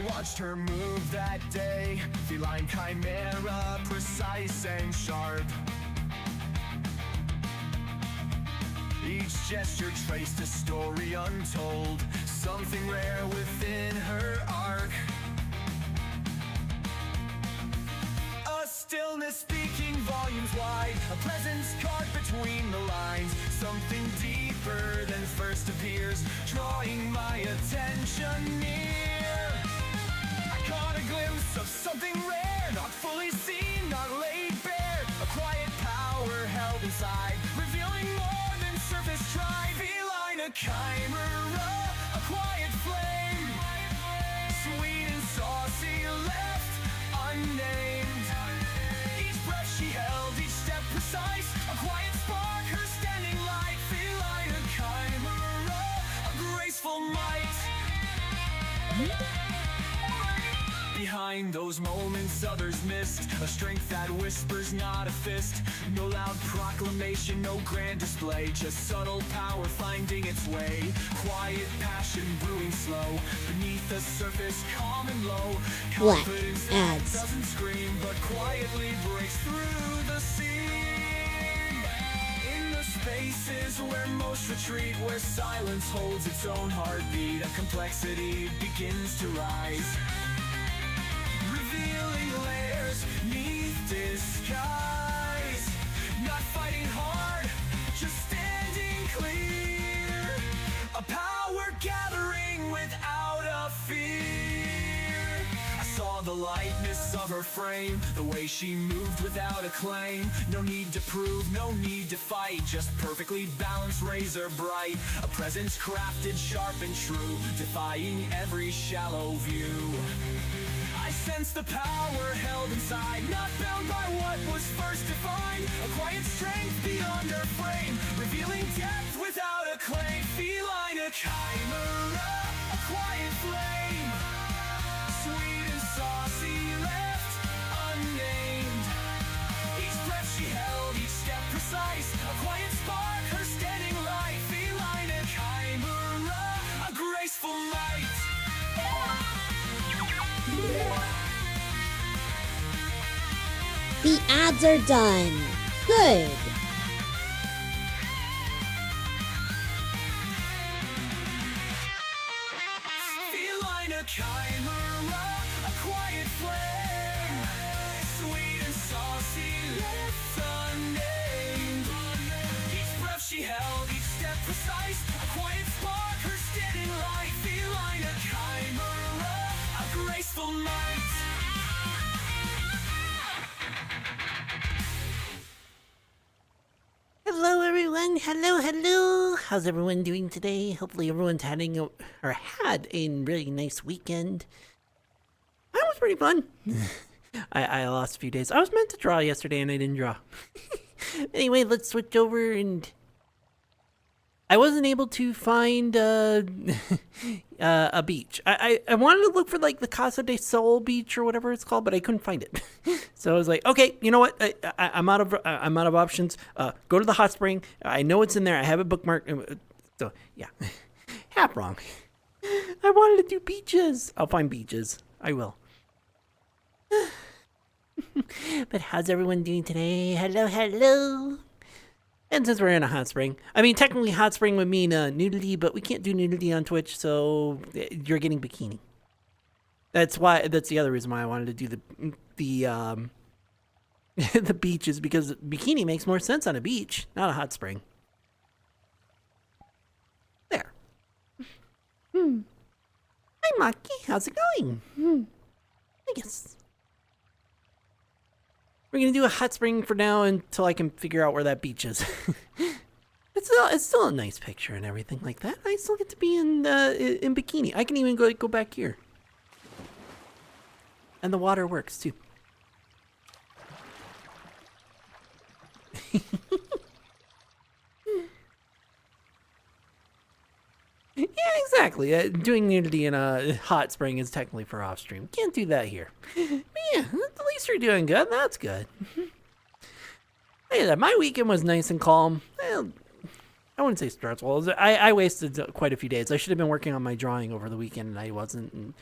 watched her move that day, feline chimera, precise and sharp. Each gesture traced a story untold, something rare within her arc. A stillness speaking volumes wide, a presence caught between the lines, something deeper than first appears, drawing my attention near. I caught a glimpse of something rare, not fully seen, not laid bare, a quiet power held inside, revealing more than surface tried. Feline, a chimera, a quiet flame, sweet and saucy, left unnamed. Each breath she held, each step precise, a quiet spark, her standing light. Feline, a chimera, a graceful might. Behind those moments others missed, a strength that whispers, not a fist. No loud proclamation, no grand display, just subtle power finding its way. Quiet passion brewing slow, beneath the surface calm and low. Confidence that doesn't scream, but quietly breaks through the seam. In the spaces where most retreat, where silence holds its own heartbeat, a complexity begins to rise, revealing layers neath disguise. Not fighting hard, just standing clear. A power gathering without a fear. I saw the lightness of her frame, the way she moved without a claim. No need to prove, no need to fight, just perfectly balanced, razor bright. A presence crafted, sharp and true, defying every shallow view. I sense the power held inside, not bound by what was first defined. A quiet strength beyond her frame, revealing depth without a claim. Feline, a chimera, a quiet flame, sweet and saucy, left unnamed. Each breath she held, each step precise, a quiet spark, her standing light. Feline, a chimera, a graceful might. The ads are done. Good. Feline, a chimera, a quiet flame, sweet and saucy, left unnamed. Each breath she held, each step precise, a quiet spark, her standing light. Feline, a chimera, a graceful might. Hello everyone, hello. How's everyone doing today? Hopefully everyone's had a really nice weekend. That was pretty fun. I lost a few days. I was meant to draw yesterday and I didn't draw. Anyway, let's switch over, and I wasn't able to find a beach. I wanted to look for like the Casa de Sol beach or whatever it's called, but I couldn't find it. So I was like, okay, you know what? I'm out of options. Go to the hot spring. I know it's in there. I have it bookmarked. So yeah, half wrong. I wanted to do beaches. I'll find beaches. I will. But how's everyone doing today? Hello. And since we're in a hot spring, I mean, technically hot spring would mean nudity, but we can't do nudity on Twitch, so you're getting bikini. That's the other reason why I wanted to do the the beaches, because bikini makes more sense on a beach, not a hot spring. There. Hi, Maki. How's it going? I guess. We're going to do a hot spring for now until I can figure out where that beach is. It's still a nice picture and everything like that. I still get to be in bikini. I can even go back here. And the water works too. Yeah, exactly. Doing nudity in a hot spring is technically for off stream. Can't do that here. But yeah, at least you're doing good. That's good. Hey, my weekend was nice and calm. Well, I wouldn't say stressful. I wasted quite a few days. I should have been working on my drawing over the weekend, and I wasn't. And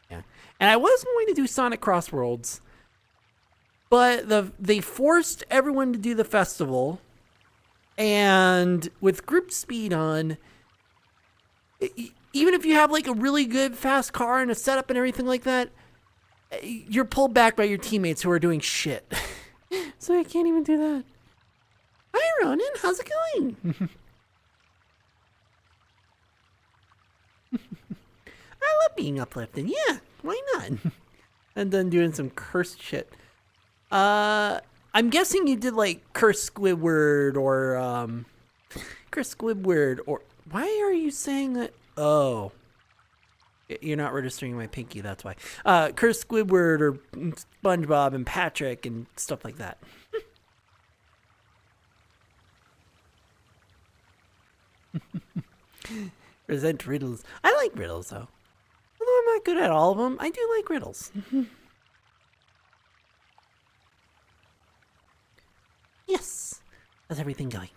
Yeah. And I was going to do Sonic Crossworlds, but they forced everyone to do the festival, and with group speed on, even if you have like a really good fast car and a setup and everything like that, you're pulled back by your teammates who are doing shit. So I can't even do that. Hi, Ronan. How's it going? I love being uplifted. Yeah, why not? And then doing some cursed shit. I'm guessing you did like Curse Squidward or Curse Squidward, or why are you saying that? Oh, you're not registering my pinky, that's why. Curse Squidward or SpongeBob and Patrick and stuff like that. Resent riddles. I like riddles though. Although I'm not good at all of them, I do like riddles. Yes. How's everything going?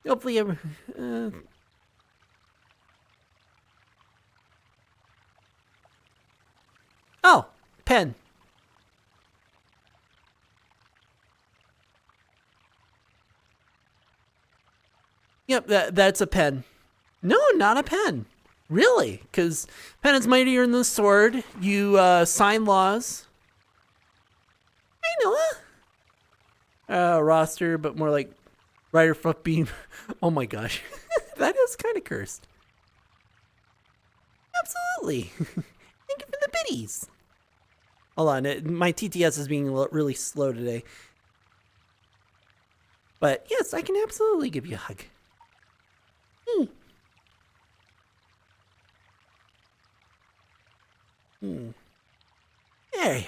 Hopefully Oh, pen. Yep, that's a pen. No, not a pen. Really? Because pen is mightier than the sword. You sign laws. I know. Roster, but more like Rider Foot Beam. Oh my gosh. That is kind of cursed. Absolutely. Thank you for the biddies. Hold on, my TTS is being really slow today. But yes, I can absolutely give you a hug. There you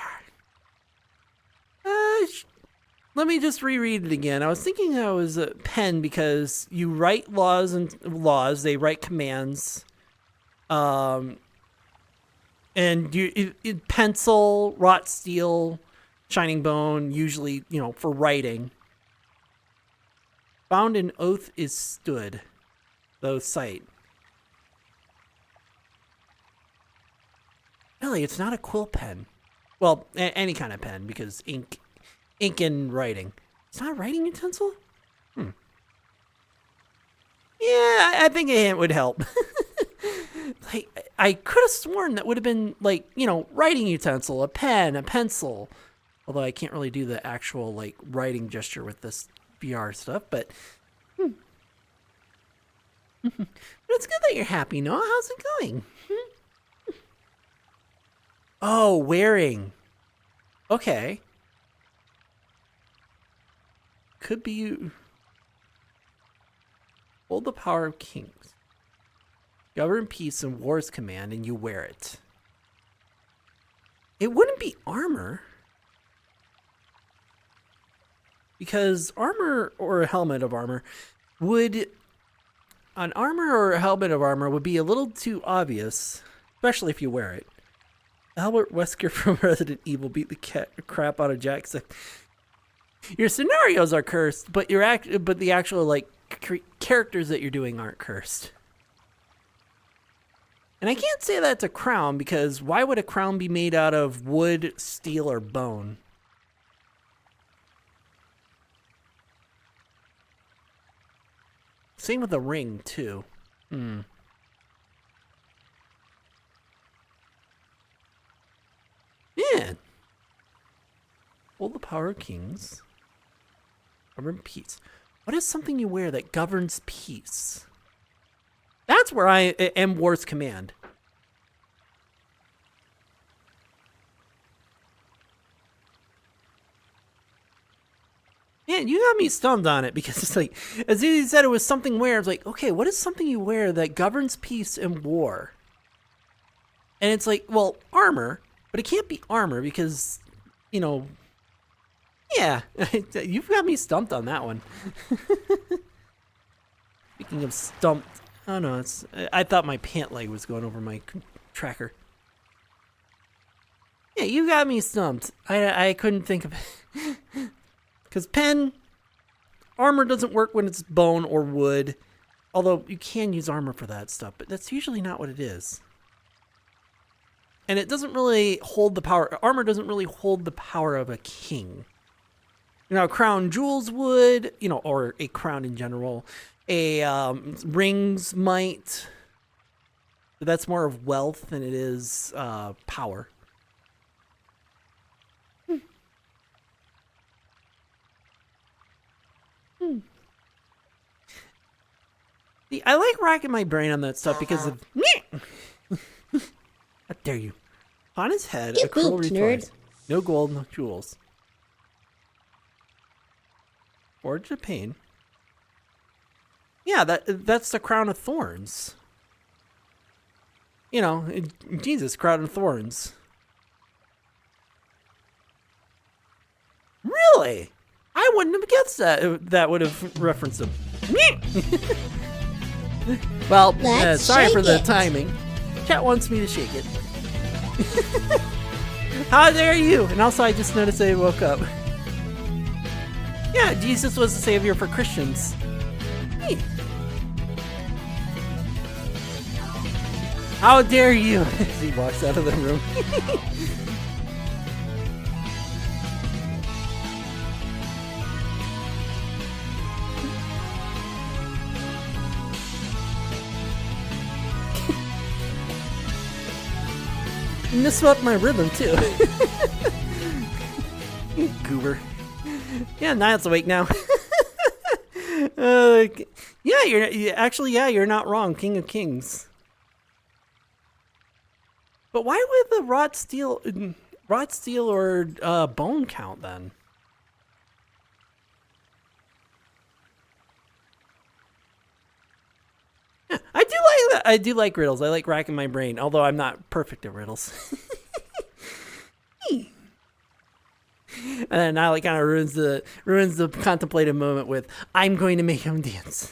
are. Let me just reread it again. I was thinking that was a pen because you write laws and laws. They write commands. And pencil, wrought steel, shining bone, usually, for writing. Bound in oath is stood, though sight. Really, it's not a quill pen. Well, any kind of pen, because ink and writing. It's not a writing utensil? Yeah, I think a hint would help. Like, I could have sworn that would have been like, writing utensil, a pen, a pencil. Although I can't really do the actual like writing gesture with this VR stuff, but but it's good that you're happy, Noah. How's it going? Oh, wearing. Okay. Could be you. Hold the power of kings. Govern peace and war's command, and you wear it. It wouldn't be armor. Because armor or a helmet of armor would... An armor or a helmet of armor would be a little too obvious, especially if you wear it. Albert Wesker from Resident Evil beat the crap out of Jack. Your scenarios are cursed, but the actual like characters that you're doing aren't cursed. And I can't say that's a crown because why would a crown be made out of wood, steel, or bone? Same with the ring too. Yeah. Hold the power of kings. Govern peace. What is something you wear that governs peace? That's where I am war's command. Man, you got me stumped on it because it's like, as soon as you said it was something wear, I was like, okay, what is something you wear that governs peace and war? And it's like, well, armor, but it can't be armor because, yeah, you've got me stumped on that one. Speaking of stumped, oh no, I thought my pant leg was going over my tracker. Yeah, you got me stumped. I couldn't think of it. Because pen, armor doesn't work when it's bone or wood. Although you can use armor for that stuff, but that's usually not what it is. And it doesn't really hold the power. Armor doesn't really hold the power of a king. Crown jewels would, or a crown in general. Rings might. But that's more of wealth than it is power. See, I like racking my brain on that stuff because of... How dare you? On his head, Get a cruel booped, retort. nerd. No gold, no jewels. Forge of pain. Yeah, that's the crown of thorns. Jesus, crown of thorns. Really? I wouldn't have guessed that. That would have referenced him. Well, Let's sorry for shake the it. timing. Chat wants me to shake it. How dare you? And also, I just noticed I woke up. Yeah, Jesus was the savior for Christians. Hey. How dare you? As he walks out of the room. You misswept my rhythm too. Goober. Yeah, Niall's awake now. You're not wrong. King of Kings. But why would the rot steel or bone count then? Yeah, I do like that. I do like riddles. I like racking my brain, although I'm not perfect at riddles. And then now it kind of ruins the contemplative moment with I'm going to make him dance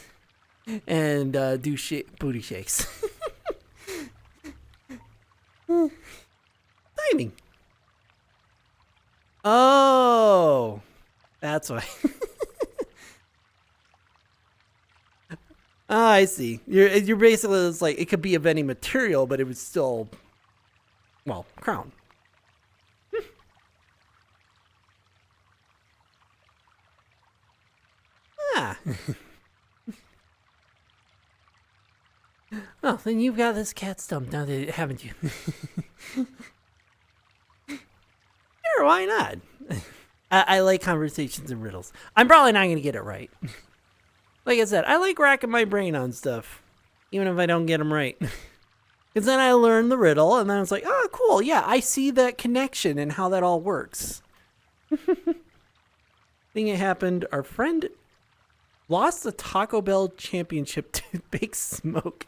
and do booty shakes. Timing. Oh, that's why. I see. You're basically, it's like it could be of any material, but it was still, crown. Ah. Well, then you've got this cat stumped now, haven't you? Sure, why not? I like conversations and riddles. I'm probably not going to get it right. Like I said, I like racking my brain on stuff, even if I don't get them right. Because then I learn the riddle, and then it's like, oh, cool, yeah, I see that connection and how that all works. Thing that happened, our friend lost the Taco Bell championship to Big Smoke.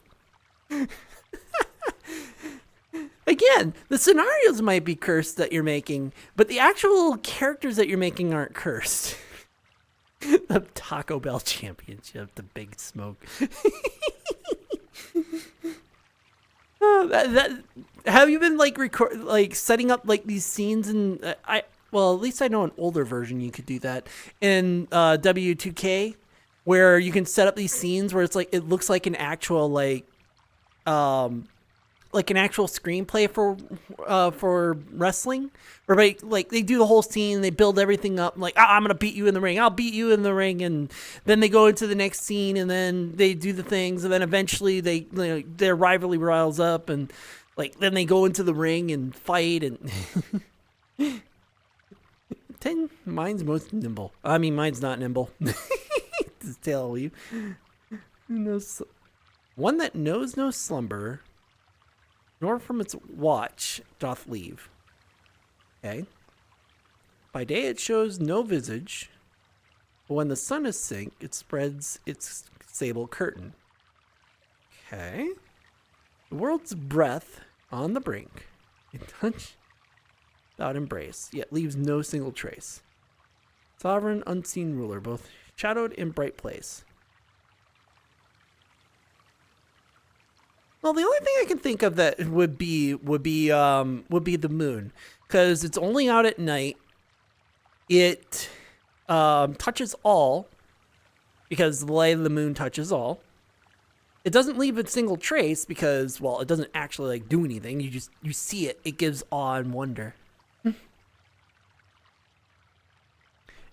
Again, the scenarios might be cursed that you're making, but the actual characters that you're making aren't cursed. The Taco Bell championship, the Big Smoke. Have you been setting up these scenes and at least I know an older version you could do that in W2K, where you can set up these scenes where it's it looks like an actual an actual screenplay for wrestling, where they do the whole scene, they build everything up, I'm gonna beat you in the ring, I'll beat you in the ring, and then they go into the next scene, and then they do the things, and then eventually their rivalry riles up, and then they go into the ring and fight, and mine's most nimble. I mean, mine's not nimble. To tell you, one that knows no slumber, nor from its watch doth leave. Okay. By day it shows no visage, but when the sun is sink, it spreads its sable curtain. Okay. The world's breath on the brink, in touch without embrace, yet leaves no single trace. Sovereign unseen ruler, both shadowed in bright place. Well, the only thing I can think of that would be the moon, because it's only out at night. It touches all, because the light of the moon touches all. It doesn't leave a single trace because, well, it doesn't actually like do anything. You see it. It gives awe and wonder.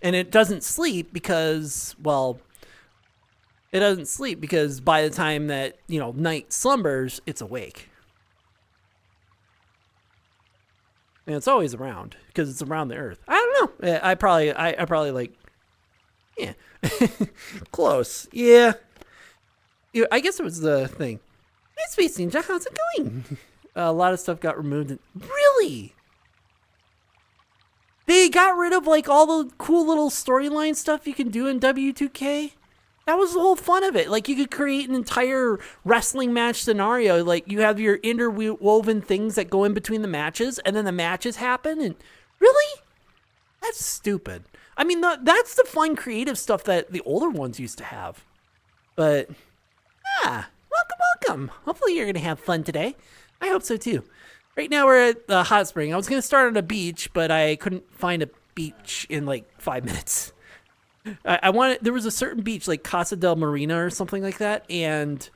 And it doesn't sleep because, well, it doesn't sleep because by the time that, night slumbers, it's awake. And it's always around because it's around the earth. I don't know. I probably like, yeah, close. Yeah. I guess it was the thing. Hey, Space Ninja, how's it going? A lot of stuff got removed. Really? They got rid of like all the cool little storyline stuff you can do in W2K. That was the whole fun of it. Like you could create an entire wrestling match scenario. Like you have your interwoven things that go in between the matches, and then the matches happen. And really, that's stupid. I mean, that's the fun, creative stuff that the older ones used to have. But welcome. Hopefully you're gonna have fun today. I hope so too. Right now we're at the hot spring. I was gonna start on a beach, but I couldn't find a beach in like 5 minutes. There was a certain beach like Casa del Marina or something like that, and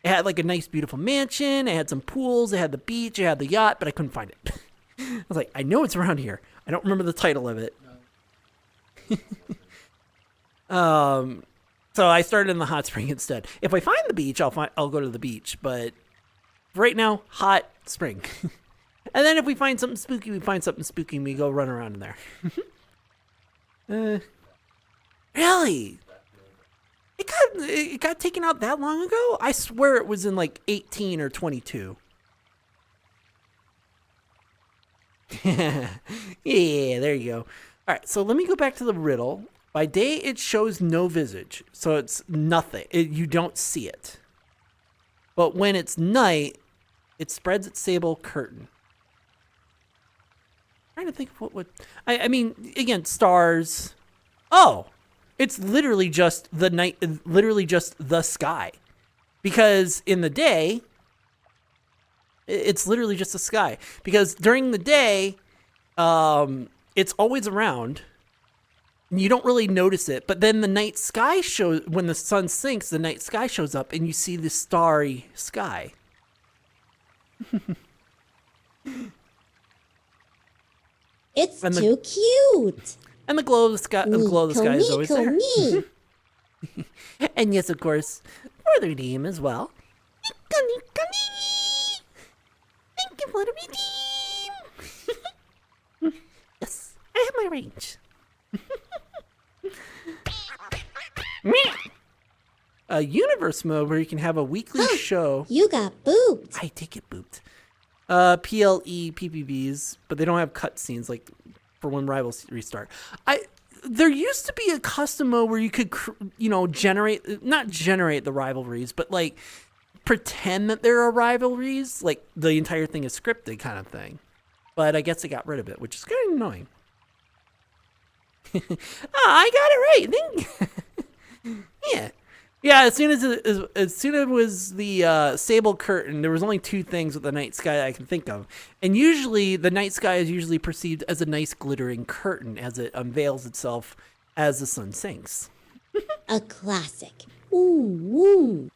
it had like a nice, beautiful mansion. It had some pools. It had the beach. It had the yacht, but I couldn't find it. I was like, I know it's around here. I don't remember the title of it. So I started in the hot spring instead. If I find the beach, I'll go to the beach. But right now, hot spring. And then if we find something spooky, and we go run around in there. Really? It got taken out that long ago? I swear it was in like 18 or 22. Yeah, there you go. All right, so let me go back to the riddle. By day, it shows no visage, so it's nothing. You don't see it. But when it's night, it spreads its sable curtain. I'm trying to think of what would... I mean, again, stars. Oh, it's literally just the night, literally just the sky. Because in the day, it's literally just the sky. Because during the day, it's always around. And you don't really notice it. But then the night sky shows, when the sun sinks, the night sky shows up and you see the starry sky. It's too cute. And the glow of the sky, is always there. And yes, of course, for the redeem as well. Thank you for the redeem. Yes, I have my range. A universe mode where you can have a weekly show. You got booped. I did get booped. PLE PPVs, but they don't have cutscenes like for when rivals restart. There used to be a custom mode where you could, not generate the rivalries, but like pretend that there are rivalries, like the entire thing is scripted kind of thing. But I guess they got rid of it, which is kind of annoying. I got it right. Yeah. Yeah, as soon as it was the sable curtain, there was only two things with the night sky I can think of. And usually the night sky is usually perceived as a nice glittering curtain as it unveils itself as the sun sinks. A classic. Ooh.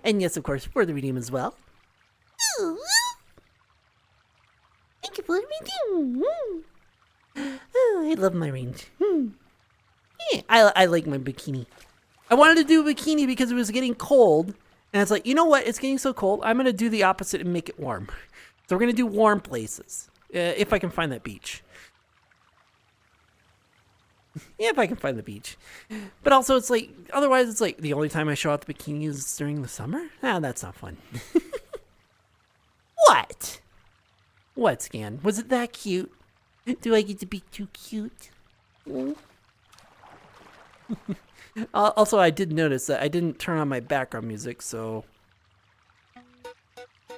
And yes, of course, for the redeem as well. Thank you for the redeem. Oh, I love my range. Yeah, I like my bikini. I wanted to do a bikini because it was getting cold. And it's like, you know what? It's getting so cold. I'm going to do the opposite and make it warm. So we're going to do warm places. If I can find that beach. Yeah, if I can find the beach. But also it's like, otherwise it's like the only time I show out the bikini is during the summer? That's not fun. What? What, Scan? Was it that cute? Do I get to be too cute? Also, I did notice that I didn't turn on my background music, so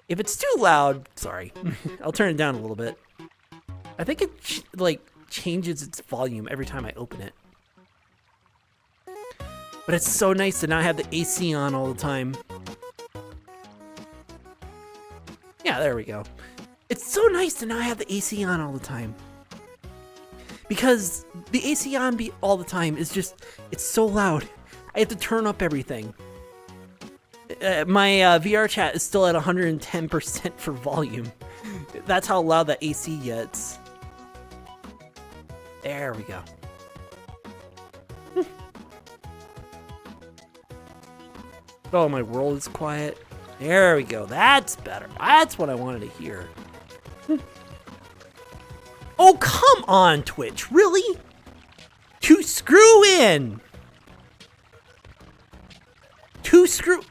if it's too loud, sorry, I'll turn it down a little bit. I think it changes its volume every time I open it. But it's so nice to not have the AC on all the time. Yeah, there we go. It's so nice to not have the AC on all the time. Because the AC on all the time is just, it's so loud. I have to turn up everything. My VRChat is still at 110% for volume. That's how loud that AC gets. There we go. Oh, my world is quiet. There we go. That's better. That's what I wanted to hear. Oh, come on, Twitch. Really? To screw in. To screw...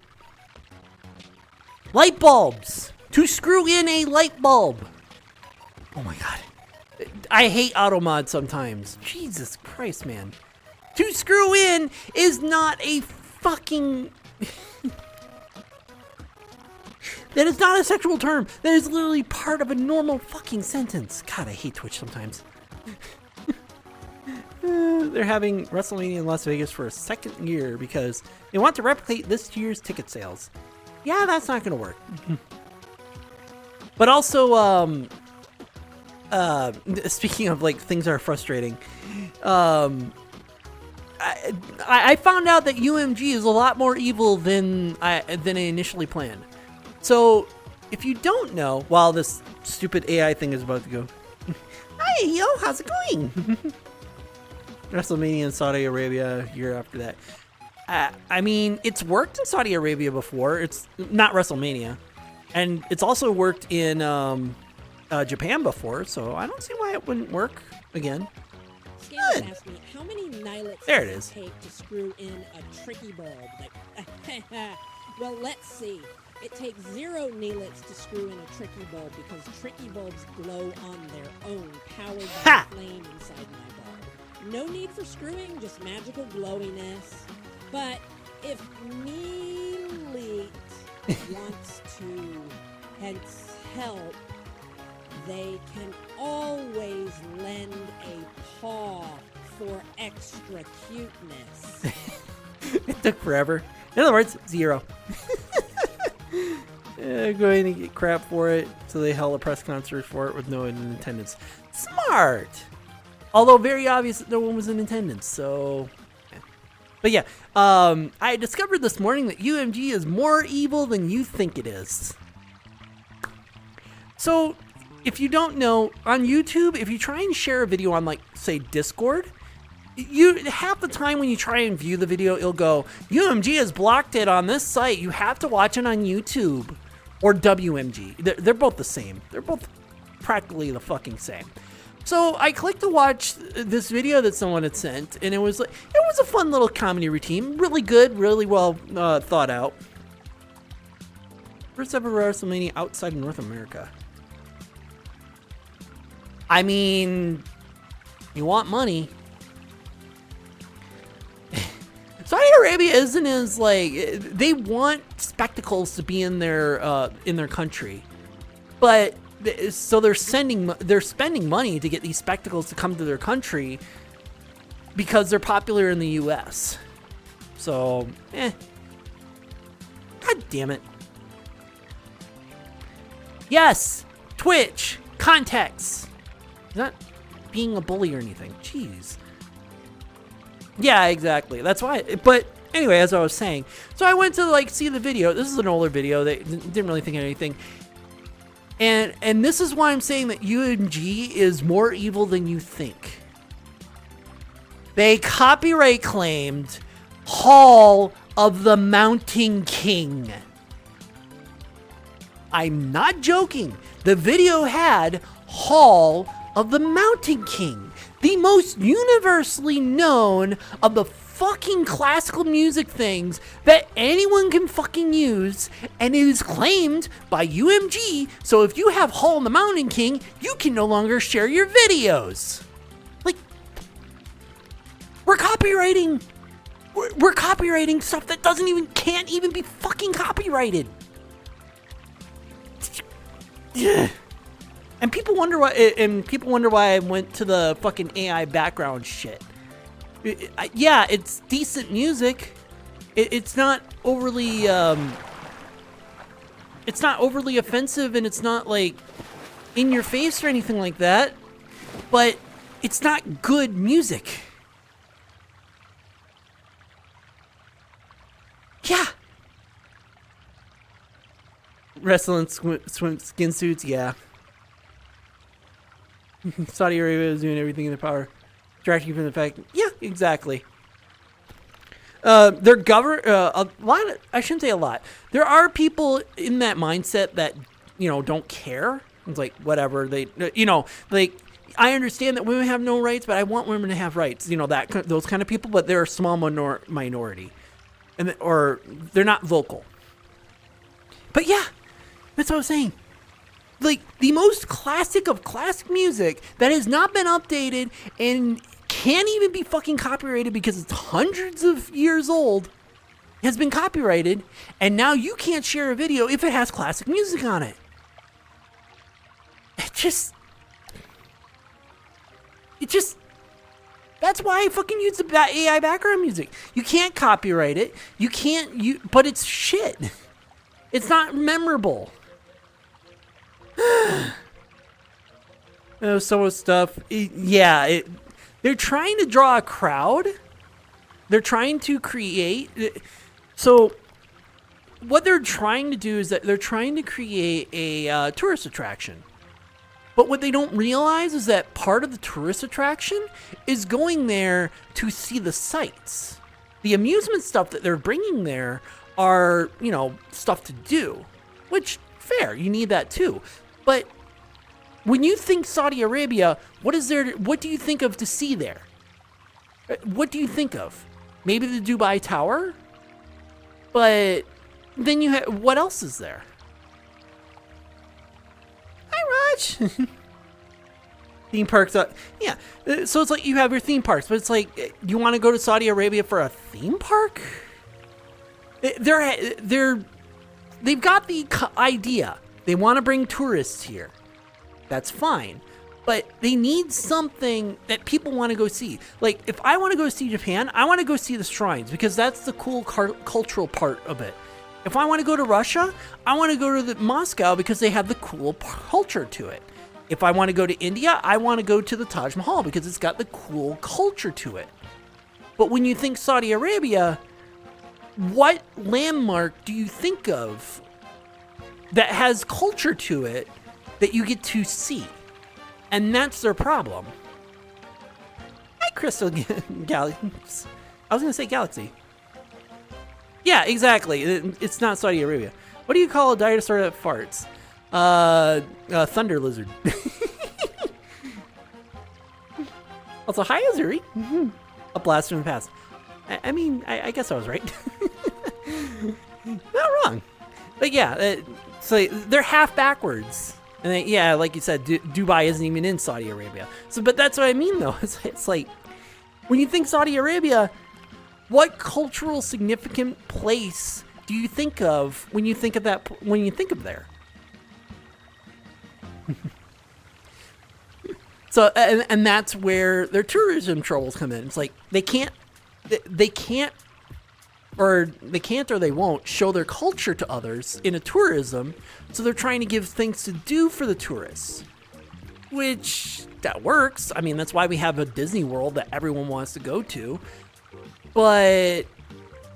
Light bulbs. To screw in a light bulb. Oh my god. I hate automod sometimes. Jesus Christ, man. To screw in is not a fucking... That is not a sexual term. That is literally part of a normal fucking sentence. God, I hate Twitch sometimes. They're having WrestleMania in Las Vegas for a second year because they want to replicate this year's ticket sales. Yeah, that's not going to work. But also, speaking of like things that are frustrating, I found out that UMG is a lot more evil than I initially planned. So, if you don't know, while this stupid AI thing is about to go, hi, yo, how's it going? WrestleMania in Saudi Arabia, year after that. I mean, it's worked in Saudi Arabia before. It's not WrestleMania. And it's also worked in Japan before, so I don't see why it wouldn't work again. Good. Asked me, how many nylets There it does is. take to screw in a tricky bulb? Well, let's see. It takes 0 nylets to screw in a tricky bulb because tricky bulbs glow on their own, powered by Ha! the flame inside my bulb. No need for screwing, just magical glowiness. But if Neelite wants to hence help, they can always lend a paw for extra cuteness. It took forever. In other words, 0. Going to get crap for it, so they held a press concert for it with no one in attendance. Smart! Although very obvious that no one was in attendance, so... But yeah, I discovered this morning that UMG is more evil than you think it is. So, if you don't know, on YouTube, if you try and share a video on, like, say, Discord, half the time when you try and view the video, it'll go, UMG has blocked it on this site. You have to watch it on YouTube. Or WMG. They're both the same. They're both practically the fucking same. So I clicked to watch this video that someone had sent, and it was a fun little comedy routine. Really good, really well thought out. First ever WrestleMania outside of North America. I mean, you want money. Saudi Arabia isn't as like, they want spectacles to be in their country, but so they're spending money to get these spectacles to come to their country because they're popular in the U.S. So, God damn it. Yes, Twitch context. Not being a bully or anything. Jeez. Yeah, exactly. That's why. But anyway, as I was saying, so I went to like see the video. This is an older video. They didn't really think of anything. And this is why I'm saying that UMG is more evil than you think. They copyright claimed Hall of the Mountain King. I'm not joking. The video had Hall of the Mountain King, the most universally known of the fucking classical music things that anyone can fucking use, and it is claimed by UMG, so if you have Hall of the Mountain King, you can no longer share your videos. Like, we're copywriting stuff that can't even be fucking copyrighted. Yeah. And people wonder why I went to the fucking AI background shit. Yeah, it's decent music. It's not overly offensive, and it's not like in your face or anything like that. But it's not good music. Yeah. Wrestling swim skin suits, yeah. Saudi Arabia is doing everything in their power, distracting from the fact. Yeah, exactly. Their a lot. I shouldn't say a lot. There are people in that mindset that don't care. It's like whatever they, like I understand that women have no rights, but I want women to have rights. Those kind of people, but they're a small minority, or they're not vocal. But yeah, that's what I was saying. Like the most classic of classic music that has not been updated and can't even be fucking copyrighted because it's hundreds of years old has been copyrighted, and now you can't share a video if it has classic music on it. It just that's why I fucking use the AI background music. You can't copyright it. You can't but it's shit. It's not memorable. So stuff. They're trying to draw a crowd. They're trying to create. So what they're trying to do is that they're trying to create a tourist attraction. But what they don't realize is that part of the tourist attraction is going there to see the sights. The amusement stuff that they're bringing there are, stuff to do, which fair, you need that too. But when you think Saudi Arabia, what do you think of to see there? What do you think of? Maybe the Dubai Tower? But then what else is there? Hi, Raj. Theme parks. Yeah. So it's like you have your theme parks, but it's like, you want to go to Saudi Arabia for a theme park? They've got the idea. They want to bring tourists here. That's fine. But they need something that people want to go see. Like, if I want to go see Japan, I want to go see the shrines because that's the cool cultural part of it. If I want to go to Russia, I want to go to Moscow because they have the cool culture to it. If I want to go to India, I want to go to the Taj Mahal because it's got the cool culture to it. But when you think Saudi Arabia, what landmark do you think of that has culture to it that you get to see? And that's their problem. Hi, Crystal Galaxy. I was going to say Galaxy. Yeah, exactly. It's not Saudi Arabia. What do you call a dinosaur that farts? Thunder lizard. Also, hi, Azuri. A blast from the past. I guess I was right. Not wrong. But yeah, so they're half backwards. And like you said, Dubai isn't even in Saudi Arabia. So, but that's what I mean, though. It's like, when you think Saudi Arabia, what cultural significant place do you think of when you think of that? When you think of there? So, and that's where their tourism troubles come in. It's like they can't, or they won't show their culture to others in a tourism. So they're trying to give things to do for the tourists, which that works. I mean, that's why we have a Disney World that everyone wants to go to. But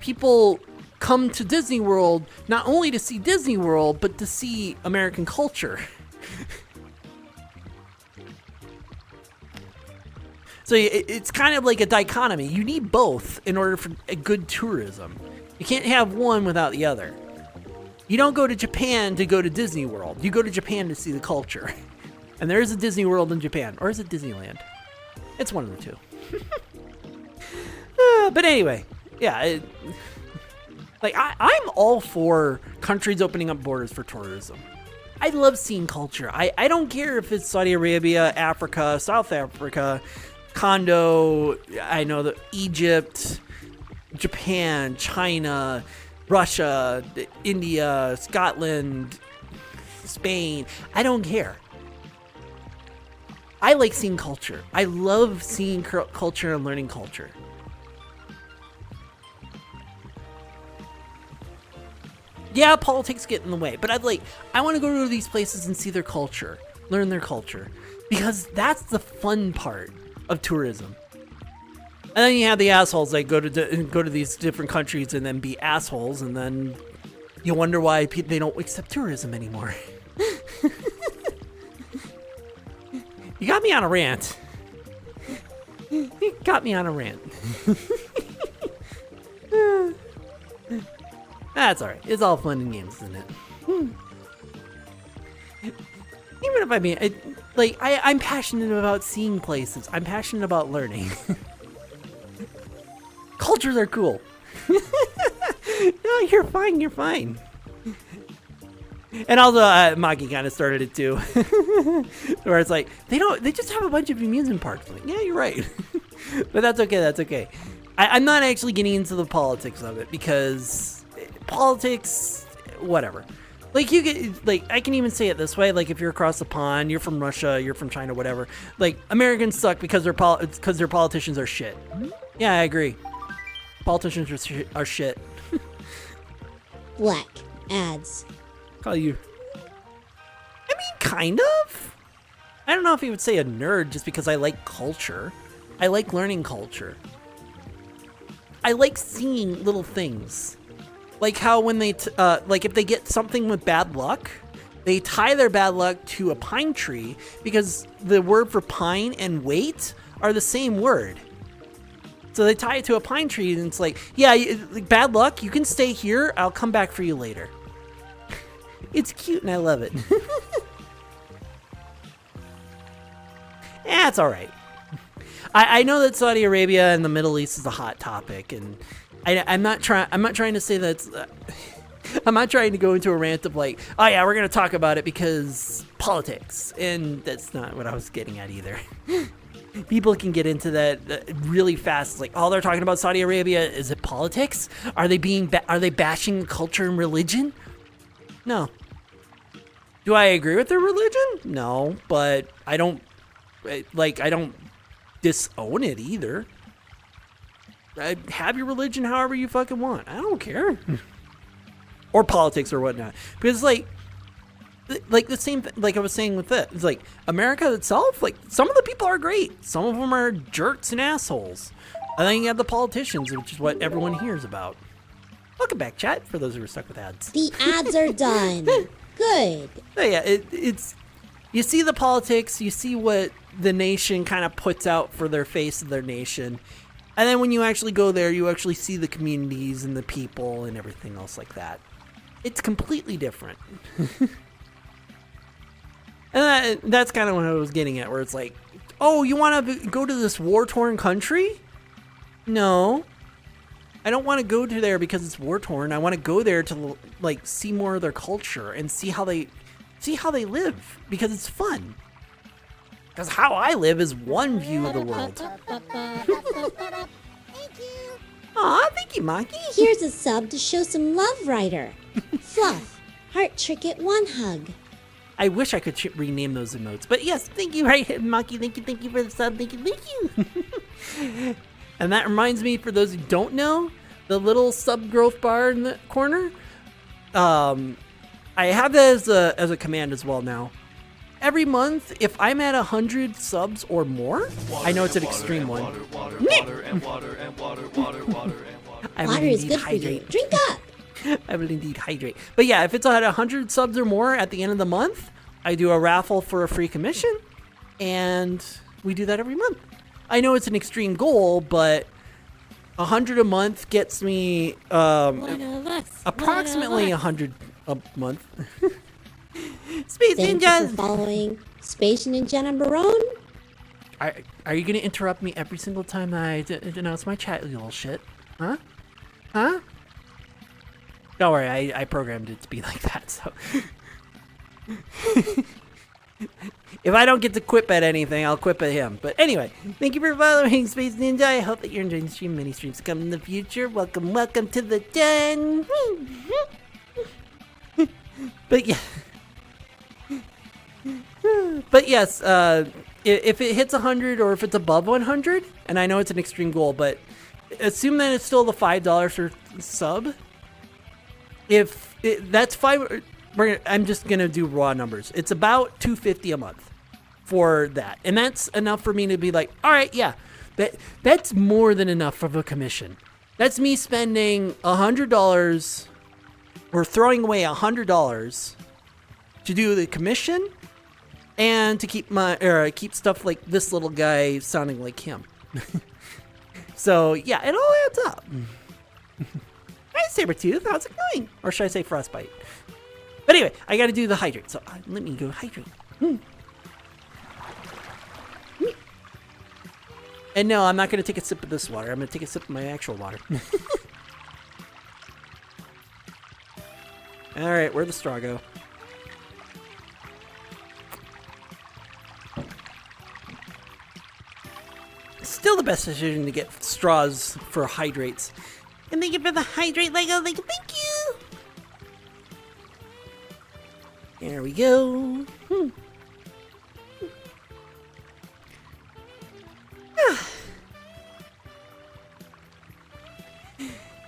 people come to Disney World not only to see Disney World, but to see American culture. So it's kind of like a dichotomy. You need both in order for a good tourism. You can't have one without the other. You don't go to Japan to go to Disney World. You go to Japan to see the culture. And there is a Disney World in Japan. Or is it Disneyland? It's one of the two. But anyway, yeah. I'm all for countries opening up borders for tourism. I love seeing culture. I don't care if it's Saudi Arabia, Africa, South Africa, Congo, I know that Egypt, Japan, China, Russia, India, Scotland, Spain. I don't care. I like seeing culture. I love seeing culture and learning culture. Yeah, politics get in the way, but I want to go to these places and see their culture, learn their culture, because that's the fun part of tourism. And then you have the assholes that go to these different countries and then be assholes and then You wonder why they don't accept tourism anymore. You got me on a rant. You got me on a rant. That's alright. It's all fun and games, isn't it? Even if I mean, I'm passionate about seeing places. I'm passionate about learning. Cultures are cool. No, you're fine. You're fine. And also, Maki kind of started it too, where it's like they just have a bunch of amusement parks. Like, yeah, you're right, but that's okay. That's okay. I'm not actually getting into the politics of it because politics, whatever. Like you get, like I can even say it this way. Like if you're across the pond, you're from Russia, you're from China, whatever. Like Americans suck because their politicians are shit. Yeah, I agree. Politicians are shit. Black ads. Call you. I mean, kind of. I don't know if you would say a nerd just because I like culture. I like learning culture. I like seeing little things. Like how when they, like if they get something with bad luck, they tie their bad luck to a pine tree because the word for pine and weight are the same word. So they tie it to a pine tree and it's like, yeah, bad luck, you can stay here. I'll come back for you later. It's cute and I love it. Yeah, it's all right. I know that Saudi Arabia and the Middle East is a hot topic, and I'm not trying to say that's. I'm not trying to go into a rant of like, oh yeah, we're gonna talk about it because politics, and that's not what I was getting at either. People can get into that really fast. It's like, oh, they're talking about Saudi Arabia. Is it politics? Are they bashing culture and religion? No. Do I agree with their religion? No, but I don't disown it either. Have your religion however you fucking want. I don't care. Or politics or whatnot. Because like the same like I was saying with it. It's like America itself, like some of the people are great. Some of them are jerks and assholes. And then you have the politicians, which is what everyone hears about. Welcome back, chat, for those who are stuck with ads. The ads are done. Good. But yeah, it's you see the politics, you see what the nation kind of puts out for their face of their nation, and then when you actually go there, you actually see the communities and the people and everything else like that. It's completely different. And that's kind of what I was getting at, where it's like, oh, you want to go to this war-torn country? No. I don't want to go to there because it's war-torn. I want to go there to like see more of their culture and see how they live because it's fun. Because how I live is one view of the world. Aw, thank you, Maki. Here's a sub to show some love, writer. Fluff. Heart Trinket One Hug. I wish I could rename those emotes, but yes, thank you, right, Maki. Thank you for the sub. Thank you. And that reminds me, for those who don't know, the little sub growth bar in the corner, I have that as a command as well now. Every month, if I'm at 100 subs or more, I know it's an extreme one. Water is good for you. Drink up. I will indeed hydrate. But yeah, if it's at 100 subs or more at the end of the month, I do a raffle for a free commission, and we do that every month. I know it's an extreme goal, but 100 a month gets me approximately 100 a month. Space Thank Ninjas! you for following Space Ninja number 1. Are you going to interrupt me every single time I announce my chat, you little shit? Huh? Huh? Don't worry, I programmed it to be like that, so... If I don't get to quip at anything, I'll quip at him. But anyway, thank you for following Space Ninja. I hope that you're enjoying the stream. Many streams to come in the future. Welcome to the den. But yeah. But yes, if it hits 100 or if it's above 100, and I know it's an extreme goal, but assume that it's still the $5 for sub. If that's $5... I'm just gonna do raw numbers. It's about $250 a month for that, and that's enough for me to be like, all right, yeah, that's more than enough of a commission. That's me spending $100 we're throwing away $100 to do the commission and to keep stuff like this little guy sounding like him. So yeah, it all adds up. Hi, Sabretooth, how's it going? Or should I say Frostbite? But anyway, I gotta do the hydrate, so let me go hydrate. And no, I'm not gonna take a sip of this water. I'm gonna take a sip of my actual water. Alright, where'd the straw go? Still the best decision to get straws for hydrates. And thank you for the hydrate Lego. Thank you. There we go.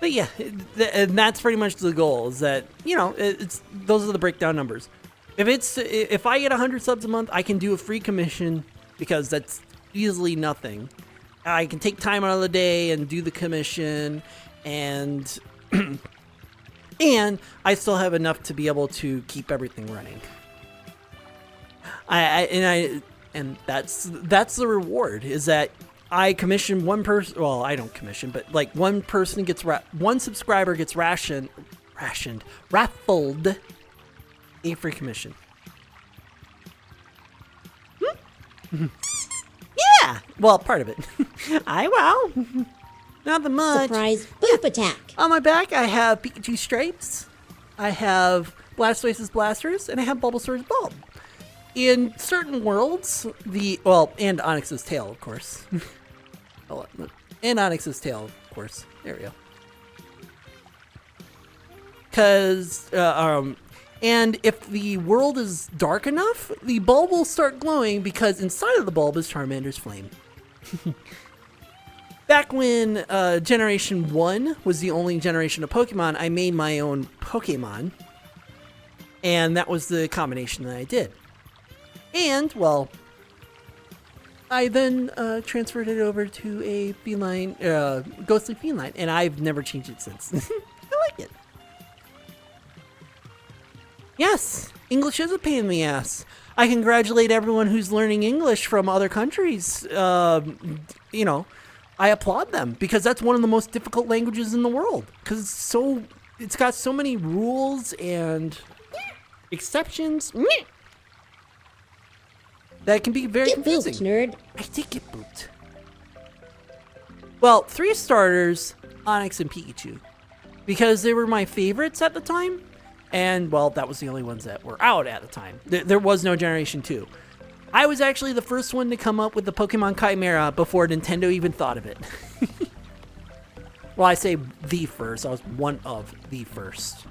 But yeah, and that's pretty much the goal. Is that, you know, it's those are the breakdown numbers. If I get 100 subs a month, I can do a free commission because that's easily nothing. I can take time out of the day and do the commission, and and I still have enough to be able to keep everything running. And that's the reward, is that I commission one person. Well, I don't commission, but like one person gets one subscriber gets raffled a free commission. Yeah, well, part of it. Wow. Not the much. Surprise boop attack. On my back, I have Pikachu stripes, I have Blastoise's blasters, and I have Bulbasaur's bulb. In certain worlds, and Onyx's tail, of course. And Onyx's tail, of course. There we go. And if the world is dark enough, the bulb will start glowing because inside of the bulb is Charmander's flame. Back when Generation 1 was the only generation of Pokemon, I made my own Pokemon. And that was the combination that I did. And, well, I then transferred it over to a feline, ghostly feline, and I've never changed it since. I like it. Yes, English is a pain in the ass. I congratulate everyone who's learning English from other countries. You know, I applaud them because that's one of the most difficult languages in the world. Because it's got so many rules and exceptions that can be very confusing. Get booped, nerd. I did get booped. Well, 3 starters, Onyx and Pikachu, because they were my favorites at the time. And, well, that was the only ones that were out at the time. There was no Generation 2. I was actually the first one to come up with the Pokemon Chimera before Nintendo even thought of it. Well, I say the first. I was one of the first.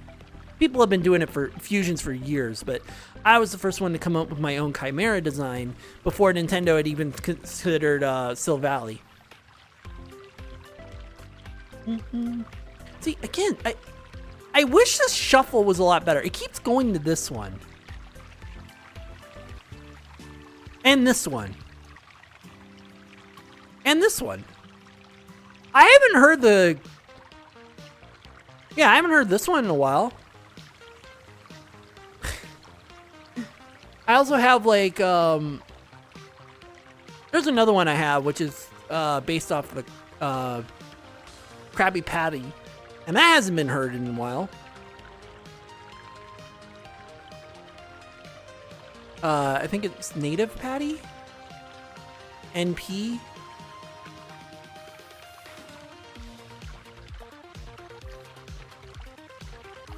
People have been doing it for fusions for years, but I was the first one to come up with my own Chimera design before Nintendo had even considered Sil Valley. See, again, I wish this shuffle was a lot better. It keeps going to this one. And this one. And this one. I haven't heard I haven't heard this one in a while. I also have like, there's another one I have, which is based off the Krabby Patty. And that hasn't been heard in a while. I think it's Native Patty. NP.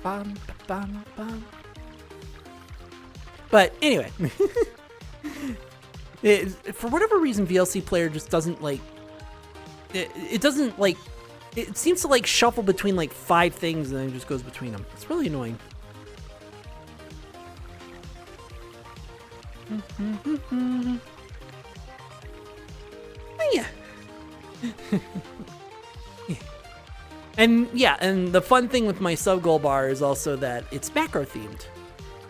Bum, bum, bum. But anyway. For whatever reason, VLC Player just doesn't like... It doesn't like... It seems to like shuffle between like 5 things and then it just goes between them. It's really annoying. Oh, yeah. And yeah, and the fun thing with my sub goal bar is also that it's macro themed.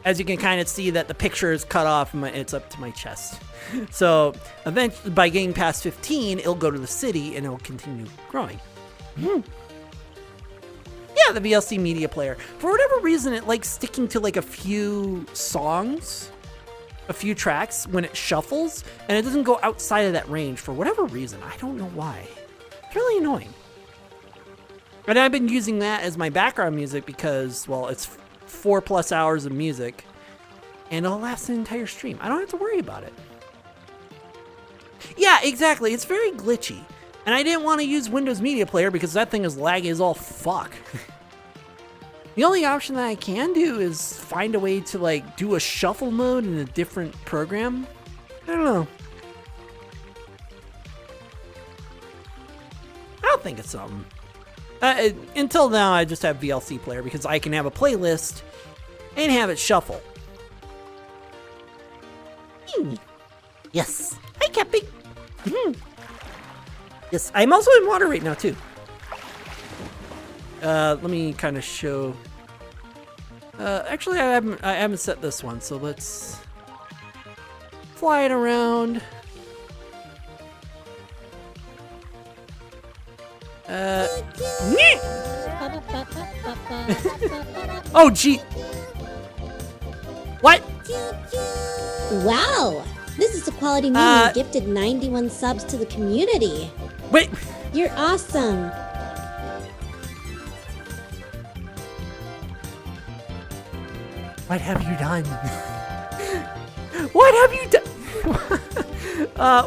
As you can kind of see that the picture is cut off and it's up to my chest. So eventually by getting past 15, it'll go to the city and it'll continue growing. Yeah, the VLC media player. For whatever reason, it likes sticking to like a few songs, a few tracks when it shuffles, and it doesn't go outside of that range for whatever reason. I don't know why. It's really annoying. And I've been using that as my background music because, well, it's 4+ hours of music, and it'll last an entire stream. I don't have to worry about it. Yeah, exactly. It's very glitchy. And I didn't want to use Windows Media Player because that thing is laggy as all fuck. The only option that I can do is find a way to like do a shuffle mode in a different program. I don't know. I'll think of something. Until now, I just have VLC Player because I can have a playlist and have it shuffle. Yes. Hi, Cappy. Yes, I'm also in water right now too. Let me kind of show. Actually, I haven't set this one, so let's fly it around. Oh, gee. What? Wow! This is a quality meme gifted 91 subs to the community. Wait. You're awesome. What have you done? What have you done?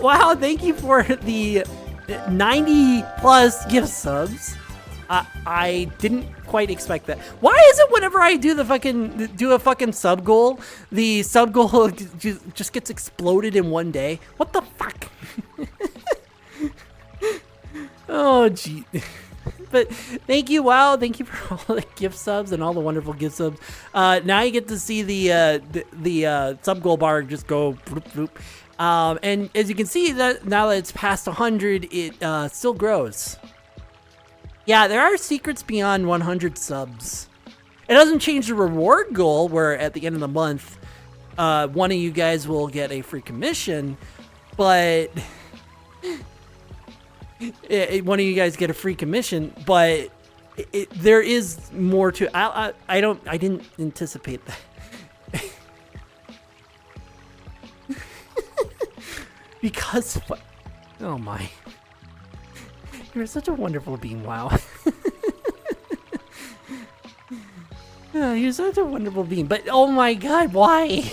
Wow, thank you for the 90+ gift subs. I didn't quite expect that. Why is it whenever I do a fucking sub goal, the sub goal just gets exploded in one day? What the fuck? Oh, gee. But thank you, wow. Thank you for all the gift subs and all the wonderful gift subs. Now you get to see the sub goal bar just go bloop, bloop. And as you can see, that now that it's past 100, it still grows. Yeah, there are secrets beyond 100 subs. It doesn't change the reward goal, where at the end of the month, one of you guys will get a free commission, but one of you guys get a free commission, but there is more to. I didn't anticipate that. Because, oh my. You're such a wonderful being, wow. Oh, you're such a wonderful being, but oh my god, why?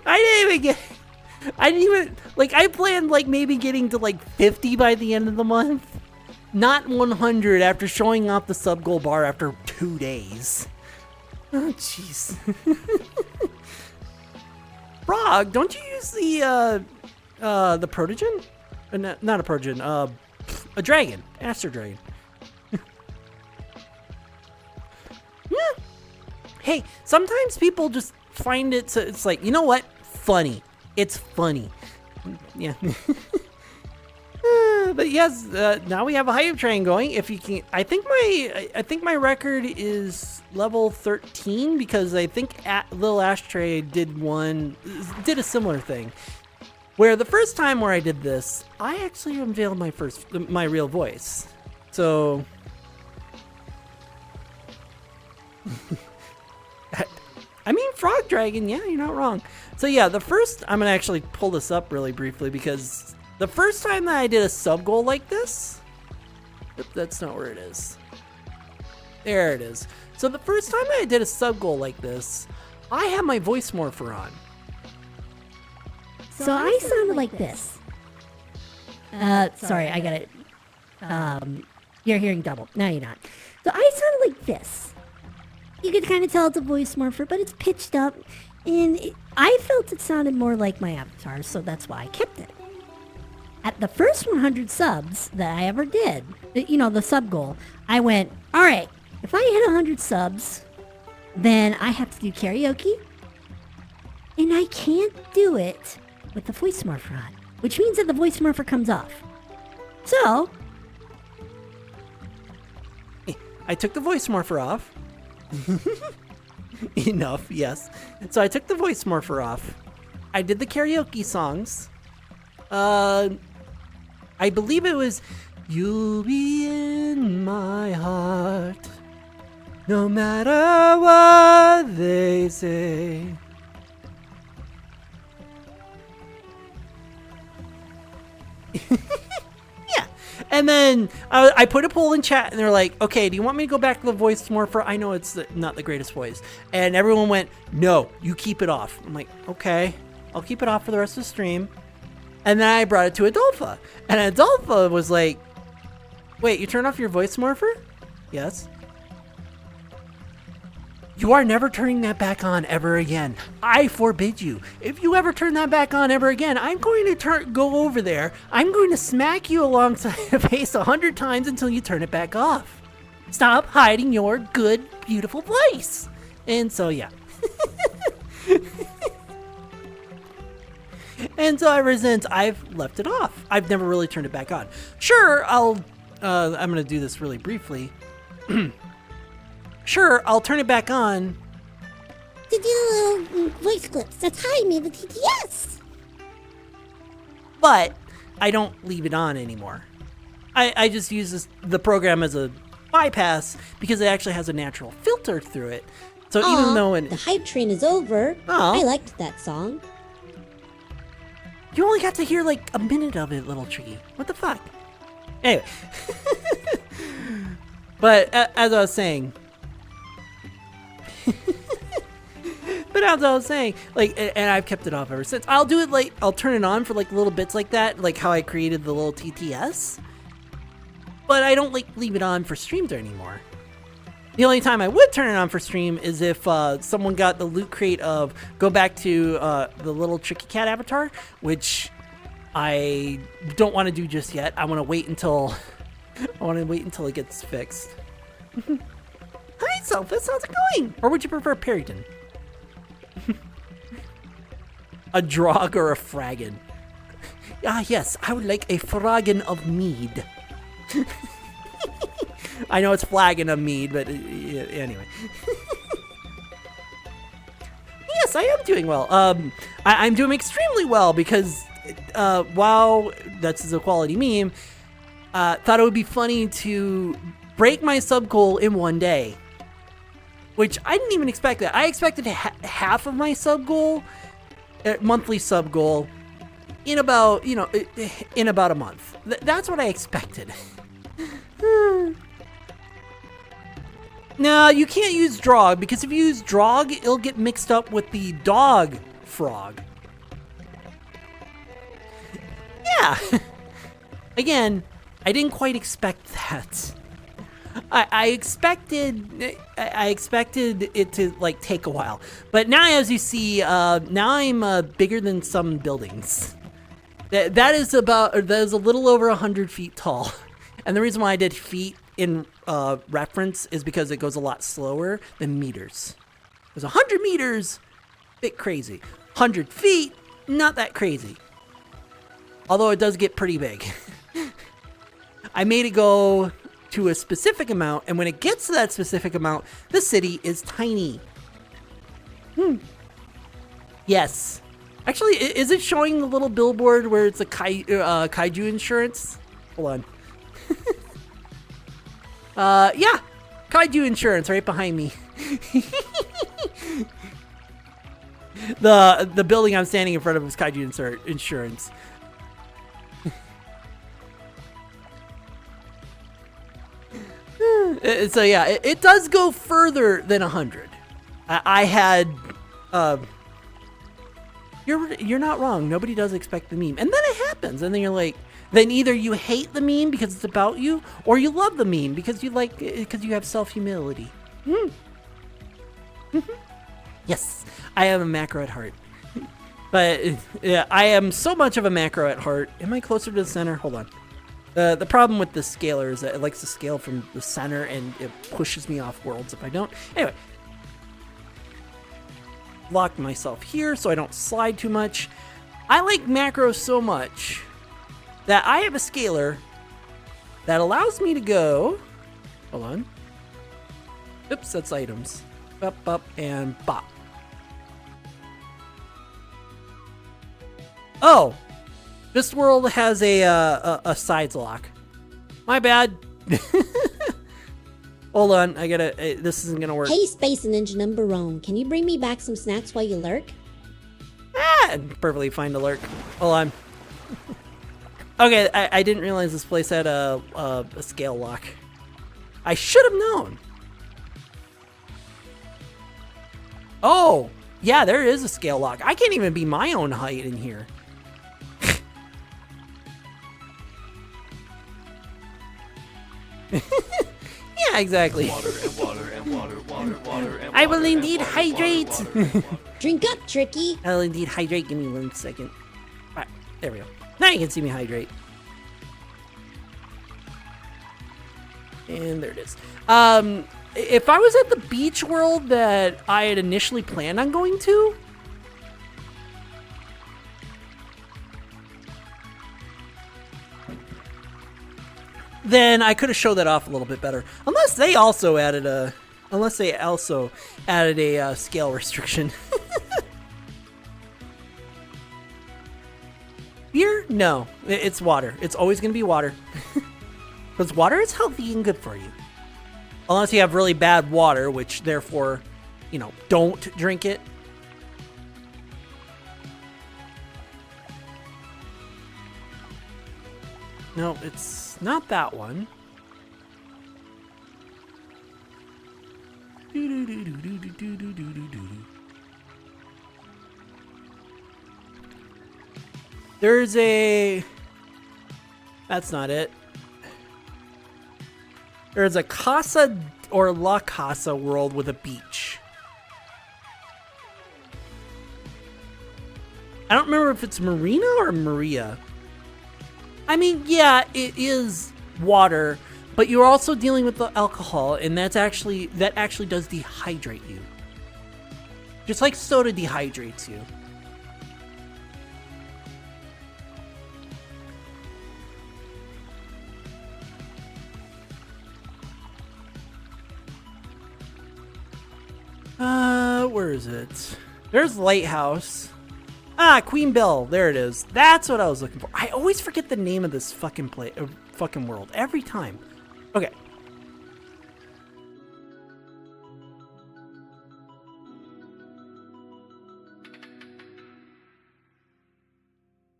I didn't even, like, I planned, like, maybe getting to, like, 50 by the end of the month. Not 100 after showing off the sub goal bar after 2 days. Oh, jeez. Frog, don't you use the protogen? Not a protogen, a dragon. Aster dragon. Yeah. Hey, sometimes people just find it, so it's like, you know what? Funny. It's funny. Yeah. But yes, now we have a hype train going. If you can, I think my record is level 13 because I think Lil Ashtray did a similar thing. Where the first time where I did this, I actually unveiled my real voice. So I mean, Frog Dragon, yeah, you're not wrong. So yeah, I'm gonna actually pull this up really briefly because the first time that I did a sub goal like this, that's not where it is. There it is. So the first time I did a sub goal like this, I had my voice morpher on. So I sounded like this. Sorry, I got it. You're hearing double. No, you're not. So I sounded like this. You could kind of tell it's a voice morpher, but it's pitched up. And I felt it sounded more like my avatar, so that's why I kept it. At the first 100 subs that I ever did, the sub goal, I went, all right, if I hit 100 subs, then I have to do karaoke. And I can't do it with the voice morpher on, which means that the voice morpher comes off. So I took the voice morpher off. Enough, yes. So I took the voice morpher off. I did the karaoke songs. I believe it was "You'll Be in in my heart, no matter what they say. Yeah. And then I put a poll in chat, and they're like, okay, do you want me to go back to the voice morpher? I know it's not the greatest voice. And everyone went, no, you keep it off. I'm like, okay, I'll keep it off for the rest of the stream. And then I brought it to Adolpha. And Adolpha was like, wait, you turned off your voice morpher? Yes. You are never turning that back on ever again. I forbid you. If you ever turn that back on ever again, I'm going to go over there. I'm going to smack you alongside the face 100 times until you turn it back off. Stop hiding your good, beautiful voice. And so, yeah. And so ever since, I've left it off. I've never really turned it back on. Sure, I'm going to do this really briefly. Sure, I'll turn it back on. To do little voice clips that tie me the TTS. But I don't leave it on anymore. I just use the program as a bypass because it actually has a natural filter through it. So even though the hype train is over, Aw. I liked that song. you only got to hear like a minute of it, little Tricky. What the fuck? Anyway. But as I was saying, like, and I've kept it off ever since. I'll do it like, I'll turn it on for like little bits like that, like how I created the little TTS. But I don't like leave it on for streams anymore. The only time I would turn it on for stream is if someone got the loot crate of go back to the little Tricky Cat avatar, which I don't want to do just yet. I want to wait until it gets fixed. Hi, Selphus, how's it going? Or would you prefer Perryton? A drog or a fraggin? Ah, yes, I would like a fraggin of mead. I know it's flagging of mead, but anyway. Yes, I am doing well. I'm doing extremely well because while that's a quality meme, thought it would be funny to break my sub goal in one day. Which I didn't even expect that. I expected half of my sub goal, monthly sub goal, in about, in about a month. That's what I expected. No, you can't use Drog, because if you use Drog, it'll get mixed up with the dog frog. Yeah. Again, I didn't quite expect that. I expected it to like take a while, but now as you see, now I'm bigger than some buildings. That is a little over 100 feet tall, and the reason why I did feet in reference is because it goes a lot slower than meters. Because 100 meters, bit crazy. 100 feet, not that crazy. Although it does get pretty big. I made it go to a specific amount, and when it gets to that specific amount, the city is tiny. Yes. Actually, is it showing the little billboard where it's a kaiju insurance? Hold on. Yeah. Kaiju insurance right behind me. The building I'm standing in front of is kaiju insurance. So yeah, it does go further than 100. I had, you're not wrong. Nobody does expect the meme, and then it happens, and then you're like, then either you hate the meme because it's about you, or you love the meme because you have self-humility. Yes, I am a macro at heart, but yeah, I am so much of a macro at heart. Am I closer to the center? Hold on. The problem with the scaler is that it likes to scale from the center and it pushes me off worlds if I don't. Anyway. Lock myself here so I don't slide too much. I like macros so much that I have a scaler that allows me to go... Hold on. Oops, that's items. Bop, and bop. Oh! This world has a sides lock. My bad. Hold on, I gotta. This isn't gonna work. Hey, Space Ninja number one, can you bring me back some snacks while you lurk? Perfectly fine to lurk. Hold on. Okay, I didn't realize this place had a scale lock. I should have known. Oh, yeah, there is a scale lock. I can't even be my own height in here. Yeah, exactly. I will indeed hydrate. Drink up, Tricky. I will indeed hydrate. Give me 1 second. All right, there we go. Now you can see me hydrate. And there it is. If I was at the beach world that I had initially planned on going to, then I could have showed that off a little bit better. Unless they also added a scale restriction. Beer? No, it's water. It's always going to be water. Because water is healthy and good for you. Unless you have really bad water, which therefore, don't drink it. No, it's not that one. There's a... That's not it. There's a Casa or La Casa world with a beach. I don't remember if it's Marina or Maria. I mean, yeah, it is water, but you're also dealing with the alcohol, and that actually does dehydrate you. Just like soda dehydrates you. Where is it? There's Lighthouse. Ah, Queen Bell. There it is. That's what I was looking for. I always forget the name of this fucking world every time. Okay.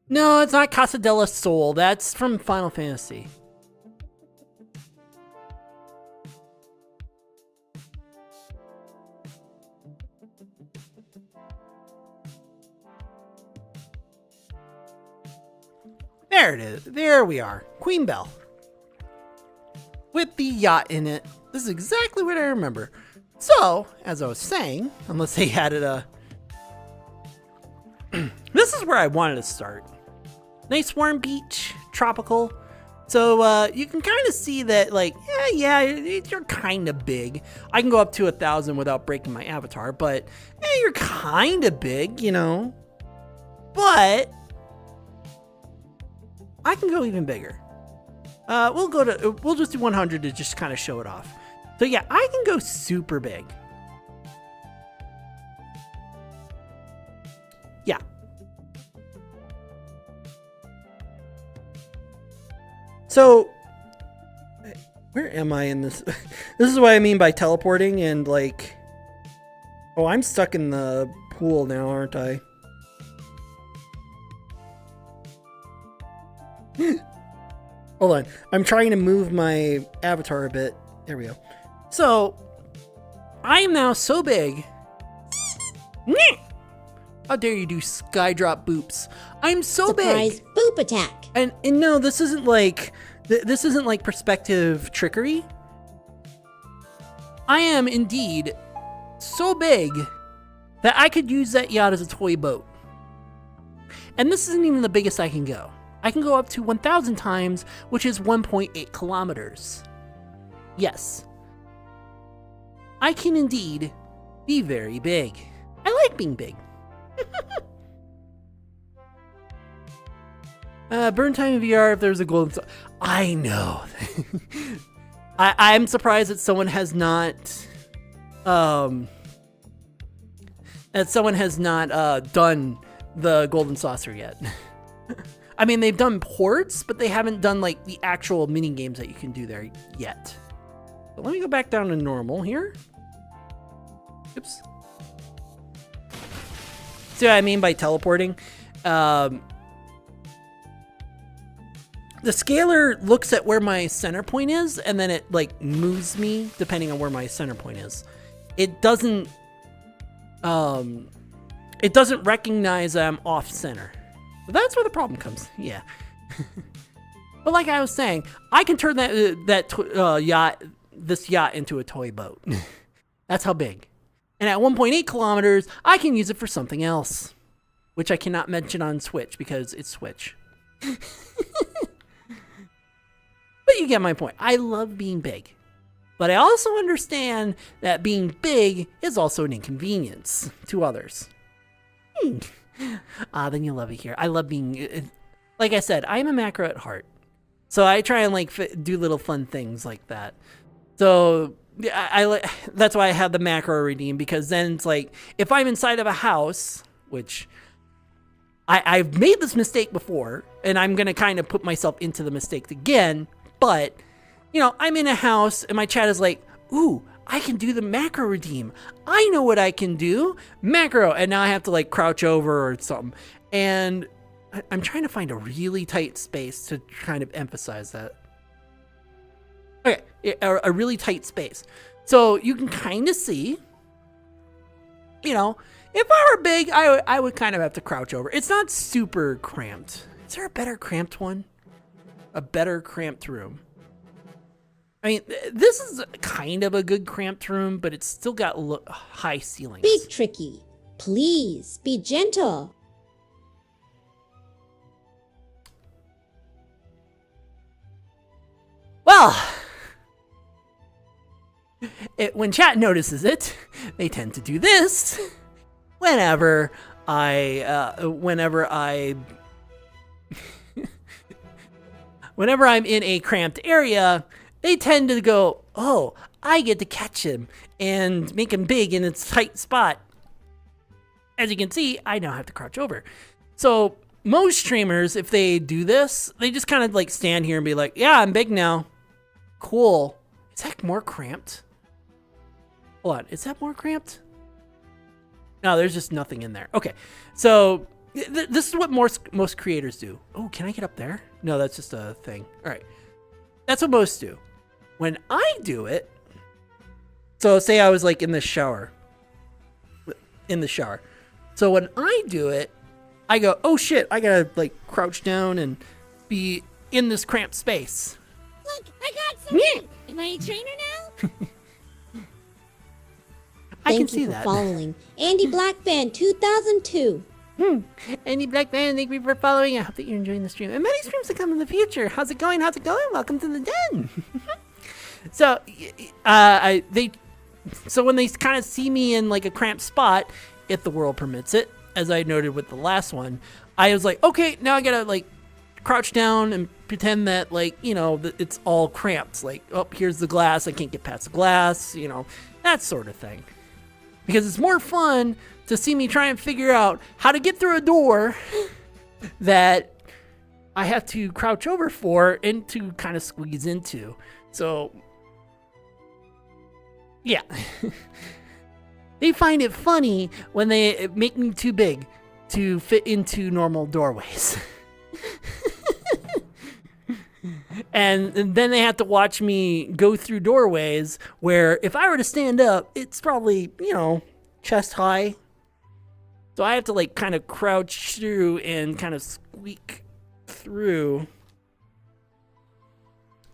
No, it's not Casa del Sol. That's from Final Fantasy. There it is. There we are. Queen Bell. With the yacht in it. This is exactly what I remember. So, as I was saying, unless they added a... This is where I wanted to start. Nice warm beach, tropical. So, you can kind of see that, like, you're kind of big. I can go up to 1,000 without breaking my avatar, but you're kind of big, But... I can go even bigger. We'll just do 100 to just kind of show it off. So yeah, I can go super big. Yeah. So, where am I in this? This is what I mean by teleporting and like, oh, I'm stuck in the pool now, aren't I? Hold on. I'm trying to move my avatar a bit. There we go. So, I am now so big. How dare you do skydrop boops? I'm so Surprise big. boop attack. And no, this isn't like this isn't like perspective trickery. I am indeed so big that I could use that yacht as a toy boat. And this isn't even the biggest I can go. I can go up to 1,000 times, which is 1.8 kilometers. Yes. I can indeed be very big. I like being big. Burn time in VR if there's a golden... I know. I'm surprised that someone has not... done the golden saucer yet. I mean, they've done ports, but they haven't done like the actual mini games that you can do there yet. But let me go back down to normal here. Oops. See what I mean by teleporting? The scaler looks at where my center point is, and then it like moves me depending on where my center point is. It doesn't recognize I'm off center. But that's where the problem comes. Yeah. But like I was saying, I can turn this yacht into a toy boat. That's how big. And at 1.8 kilometers, I can use it for something else, which I cannot mention on Switch because it's Switch. But you get my point. I love being big. But I also understand that being big is also an inconvenience to others. Then you'll love it here. I love being, like I said, I'm a macro at heart. So I try and like do little fun things like that. So that's why I have the macro redeem, because then it's like, if I'm inside of a house, which I've made this mistake before, and I'm going to kind of put myself into the mistake again, but, you know, I'm in a house, and my chat is like, ooh, I can do the macro redeem. I know what I can do. Macro. And now I have to like crouch over or something. And I'm trying to find a really tight space to kind of emphasize that. Okay, a really tight space. So you can kind of see, you know, if I were big, I would kind of have to crouch over. It's not super cramped. Is there a better cramped one? A better cramped room? I mean, this is kind of a good cramped room, but it's still got high ceilings. Big Tricky, please be gentle. Well, when chat notices it, they tend to do this whenever I'm in a cramped area. They tend to go, oh, I get to catch him and make him big in a tight spot. As you can see, I now have to crouch over. So most streamers, if they do this, they just kind of like stand here and be like, yeah, I'm big now. Cool. Is that more cramped? Hold on. Is that more cramped? No, there's just nothing in there. Okay. So this is what most creators do. Oh, can I get up there? No, that's just a thing. All right. That's what most do. When I do it, so say I was like in the shower. So when I do it, I go, oh shit, I gotta like crouch down and be in this cramped space. Look, I got something. Am I a trainer now? I can Thank see you for that. following. Andy Blackband 2002. Andy Blackman, thank you for following. I hope that you're enjoying the stream. And many streams to come in the future. How's it going? Welcome to the den. So, so when they kind of see me in like a cramped spot, if the world permits it, as I noted with the last one, I was like, okay, now I gotta like crouch down and pretend that like, you know, it's all cramped. Like, oh, here's the glass. I can't get past the glass, you know, that sort of thing. Because it's more fun to see me try and figure out how to get through a door that I have to crouch over for and to kind of squeeze into. So, yeah. They find it funny when they make me too big to fit into normal doorways. And then they have to watch me go through doorways where if I were to stand up, it's probably, you know, chest high. So I have to like kind of crouch through and kind of squeak through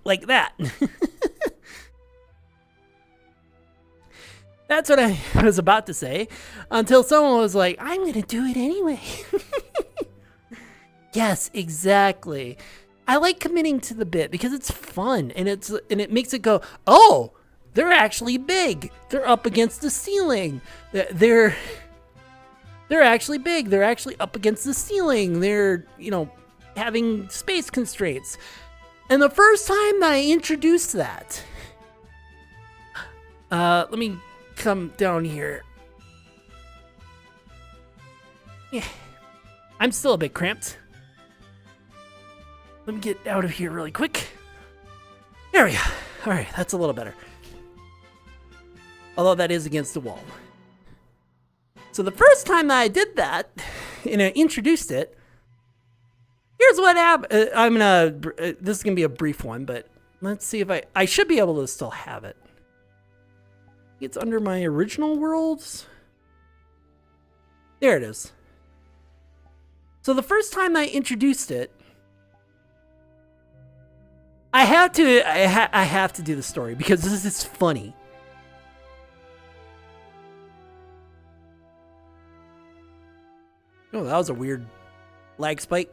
like that. That's what I was about to say until someone was like, I'm going to do it anyway. Yes, exactly. I like committing to the bit because it's fun and it makes it go, oh, they're actually big. They're up against the ceiling. They're actually big. They're actually up against the ceiling. They're, you know, having space constraints. And the first time that I introduced that, let me come down here. Yeah, I'm still a bit cramped. Let me get out of here really quick. There we go. All right, that's a little better. Although that is against the wall. So the first time that I did that, and I introduced it, here's what happened. This is gonna be a brief one, but let's see if I should be able to still have it. It's under my original worlds. There it is. So the first time I introduced it, I have to do the story because this is funny. Oh, that was a weird lag spike.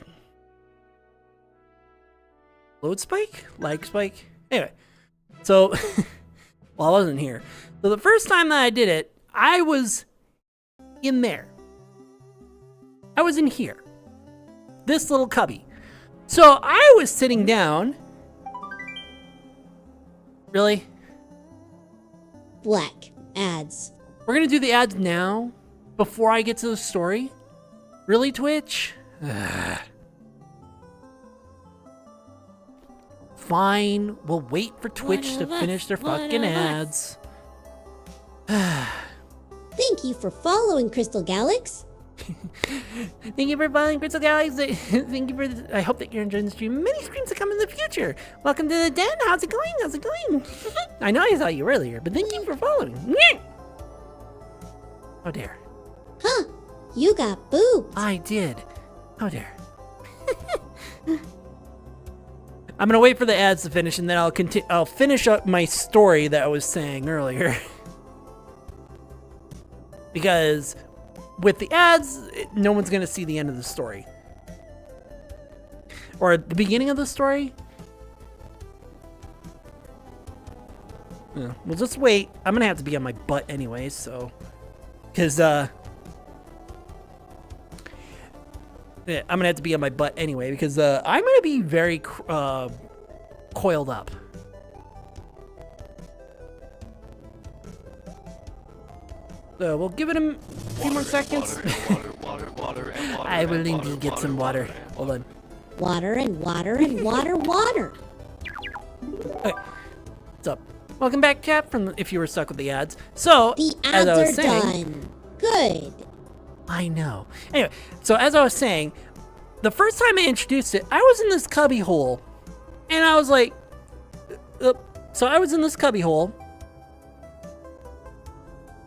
Load spike? Lag spike? Anyway, so, well, I wasn't here. So the first time that I did it, I was in there. I was in here. This little cubby. So I was sitting down. Really? Black. Ads. We're gonna do the ads now, before I get to the story? Really, Twitch? Ugh. Fine, we'll wait for Twitch to finish their fucking ads. Thank you for following Crystal Galax. Thank you for following Crystal Galaxy. Thank you for. I hope that you're enjoying the stream. Many streams to come in the future. Welcome to the den. How's it going? How's it going? I know I saw you earlier, but thank you for following. Oh dear. Huh. You got boobs. I did. Oh dear. I'm gonna wait for the ads to finish, and then I'll finish up my story that I was saying earlier. Because with the ads, no one's gonna see the end of the story. Or the beginning of the story. Yeah, we'll just wait. I'm gonna have to be on my butt anyway, so. Because, yeah, I'm gonna have to be on my butt anyway, because I'm gonna be very coiled up. So we'll give it a few more seconds. I will indeed get some water. Hold on. Water and water and water. Okay. What's up? Welcome back, chat. From if you were stuck with the ads. So The as ads I was are saying, done. Good. I know. Anyway, so as I was saying, the first time I introduced it, I was in this cubby hole, and I was like, so I was in this cubby hole,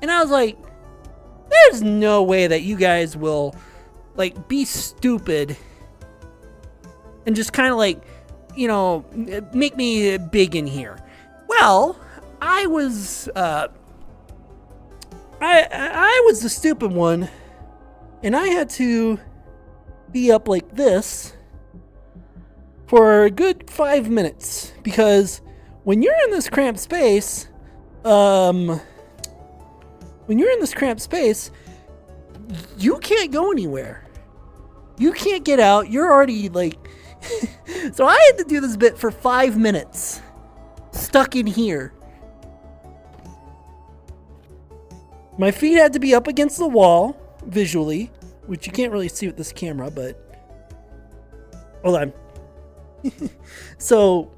and I was like, there's no way that you guys will, like, be stupid and just kind of like, you know, make me big in here. Well, I was, I was the stupid one, and I had to be up like this for a good 5 minutes, because when you're in this cramped space, you can't go anywhere. You can't get out. You're already like, so I had to do this bit for 5 minutes, stuck in here. My feet had to be up against the wall visually, which you can't really see with this camera, but hold on. So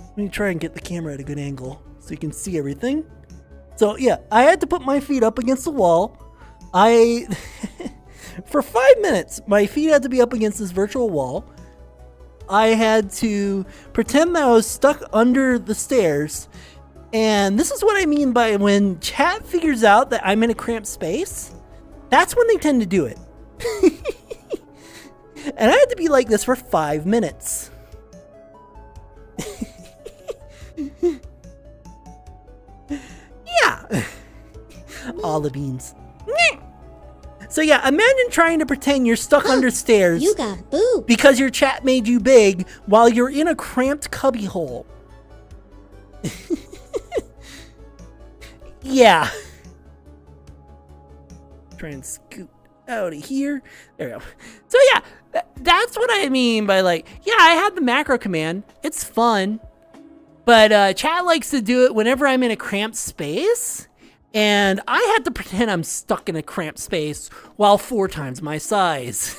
let me try and get the camera at a good angle so you can see everything. So yeah, I had to put my feet up against the wall. For 5 minutes, my feet had to be up against this virtual wall. I had to pretend that I was stuck under the stairs. And this is what I mean by when chat figures out that I'm in a cramped space, that's when they tend to do it. And I had to be like this for 5 minutes. Yeah. All the beans. So yeah, imagine trying to pretend you're stuck under stairs. You got boobs. Because your chat made you big while you're in a cramped cubby hole. Yeah. Try and scoot out of here. There we go. So yeah, that's what I mean by like, yeah, I have the macro command. It's fun. But chat likes to do it whenever I'm in a cramped space. And I had to pretend I'm stuck in a cramped space while 4 times my size.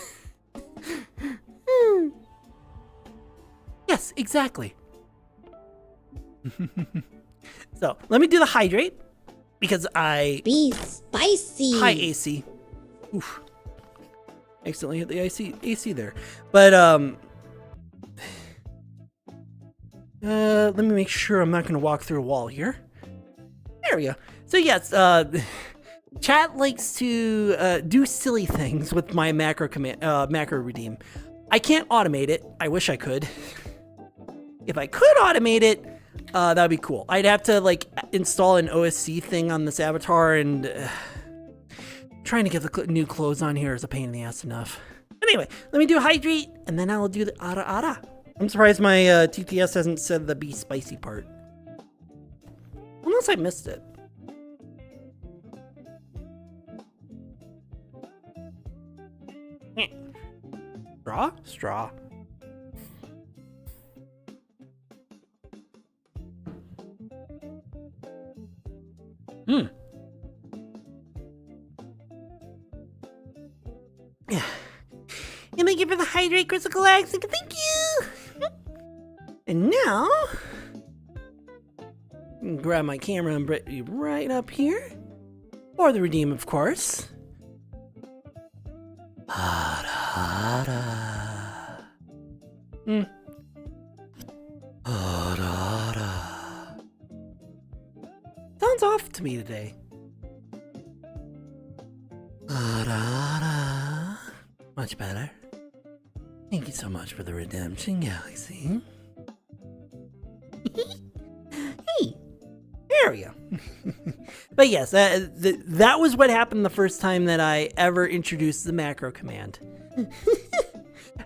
Yes, exactly. So let me do the hydrate because I Be spicy. high AC. Oof. Accidentally hit the AC there. But let me make sure I'm not going to walk through a wall here. There we go. So yes, chat likes to do silly things with my macro redeem. I can't automate it. I wish I could. If I could automate it, that would be cool. I'd have to like install an OSC thing on this avatar, and trying to get the new clothes on here is a pain in the ass enough. Anyway, let me do hydrate, and then I'll do the ara ara. I'm surprised my TTS hasn't said the be spicy part. Unless I missed it. Straw? Straw. Yeah. And thank you for the hydrate, Crystal Galactic. Thank you. And now, grab my camera and bring you right up here, or the redeem, of course. Sounds off to me today. Much better. Thank you so much for the redemption, Galaxy. Hey, there we go. But yes, that was what happened the first time that I ever introduced the macro command.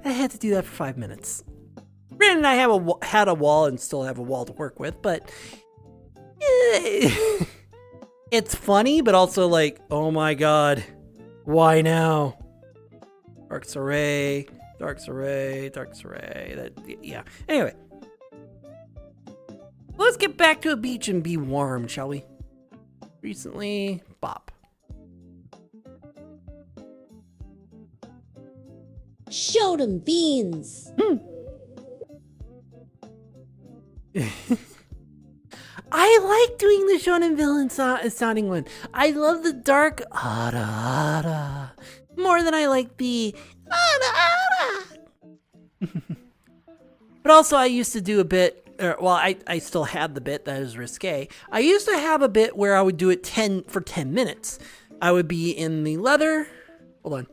I had to do that for 5 minutes. Granted, I had a wall and still have a wall to work with, but it's funny, but also like, oh my god, why now? Dark's Array, Dark's Array, Dark's Array. Yeah. Anyway, let's get back to a beach and be warm, shall we? Recently, bop. Show them beans. I like doing the shonen villain sounding one. I love the dark ara ara more than I like the ara ara. But also I used to do a bit, I still had the bit that is risque. I used to have a bit where I would do it 10 minutes. I would be in the leather. Hold on.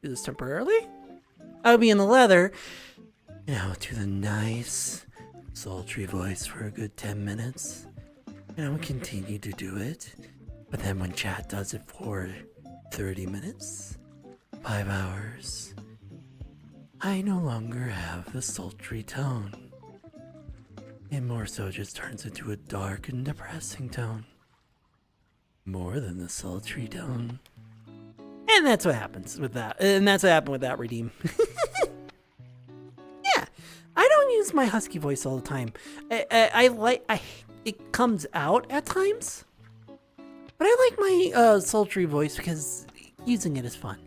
Do this temporarily. I would be in the leather, and I would do the nice, sultry voice for a good 10 minutes. And I would continue to do it. But then when chat does it for 30 minutes, 5 hours, I no longer have the sultry tone. It more so just turns into a dark and depressing tone. More than the sultry tone. And that's what happens with that. And that's what happened with that redeem. Yeah. I don't use my husky voice all the time. It comes out at times. But I like my sultry voice because using it is fun.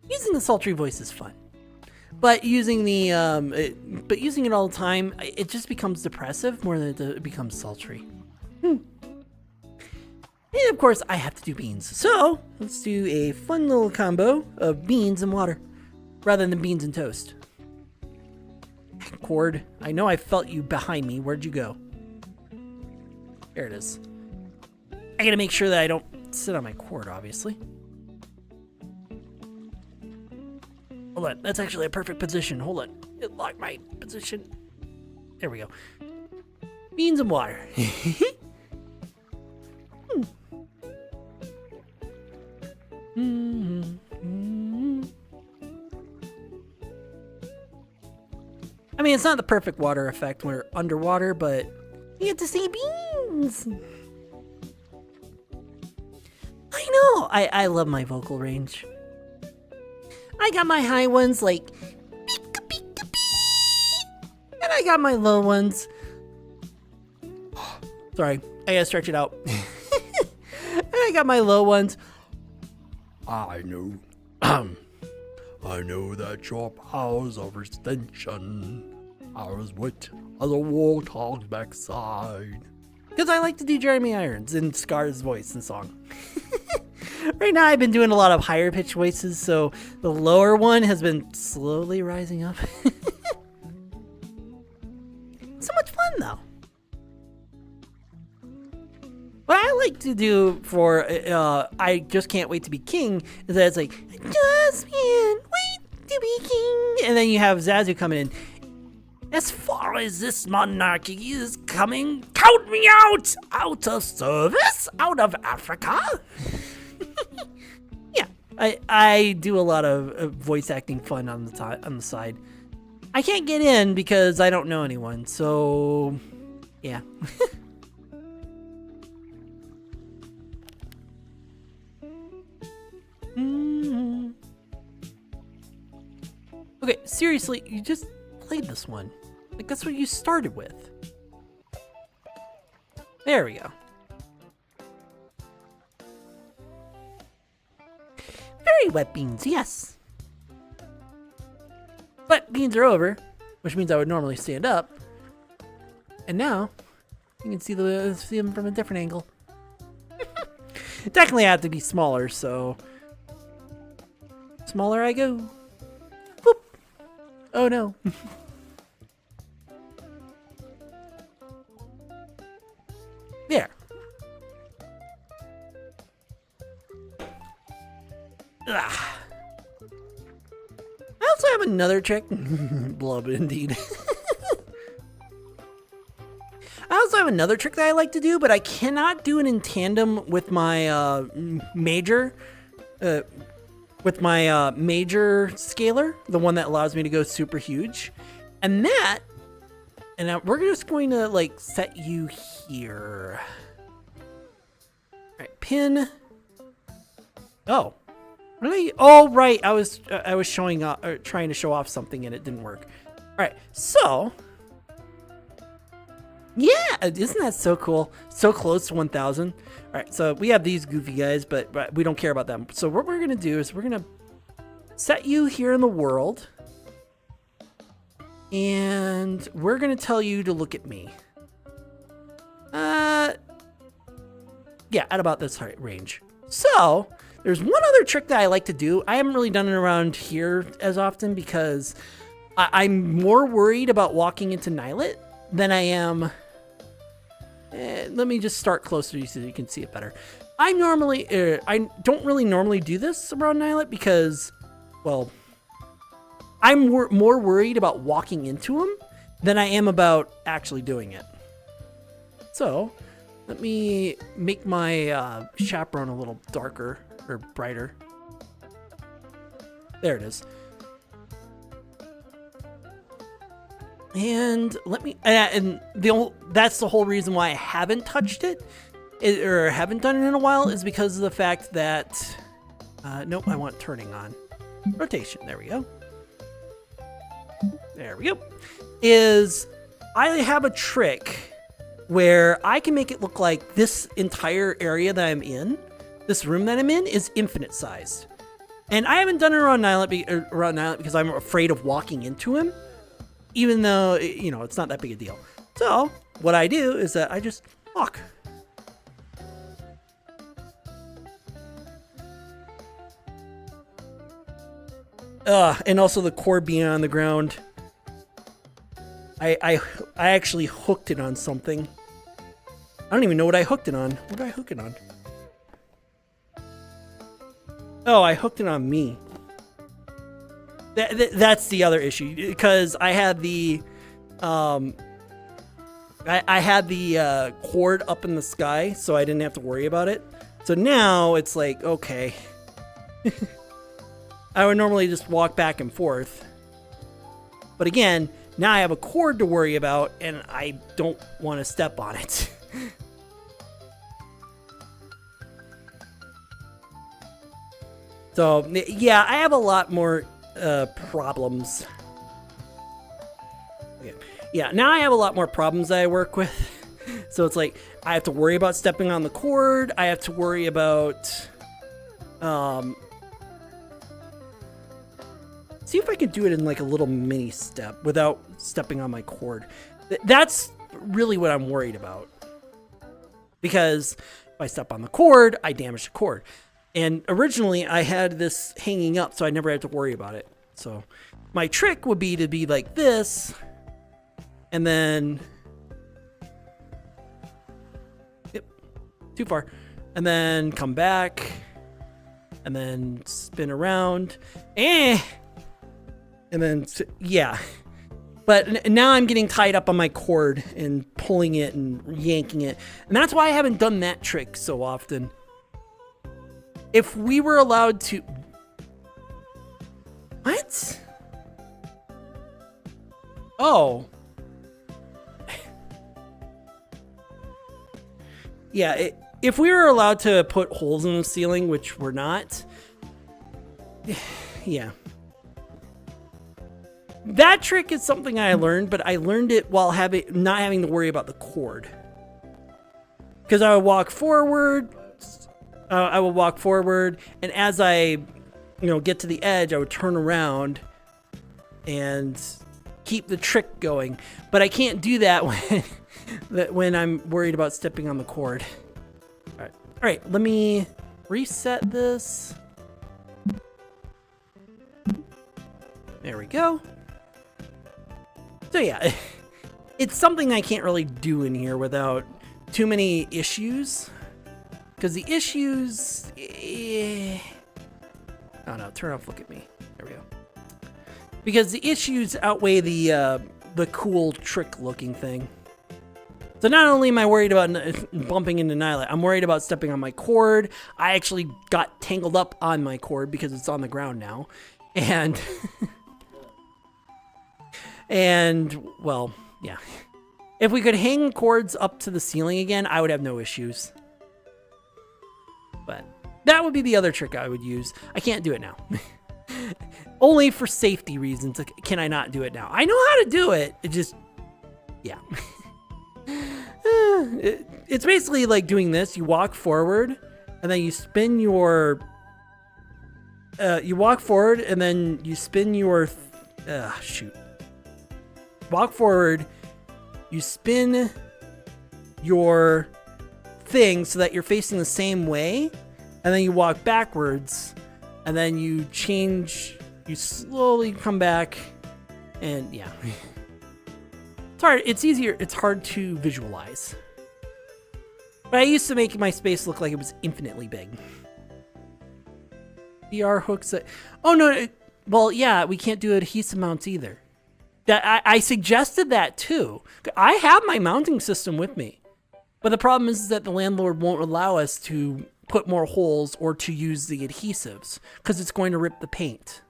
Using the sultry voice is fun. But using using it all the time, it just becomes depressive more than it becomes sultry. And of course, I have to do beans. So let's do a fun little combo of beans and water, rather than beans and toast. Cord, I know I felt you behind me. Where'd you go? There it is. I gotta make sure that I don't sit on my cord, obviously. Hold on, that's actually a perfect position. Hold on, it locked my position. There we go. Beans and water. I mean, it's not the perfect water effect when we're underwater, but you get to see beans. I know. I love my vocal range. I got my high ones like pika pika pee, and I got my low ones. Sorry, I gotta stretch it out. And I got my low ones. I know. I know that your powers of extension I was with the warthog's backside. Because I like to do Jeremy Irons in Scar's voice and song. Right now I've been doing a lot of higher pitched voices, so the lower one has been slowly rising up. So much fun though. What I like to do for I Just Can't Wait to Be King is that it's like, I just can't wait to be king. And then you have Zazu coming in. As far as this monarchy is coming, count me out of service, out of Africa. Yeah, I do a lot of voice acting fun on the side. I can't get in because I don't know anyone, so yeah. Okay, seriously, you just played this one. Like, that's what you started with. There we go. Very wet beans, yes. But beans are over, which means I would normally stand up. And now, you can see them from a different angle. Technically, I have to be smaller, so... Smaller I go. Whoop. Oh no. There. Ah. I also have another trick. Blub indeed. I also have another trick that I like to do, but I cannot do it in tandem with my major major scaler, the one that allows me to go super huge. And we're just going to like set you here. All right, pin. Oh, really? Oh, right. I was showing off, or trying to show off something, and it didn't work. All right, so yeah, isn't that so cool? So close to 1,000. All right, so we have these goofy guys, but we don't care about them. So what we're gonna do is we're gonna set you here in the world. And we're going to tell you to look at me. Yeah, at about this height range. So, there's one other trick that I like to do. I haven't really done it around here as often because I'm more worried about walking into Nylet than I am... let me just start closer so you can see it better. I don't really normally do this around Nylet because, well... I'm more worried about walking into him than I am about actually doing it. So, let me make my chaperone a little darker or brighter. There it is. And let me, that's the whole reason why I haven't touched it, or haven't done it in a while, is because of the fact that, nope, I want turning on. Rotation, there we go. There we go. I have a trick where I can make it look like this entire area that I'm in, this room that I'm in, is infinite sized. And I haven't done it around Nylet because I'm afraid of walking into him, even though, it's not that big a deal. So what I do is that I just walk. And also the cord being on the ground. I actually hooked it on something. I don't even know what I hooked it on. What did I hook it on? Oh, I hooked it on me. That's the other issue, because I had the I had the cord up in the sky, so I didn't have to worry about it. So now it's like, okay. I would normally just walk back and forth. But again, now I have a cord to worry about, and I don't want to step on it. So, yeah, I have a lot more problems. Yeah, now I have a lot more problems that I work with. So it's like, I have to worry about stepping on the cord. I have to worry about... see if I could do it in like a little mini step without stepping on my cord. That's really what I'm worried about. Because if I step on the cord, I damage the cord. And originally I had this hanging up, so I never had to worry about it. So my trick would be to be like this, and then, yep, too far, and then come back, and then spin around, and then, yeah. But now I'm getting tied up on my cord and pulling it and yanking it. And that's why I haven't done that trick so often. If we were allowed to... What? Oh. Yeah, if we were allowed to put holes in the ceiling, which we're not... Yeah. That trick is something I learned, but I learned it while not having to worry about the cord. Because I would walk forward, and as I, get to the edge, I would turn around and keep the trick going. But I can't do that when I'm worried about stepping on the cord. All right, let me reset this. There we go. So yeah, it's something I can't really do in here without too many issues. Because the issues... Oh no, turn off, look at me. There we go. Because the issues outweigh the cool trick looking thing. So not only am I worried about bumping into Nyla, I'm worried about stepping on my cord. I actually got tangled up on my cord because it's on the ground now. And... And, well, yeah. If we could hang cords up to the ceiling again, I would have no issues. But that would be the other trick I would use. I can't do it now. Only for safety reasons can I not do it now. I know how to do it. It just, yeah. It's basically like doing this. You walk forward, and then you spin your... you walk forward, and then you spin your... shoot. Walk forward, you spin your thing so that you're facing the same way, and then you walk backwards, and then you slowly come back, and yeah. It's hard, it's easier, it's hard to visualize. But I used to make my space look like it was infinitely big. VR hooks, oh no, well yeah, we can't do adhesive mounts either. That I suggested that too. I have my mounting system with me. But the problem is that the landlord won't allow us to put more holes or to use the adhesives because it's going to rip the paint.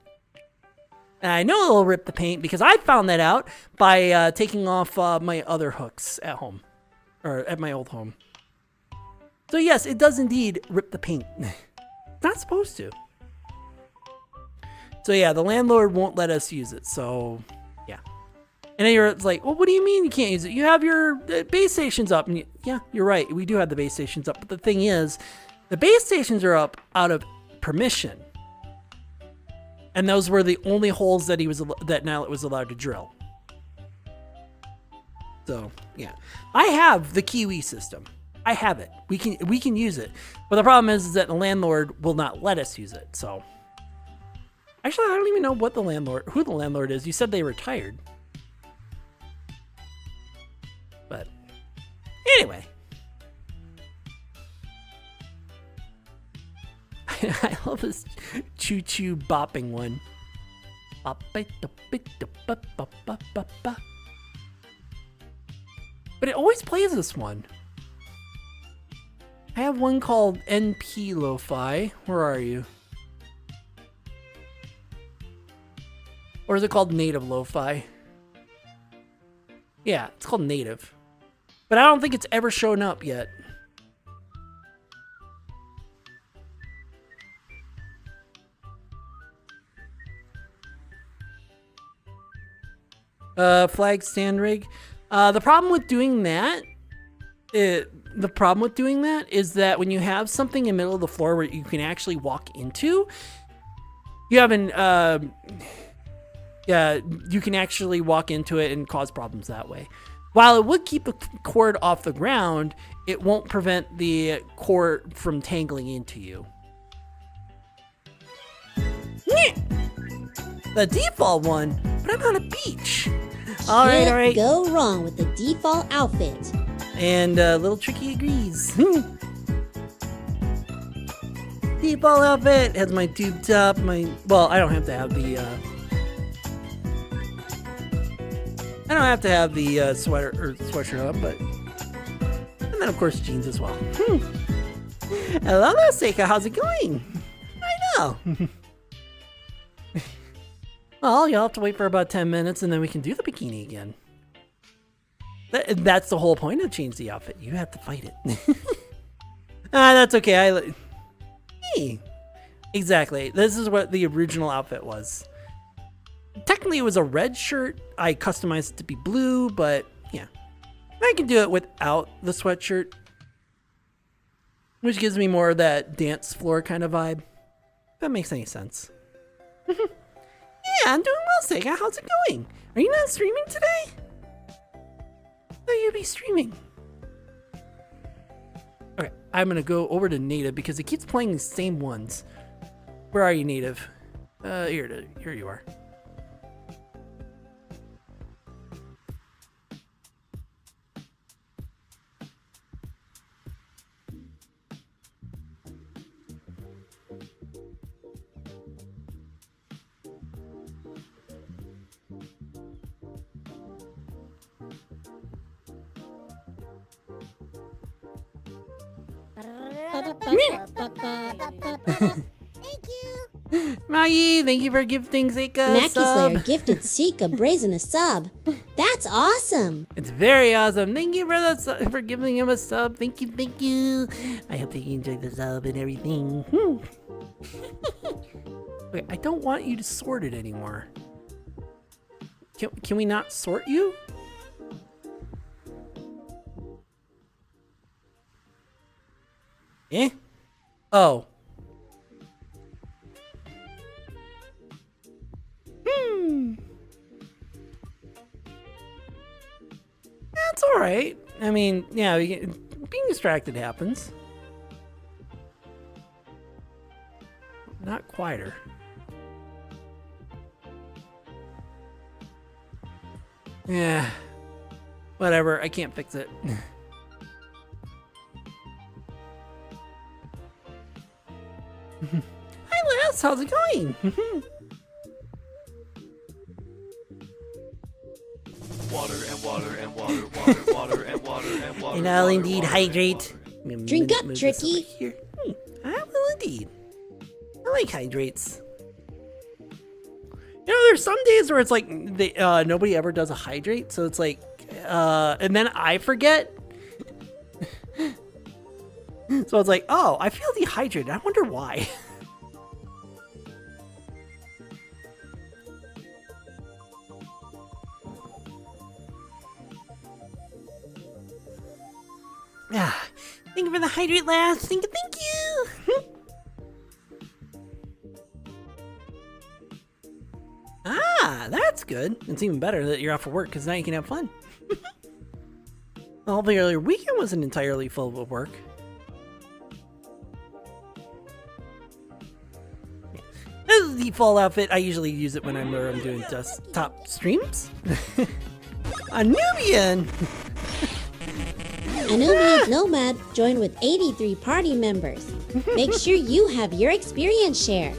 And I know it'll rip the paint because I found that out by taking off my other hooks at home, or at my old home. So yes, it does indeed rip the paint. Not supposed to. So yeah, the landlord won't let us use it, so... And then you're like, well, what do you mean you can't use it? You have your base stations up. And yeah, you're right. We do have the base stations up. But the thing is, the base stations are up out of permission. And those were the only holes that Nylet was allowed to drill. So, yeah. I have the Kiwi system. I have it. We can use it. But the problem is that the landlord will not let us use it. So, actually, I don't even know who the landlord is. You said they retired. But anyway, I love this choo-choo bopping one. But it always plays this one. I have one called NP Lo-Fi. Where are you? Or is it called Native Lo-Fi? Yeah, it's called Native. But I don't think it's ever shown up yet. Flag stand rig. The problem with doing that is that when you have something in the middle of the floor where you can actually walk into, you have you can actually walk into it and cause problems that way. While it would keep the cord off the ground, it won't prevent the cord from tangling into you. The default one, but I'm on a beach. All Can't right. go wrong with the default outfit. And Little Tricky agrees. Default outfit has my tube top, well, I don't have to have the sweater or sweatshirt on, but and then of course jeans as well. Hello there, Seika, how's it going? I know. Well, you'll have to wait for about 10 minutes and then we can do the bikini again. That's the whole point of change the outfit. You have to fight it. That's okay. Hey, exactly. This is what the original outfit was. Technically, it was a red shirt. I customized it to be blue, but yeah. I can do it without the sweatshirt, which gives me more of that dance floor kind of vibe. If that makes any sense. Yeah, I'm doing well, Sega. How's it going? Are you not streaming today? I thought you'd be streaming. Okay, I'm gonna go over to Native because it keeps playing the same ones. Where are you, Native? Here you are. Maggie, thank you for gifting Zika a Mackie sub. Slayer gifted Sika Brazen a sub. That's awesome. It's very awesome. Thank you for for giving him a sub. Thank you, thank you. I hope that you enjoyed the sub and everything. Okay, I don't want you to sort it anymore. Can we not sort you? Eh? Oh. That's all right. I mean, yeah, being distracted happens. Not quieter. Yeah. Whatever, I can't fix it. Hi, Les, how's it going? Water and water and water, water, water and water and water. And I'll indeed hydrate. Drink up, Move this Tricky. over here. I will indeed. I like hydrates. You know, there's some days where it's like nobody ever does a hydrate, so it's like, and then I forget. So it's like, oh, I feel dehydrated. I wonder why. Ah, thank you for the hydrate, lads. Thank you. Ah, that's good. It's even better that you're off of work because now you can have fun. Well, your weekend wasn't entirely full of work. This is the default outfit. I usually use it when I'm doing desktop streams. A Nubian! A Nubian Nomad joined with 83 party members. Make sure you have your experience share.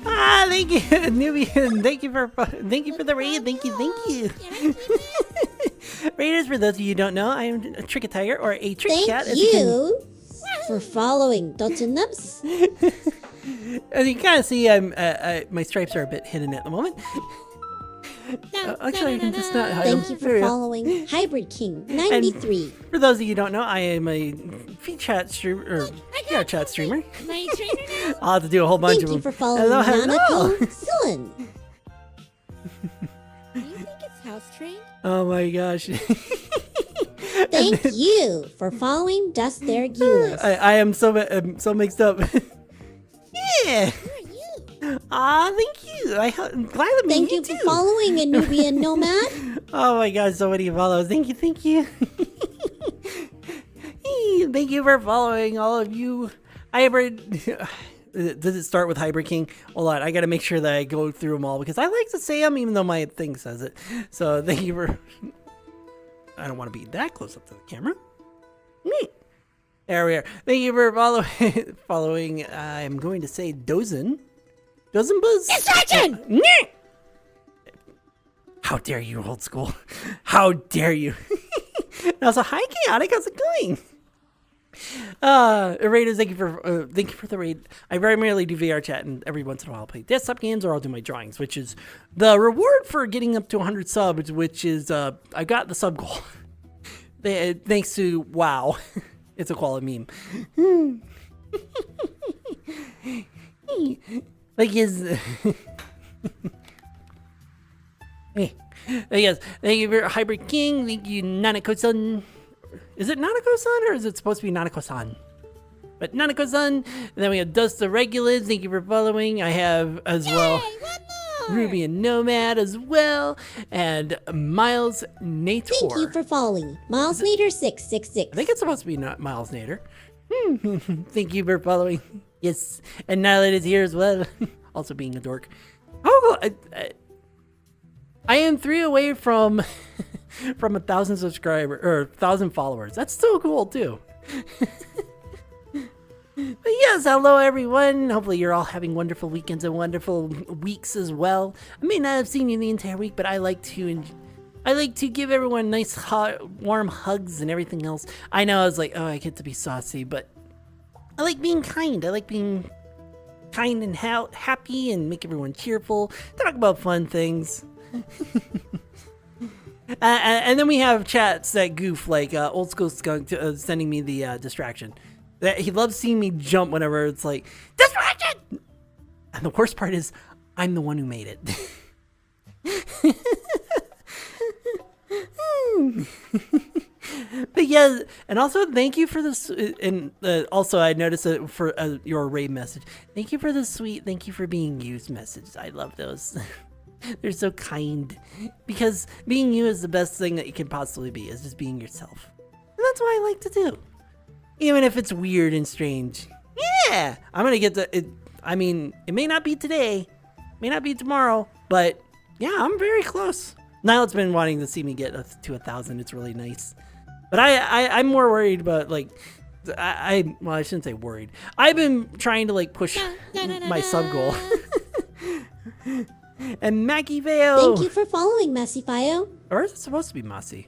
Ah, thank you, Nubian. Thank you for the raid. Thank you. Raiders, for those of you who don't know, I am a Trick Tiger or a Trick Cat. Thank you for following Dotunups. As you can kind of see, my stripes are a bit hidden at the moment. Actually, I can just not hide them. Thank you for following Hybrid King 93. For those of you who don't know, I am a VRChat streamer, or VRChat streamer. I'll have to do a whole bunch Thank of you them. for following Nanako Sillen. Do you think it's house trained? Oh my gosh. Thank you for following Dust There Gulis. I am so mixed up. Yeah. Who are you? Thank you. I'm glad to meet Thank you you too. for following a Nubian nomad. Oh my god, so many follows. Thank you, thank you. Thank you for following, all of you. Hybrid. Does it start with Hybrid King? Hold on, I gotta make sure that I go through them all because I like to say them even though my thing says it. So thank you for. I don't want to be that close up to the camera. There we are. Thank you for following. I'm going to say Dozen. Dozen Buzz. Distraction! How dare you, old school? How dare you? Now, so hi, Chaotic. How's it going? Raiders, thank you for the raid. I very rarely do VR chat, and every once in a while I'll play desktop games or I'll do my drawings, which is the reward for getting up to 100 subs, which is I got the sub goal. Thanks to WoW. It's a quality meme. Like his. Yes, thank you for Hybrid King. Thank you, Nanako-san. Is it Nanako-san or is it supposed to be Nanako-san? But Nanako-san. And then we have Dust the Regulars. Thank you for following. I have as well Ruby and Nomad as well. And Miles Nator. Thank you for following Miles Nader 666. I think it's supposed to be not Miles Nader. Thank you for following. Yes. And Nylet is here as well. Also being a dork. Oh, I am 3 away from 1,000 subscribers or 1,000 followers. That's so cool too. But yes, hello everyone. Hopefully you're all having wonderful weekends and wonderful weeks as well. I may not have seen you the entire week, but I like to give everyone nice, hot, warm hugs and everything else. I know I was like, oh, I get to be saucy, but I like being kind. I like being kind and happy and make everyone cheerful. Talk about fun things. And then we have chats that goof, like Old School Skunk sending me the distraction. That he loves seeing me jump whenever it's like, distraction! And the worst part is, I'm the one who made it. But yeah, and also thank you for this. And also, I noticed it for your raid message. Thank you for the sweet, thank you for being used messages. I love those. They're so kind. Because being you is the best thing that you can possibly be, is just being yourself. And that's what I like to do. Even if it's weird and strange. Yeah! I'm gonna get it. I mean, it may not be today, may not be tomorrow, but yeah, I'm very close. Niall's been wanting to see me get to 1,000. It's really nice. But I'm more worried about, like, well, I shouldn't say worried. I've been trying to, like, push my sub goal. And Mackie Veo. Thank you for following Messy Fio. Or is it supposed to be Massey?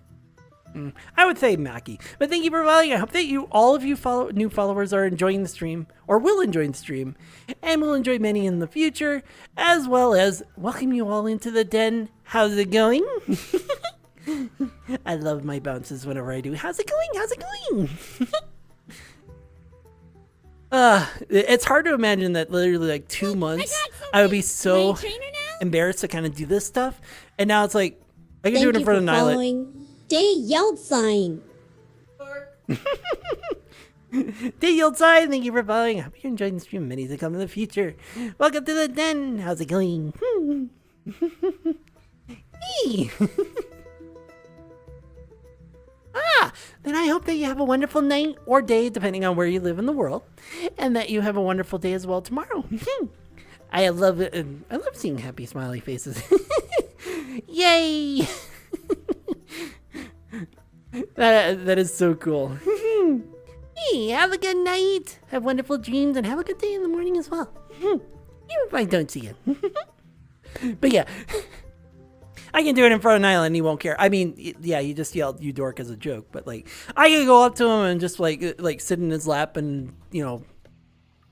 I would say Mackie. But thank you for following. I hope that all of you new followers are enjoying the stream, or will enjoy the stream, and will enjoy many in the future, as well as welcome you all into the den. How's it going? I love my bounces whenever I do. How's it going? How's it going? It's hard to imagine that literally like 2 months I would be so embarrassed to kind of do this stuff, and now it's like I can do it in front of Nylet. Following Day Yelled Sign. Day Yield Side, thank you for following. I hope you're enjoying the stream. Many to come in the future. Welcome to the den. How's it going? Hey. Then I hope that you have a wonderful night or day, depending on where you live in the world, and that you have a wonderful day as well tomorrow. I love it. I love seeing happy, smiley faces. Yay! That is so cool. Hey, have a good night. Have wonderful dreams, and have a good day in the morning as well. Even if I don't see you. But yeah. I can do it in front of Nyla and he won't care. I mean, yeah, he just yelled, "You dork," as a joke. But, like, I can go up to him and just, like sit in his lap and, you know,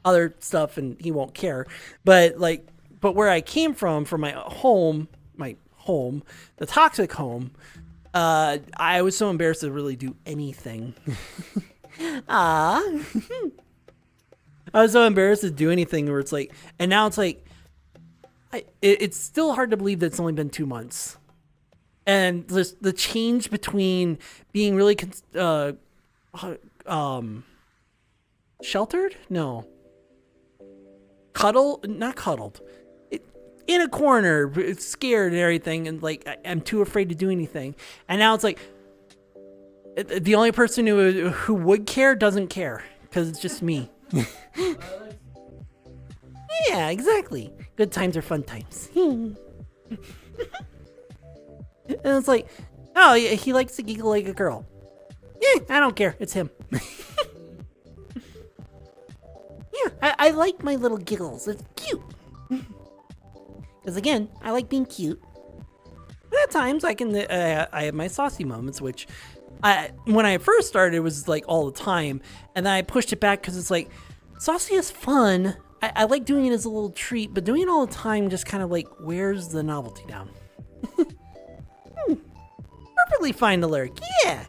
other stuff, and he won't care. But where I came from my home, the toxic home, I was so embarrassed to really do anything. I was so embarrassed to do anything where it's like, and now it's like, it's still hard to believe that it's only been 2 months. And the change between being really sheltered? No. Not cuddled. in a corner, scared and everything, and like I'm too afraid to do anything. And now it's like the only person who would care doesn't care because it's just me. Yeah, exactly. Good times are fun times. And it's like, oh, he likes to giggle like a girl. I don't care. It's him. Yeah, I like my little giggles. It's cute. Because again, I like being cute. But at times I have my saucy moments, which when I first started, it was like all the time. And then I pushed it back because it's like, saucy is fun. I like doing it as a little treat, but doing it all the time just kind of like wears the novelty down. Perfectly fine to lurk. Yeah.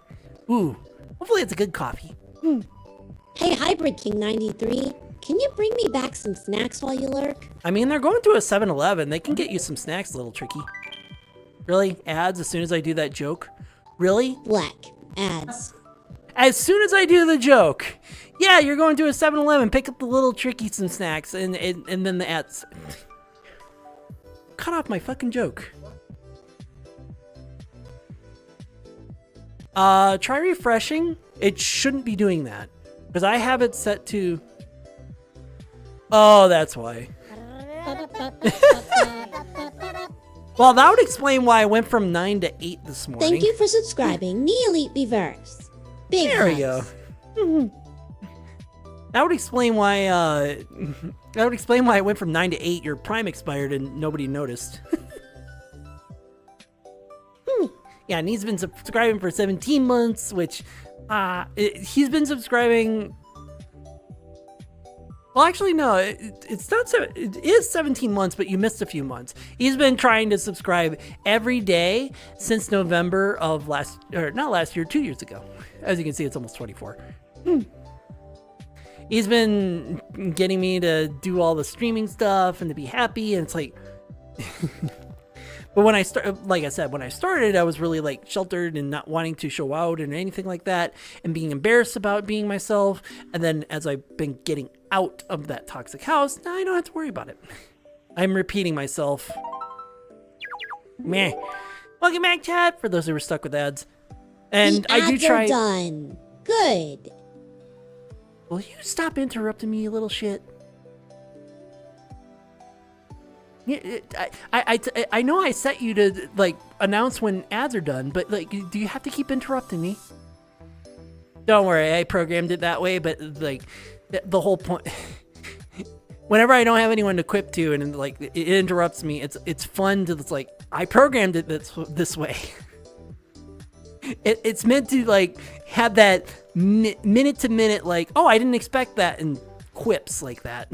Ooh, hopefully it's a good coffee. Hey, Hybrid King 93, can you bring me back some snacks while you lurk? I mean, they're going to a 7-Eleven. They can get you some snacks, little tricky. Really? Ads as soon as I do that joke? Really? Black. Ads. As soon as I do the joke. Yeah, you're going to a 7-Eleven, pick up the little tricky some snacks, and then the ads. Cut off my fucking joke. Try refreshing. It shouldn't be doing that. Because I have it set to... Oh, that's why. Well, that would explain why I went from 9 to 8 this morning. Thank you for subscribing, Elite Reverse. Big There we hugs. go. That would explain why. That would explain why I went from 9 to 8. Your Prime expired and nobody noticed. Yeah, and he's been subscribing for 17 months, which he's been subscribing. Well, actually, no, it's not. It is 17 months, but you missed a few months. He's been trying to subscribe every day since November of not last year, 2 years ago. As you can see, it's almost 24. He's been getting me to do all the streaming stuff and to be happy, and it's like. But when I like I said, when I started, I was really like sheltered and not wanting to show out and anything like that, and being embarrassed about being myself. And then as I've been getting out of that toxic house, now I don't have to worry about it. I'm repeating myself. Meh. Welcome back, chat. For those who were stuck with ads, and The I do ads try. are done. Good. Will you stop interrupting me, you little shit? I know I set you to like announce when ads are done, but like, do you have to keep interrupting me? Don't worry, I programmed it that way, but like the whole point. Whenever I don't have anyone to quip to and like it interrupts me, it's fun to like I programmed it this way. It's meant to like have that minute to minute like, oh, I didn't expect that, and quips like that.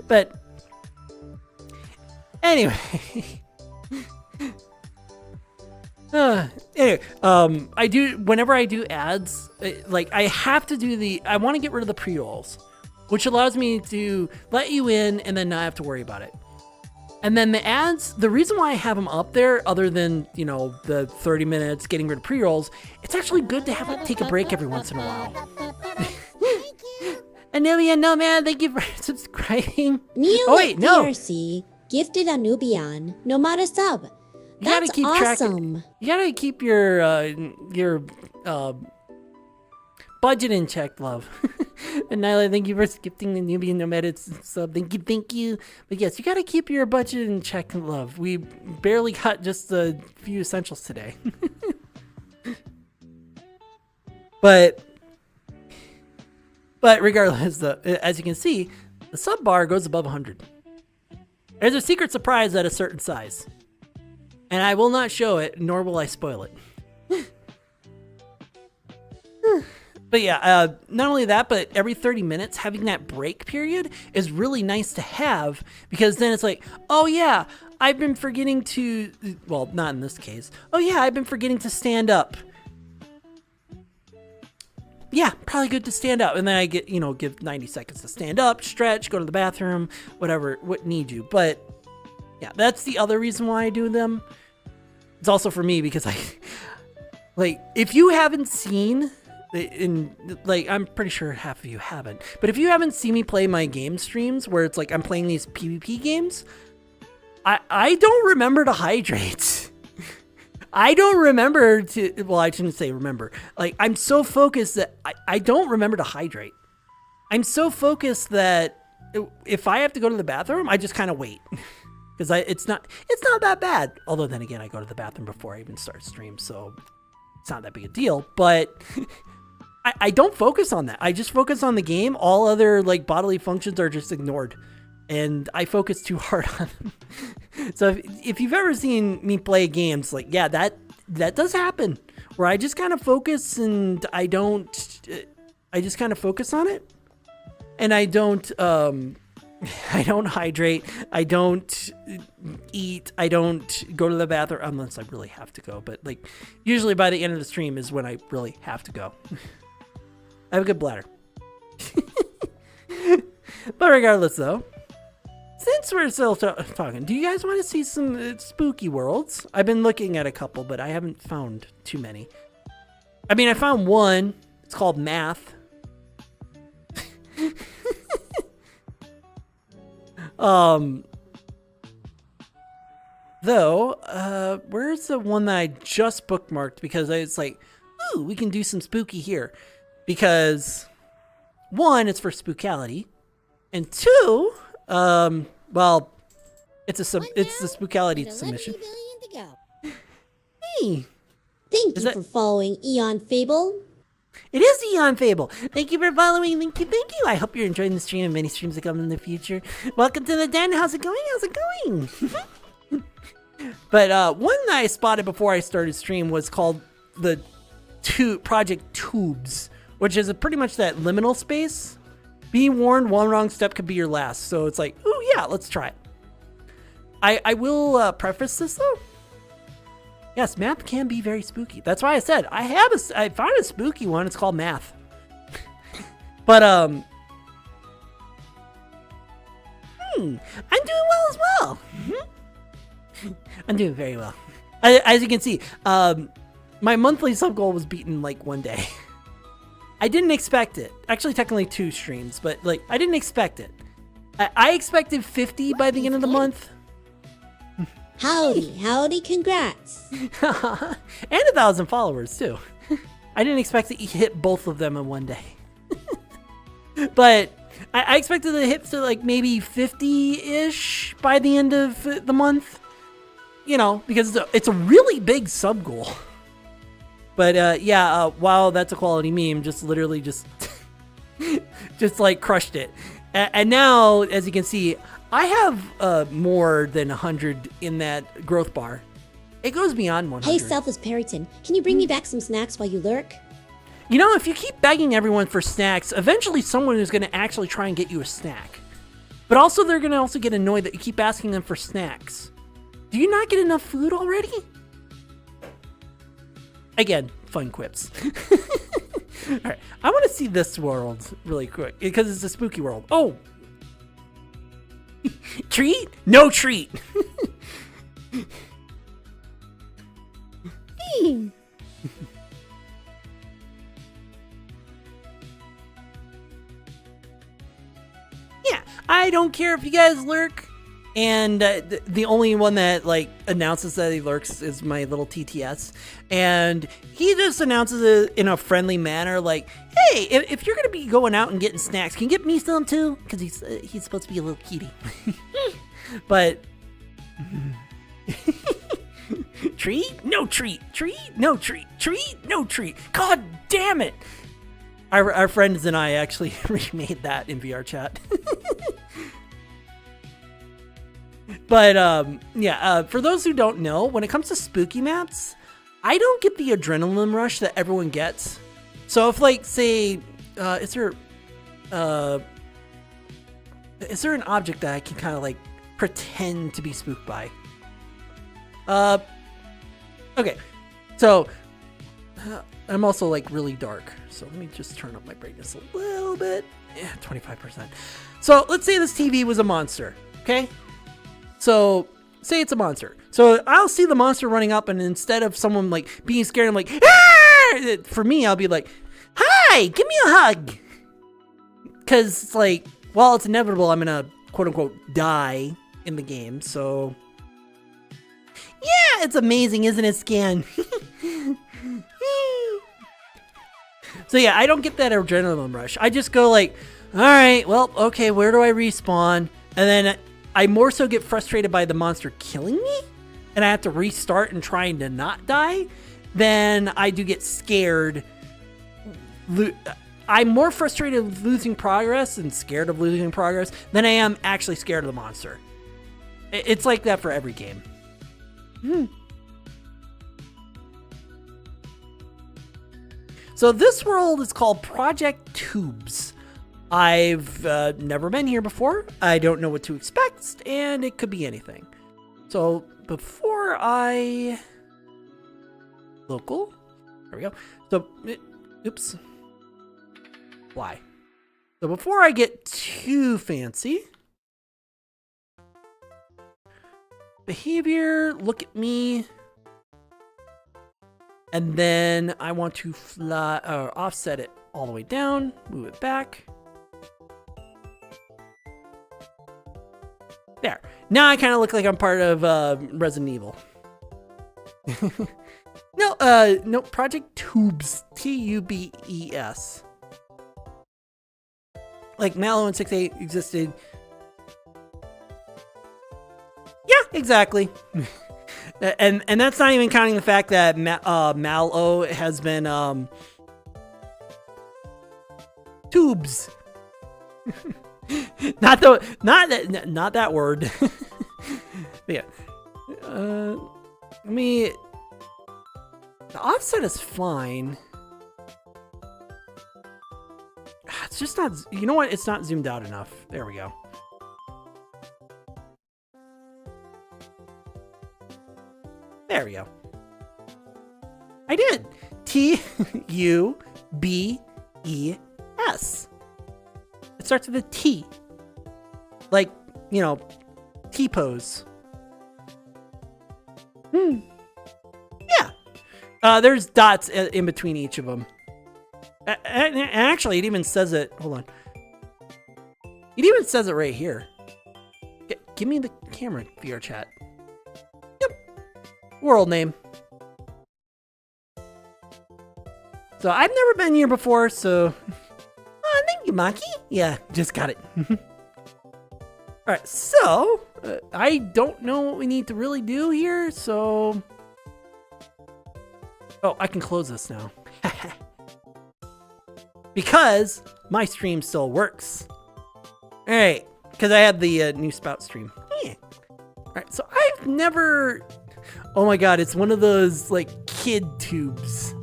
But anyway, I do, whenever I do ads, like I have to do I want to get rid of the pre-rolls, which allows me to let you in and then not have to worry about it. And then the ads, the reason why I have them up there, other than, you know, the 30 minutes getting rid of pre-rolls, it's actually good to have it take a break every once in a while. Anubian Nomad, thank you for subscribing. Neil Oh wait, no. PRC gifted a Nubian Nomada sub. You gotta That's keep track. awesome. You gotta keep your budget in check, love. And Nyla, thank you for gifting the Nubian Nomad sub. Thank you. But yes, you gotta keep your budget in check, love. We barely got just a few essentials today. But regardless, as you can see, the sub bar goes above 100. There's a secret surprise at a certain size. And I will not show it, nor will I spoil it. But yeah, not only that, but every 30 minutes, having that break period is really nice to have, because then it's like, oh yeah, I've been forgetting to, well, not in this case. Oh yeah, I've been forgetting to stand up. Yeah, probably good to stand up. And then I get, give 90 seconds to stand up, stretch, go to the bathroom, whatever, what need you. But yeah, that's the other reason why I do them. It's also for me because if you haven't seen, I'm pretty sure half of you haven't, but if you haven't seen me play my game streams where it's like I'm playing these PvP games, I don't remember to hydrate. I don't remember to, well, I shouldn't say remember. Like, I'm so focused that I don't remember to hydrate. I'm so focused that if I have to go to the bathroom, I just kind of wait. Because it's not that bad. Although then again, I go to the bathroom before I even start stream, so it's not that big a deal. But I don't focus on that. I just focus on the game. All other like bodily functions are just ignored. And I focus too hard on them. So if you've ever seen me play games, like, yeah, that does happen. Where I just kind of focus and I just kind of focus on it. And I don't hydrate. I don't eat. I don't go to the bathroom unless I really have to go. But like, usually by the end of the stream is when I really have to go. I have a good bladder. But regardless, though, since we're still talking, do you guys want to see some spooky worlds? I've been looking at a couple, but I haven't found too many. I mean, I found one. It's called Math. Though, where's the one that I just bookmarked? Because it's like, ooh, we can do some spooky here. Because, one, it's for spookality. And two, well, it's the spookality submission. 11 billion to go. Hey, Thank you for following Eon Fable. it is Eon Fable. Thank you for following. Thank you. I hope you're enjoying the stream and many streams that come in the future. Welcome to the den. How's it going? But one that I spotted before I started stream was called the Project Tubes, which is pretty much that liminal space. Be warned, one wrong step could be your last. So it's like, oh yeah, let's try it. I will preface this though. Yes, math can be very spooky. That's why I said I found a spooky one. It's called Math. But I'm doing well as well. I'm doing very well. As you can see, my monthly sub goal was beaten like one day. I didn't expect it. Actually, technically 2 streams, but like I didn't expect it. I expected 50 by the end of the month. Howdy, congrats. And 1,000 followers too. I didn't expect to hit both of them in one day. But I expected to hit to like maybe 50-ish by the end of the month. You know, because it's a really big sub goal. But yeah, wow, that's a quality meme. Just literally just like crushed it. And now, as you can see, I have more than 100 in that growth bar. It goes beyond 100. Hey, Selfless Perryton, can you bring me back some snacks while you lurk? You know, if you keep begging everyone for snacks, eventually someone is going to actually try and get you a snack. But also, they're going to also get annoyed that you keep asking them for snacks. Do you not get enough food already? Again, fun quips. All right, I want to see this world really quick because it's a spooky world. Oh, treat? No treat. Yeah, I don't care if you guys lurk. And the only one that like announces that he lurks is my little TTS, and he just announces it in a friendly manner, like, "Hey, if you're gonna be going out and getting snacks, can you get me some too?" Because he's supposed to be a little cutie. But treat? No treat. Treat? No treat. Treat? No treat. God damn it! Our friends and I actually remade that in VRChat. But, yeah, for those who don't know, when it comes to spooky maps, I don't get the adrenaline rush that everyone gets. So if, like, say, is there an object that I can kind of, like, pretend to be spooked by? Okay, so, I'm also, like, really dark. So let me just turn up my brightness a little bit. Yeah, 25%. So let's say this TV was a monster, okay? So, say it's a monster. So, I'll see the monster running up, and instead of someone, like, being scared, I'm like, ah! For me, I'll be like, hi, give me a hug. Because it's like, well, it's inevitable I'm going to, quote-unquote, die in the game. So, Yeah, it's amazing, isn't it, Scan? So yeah, I don't get that adrenaline rush. I just go like, all right, well, okay, where do I respawn? And then I more so get frustrated by the monster killing me, and I have to restart and trying to not die, than I do get scared. I'm more frustrated with losing progress and scared of losing progress than I am actually scared of the monster. It's like that for every game. So this world is called Project Tubes. I've never been here before. I don't know what to expect, and it could be anything. So before I... Local? There we go. So, oops. Why? So before I get too fancy... Behavior, look at me. And then I want to fly, offset it all the way down, move it back. There. Now I kind of look like I'm part of Resident Evil. No, Project Tubes. Tubes. Like Mallow and 6.8 existed. Yeah, exactly. And that's not even counting the fact that Mallow has been tubes. not that word. Yeah. The offset is fine. It's just not, you know what? It's not zoomed out enough. There we go. There we go. I did. T-U-B-E-S. It starts with a T. Like, you know, T-pose. Yeah. There's dots in between each of them. And actually, it even says it. Hold on. It even says it right here. Give me the camera, VRChat. World name. So I've never been here before, so thank you, Maki. Yeah, just got it. Alright, so I don't know what we need to really do here, so I can close this now. Because my stream still works. Alright, because I had the new spout stream. Yeah. Alright, so I've never... Oh my god, it's one of those, like, kid tubes.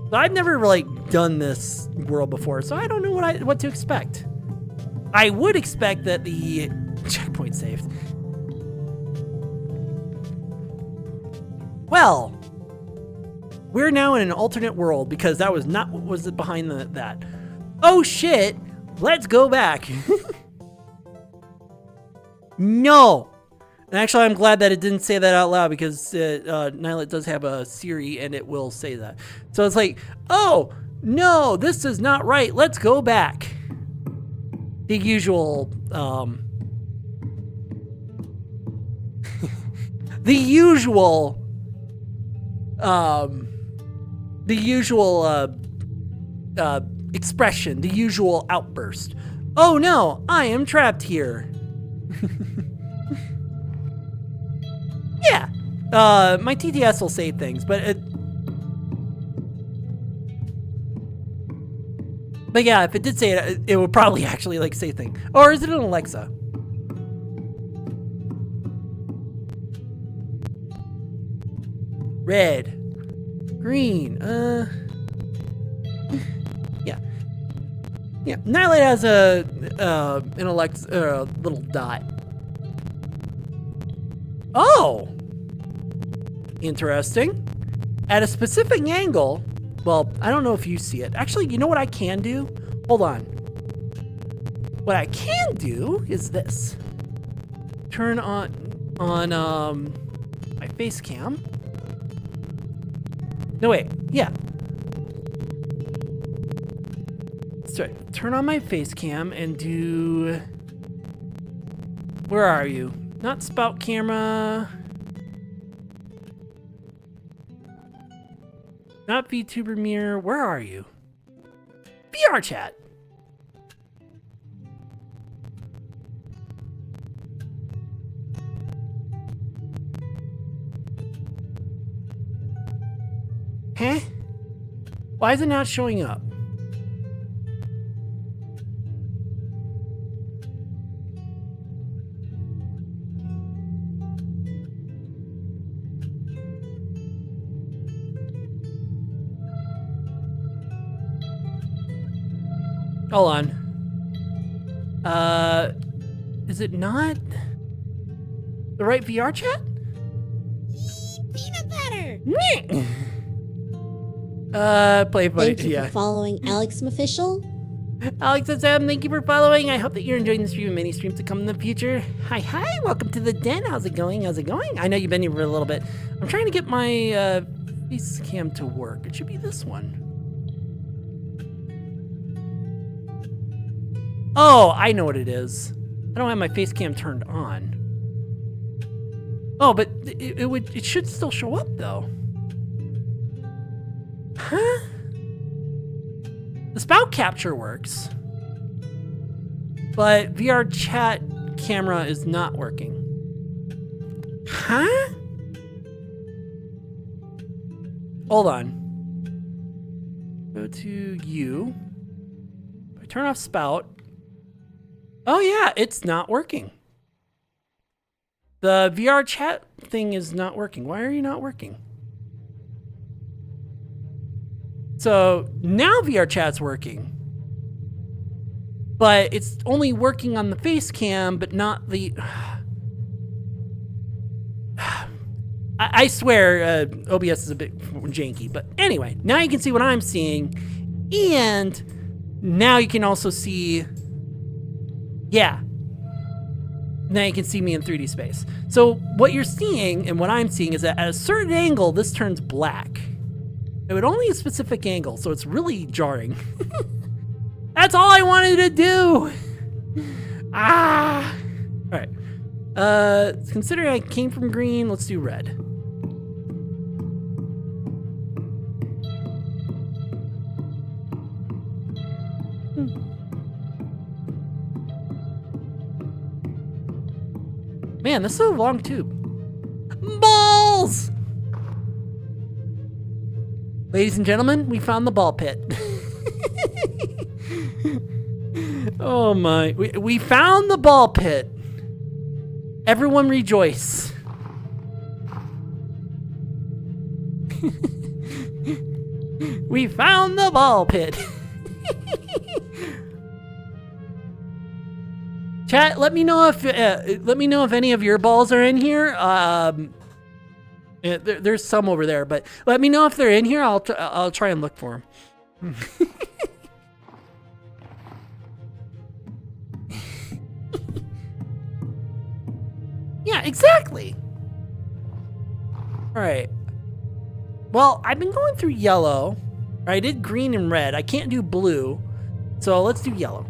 So I've never, like, done this world before, so I don't know what to expect. I would expect that the checkpoint saved. Well, we're now in an alternate world because that was not what was behind that. Oh shit, let's go back. No. And actually, I'm glad that it didn't say that out loud because Nylet does have a Siri and it will say that. So it's like, oh, no, this is not right. Let's go back. The usual, the usual expression, the usual outburst. Oh no, I am trapped here. Yeah, my TTS will say things, but yeah, if it did say it, it would probably actually like say things. Or is it an Alexa? Red, green, yeah. Nylet has an Alexa little dot. Oh, interesting. At a specific angle, well, I don't know if you see it. Actually, you know what I can do? Hold on. What I can do is this. Turn on my face cam. No, wait, yeah. Sorry, turn on my face cam and do... Where are you? Not spout camera. Not VTuber Mirror. Where are you? VRChat. Huh? Why is it not showing up? Hold on. Is it not the right VR chat? Peanut butter! Play. Thank you Yeah. for following Alex Official. Alex and Sam, thank you for following. I hope that you're enjoying the stream and many streams to come in the future. Hi, welcome to the den. How's it going? I know you've been here for a little bit. I'm trying to get my face cam to work. It should be this one. Oh, I know what it is. I don't have my face cam turned on. Oh, but it should still show up though. Huh? The spout capture works, but VR chat camera is not working. Huh? Hold on. Go to you. I turn off spout. Oh yeah, it's not working. The VR chat thing is not working. Why are you not working? So now VR chat's working, but it's only working on the face cam, but not the. I swear, OBS is a bit janky, but anyway, now you can see what I'm seeing, and now you can also see. Yeah. Now you can see me in 3D space. So what you're seeing and what I'm seeing is that at a certain angle, this turns black. But only a specific angle, so it's really jarring. That's all I wanted to do. Ah. All right. Considering I came from green, let's do red. Man, this is a long tube. Balls! Ladies and gentlemen, we found the ball pit. Oh my. We found the ball pit. Everyone rejoice. We found the ball pit. Chat, let me know if any of your balls are in here. There's some over there, but let me know if they're in here. I'll try and look for them. Yeah, exactly. All right. Well, I've been going through yellow. I did green and red. I can't do blue, so let's do yellow.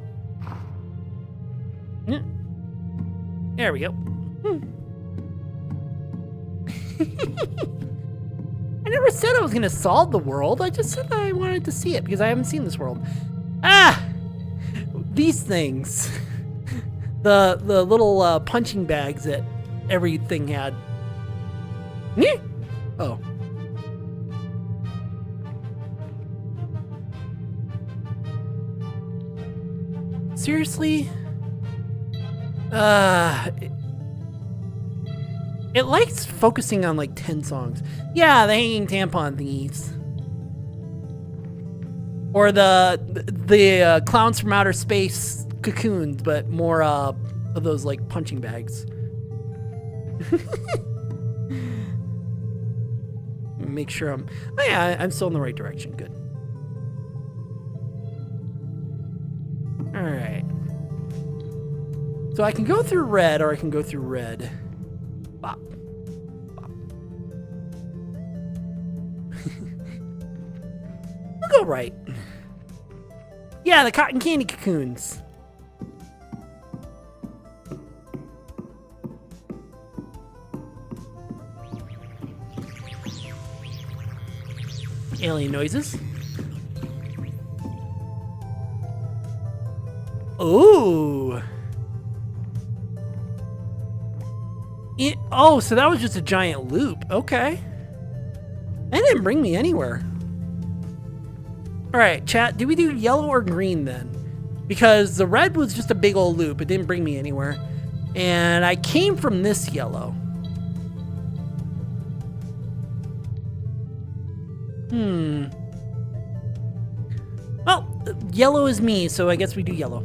There we go. I never said I was gonna solve the world. I just said I wanted to see it because I haven't seen this world. Ah! These things. The little punching bags that everything had. Oh. Seriously? It likes focusing on like 10 songs. Yeah, the hanging tampon thingies. Or the clowns from outer space cocoons, but more of those like punching bags. Make sure I'm still in the right direction. Good. All right. So I can go through red or I can go through red. Bop. Bop. We'll go right. Yeah, the cotton candy cocoons. Alien noises. Ooh. Oh, so that was just a giant loop. Okay. That didn't bring me anywhere. All right, chat, do we do yellow or green then? Because the red was just a big old loop. It didn't bring me anywhere. And I came from this yellow. Well, yellow is me, so I guess we do yellow.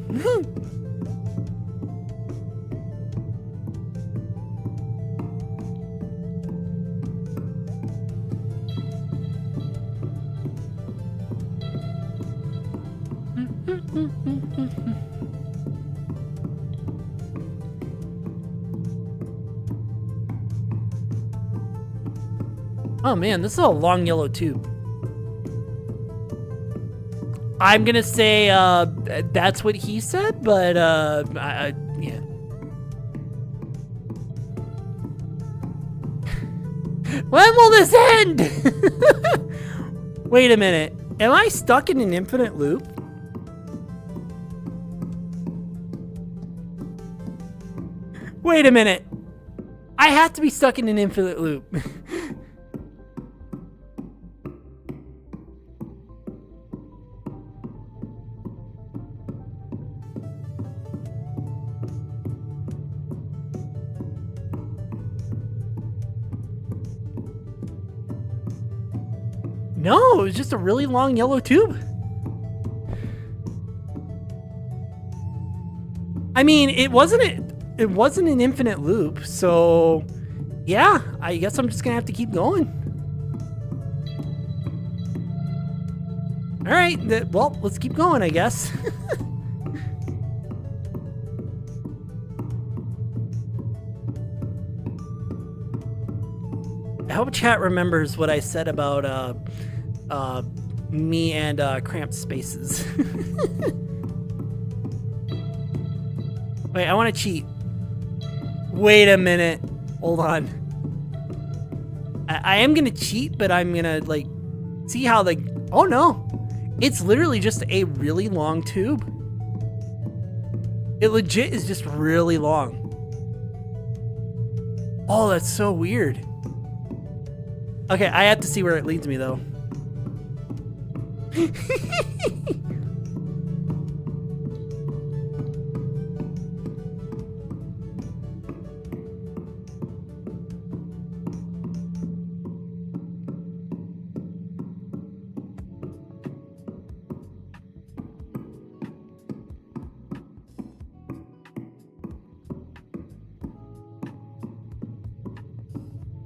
Oh man, this is a long yellow tube. I'm gonna say that's what he said, but yeah. When will this end? Wait a minute. Am I stuck in an infinite loop? Wait a minute. I have to be stuck in an infinite loop. No, it was just a really long yellow tube. I mean, it wasn't an infinite loop, so yeah, I guess I'm just gonna have to keep going. All right, well, let's keep going, I guess. I hope chat remembers what I said about me and cramped spaces. Wait, I want to cheat. Wait a minute. Hold on. I am going to cheat, but I'm going to, like, see how the... Oh, no. It's literally just a really long tube. It legit is just really long. Oh, that's so weird. Okay, I have to see where it leads me, though.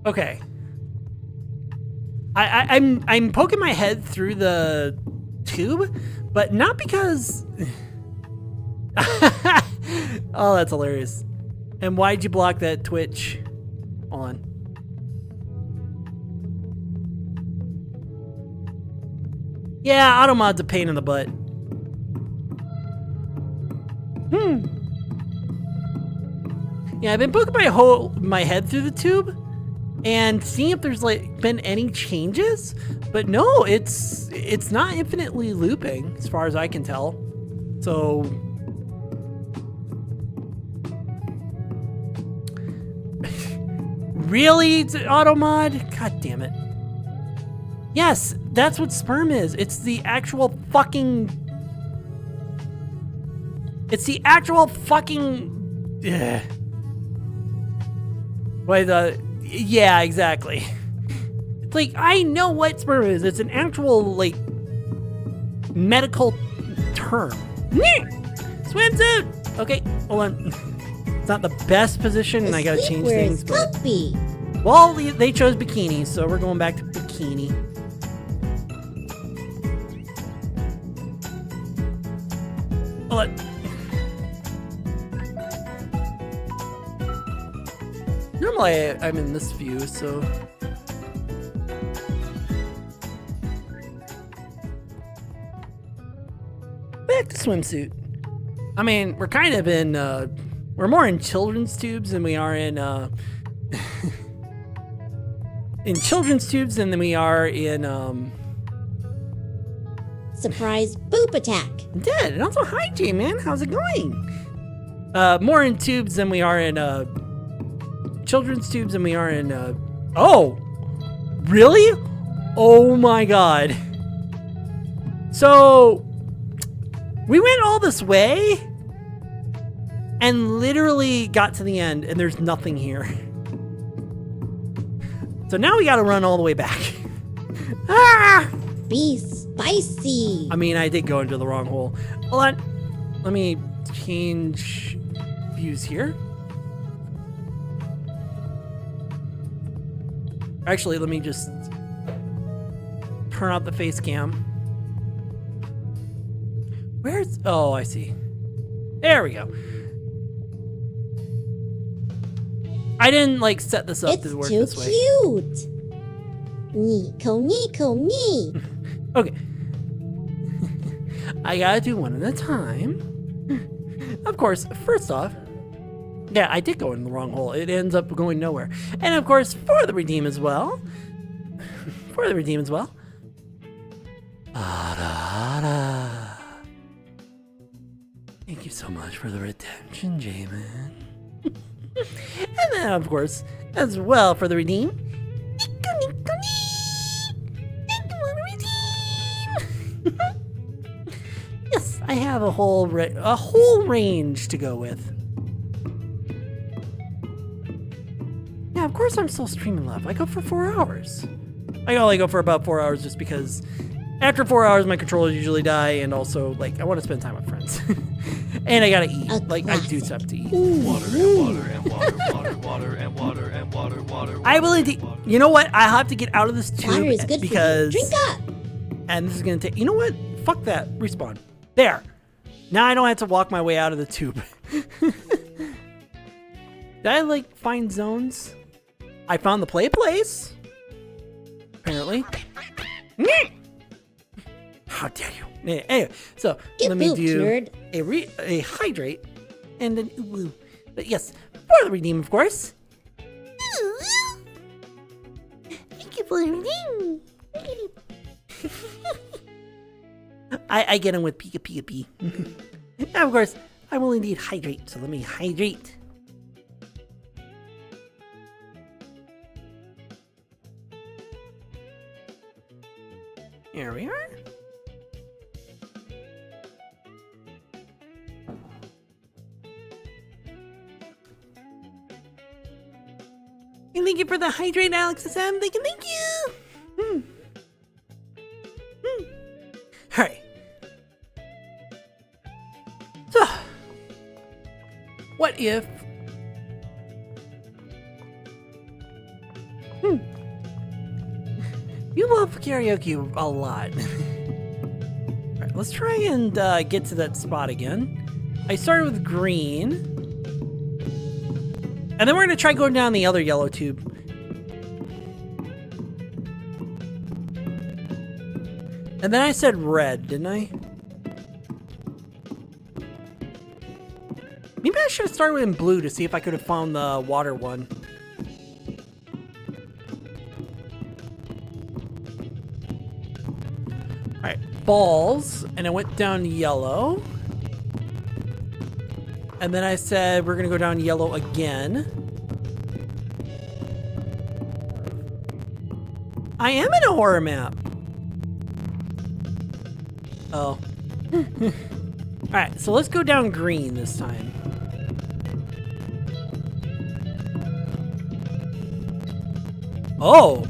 Okay. I'm poking my head through the tube, but not because... Oh, that's hilarious. And why'd you block that Twitch on? Yeah, automod's a pain in the butt. Yeah, I've been poking my head through the tube and seeing if there's like been any changes, but no, it's not infinitely looping as far as I can tell. So really, automod? God damn it. Yes, that's what sperm is. It's the actual fucking ugh. Wait, yeah, exactly. It's like, I know what sperm is. It's an actual, like, medical term. Swimsuit! Okay, hold on. It's not the best position, and I gotta change things. But... Poopy. Well, they chose bikini, so we're going back to bikini. Hold on. Normally, I'm in this view, so... Back to swimsuit. I mean, we're kind of in, we're more in children's tubes than we are in, in children's tubes than we are in, surprise boop attack. It did. And also, hi, J-Man. How's it going? More in tubes than we are in, children's tubes than we are in, oh! Really? Oh my god. So, we went all this way and literally got to the end and there's nothing here. So now we gotta run all the way back. Ah! Be spicy. I mean, I did go into the wrong hole. Hold on. Let me change views here. Actually, let me just turn out the face cam. Where's... Oh, I see. There we go. I didn't, like, set this up It's to work too this way. cute. Nico, Nico, me. Okay. I gotta do one at a time. Of course, first off, yeah, I did go in the wrong hole. It ends up going nowhere. And of course, for the redeem as well. For the redeem as well. Thank you so much for the redemption, Jamin. And then, of course, as well for the redeem. Yes, I have a whole range to go with. Yeah, of course I'm still streaming live. I go for 4 hours. I only go for about 4 hours just because after 4 hours my controllers usually die, and also like I want to spend time with friends. And I gotta eat. Like I do stuff to eat. Water and water and water, water, water and water and water, water. I will indeed. You know what? I have to get out of this tube Water is good because for you. Drink up. and this is gonna take. You know what? Fuck that. Respawn. There. Now I don't have to walk my way out of the tube. Did I like find zones? I found the play place. Apparently. How dare you? Anyway, so Get let me booped, do nerd. a hydrate and then woo. But yes, for the redeem, of course. Thank you for the redeem. I get him with Pika Pika Pee. And of course, I will indeed hydrate. So let me hydrate. Here we are. And thank you for the hydrate, Alex SM. Thank you. Alright. So, what if... You love karaoke a lot. Alright, let's try and get to that spot again. I started with green. And then we're going to try going down the other yellow tube. And then I said red, didn't I? Maybe I should have started in blue to see if I could have found the water one. Alright, balls. And I went down yellow. And then I said we're gonna go down yellow again. I am in a horror map. Oh. Alright, so let's go down green this time. Oh!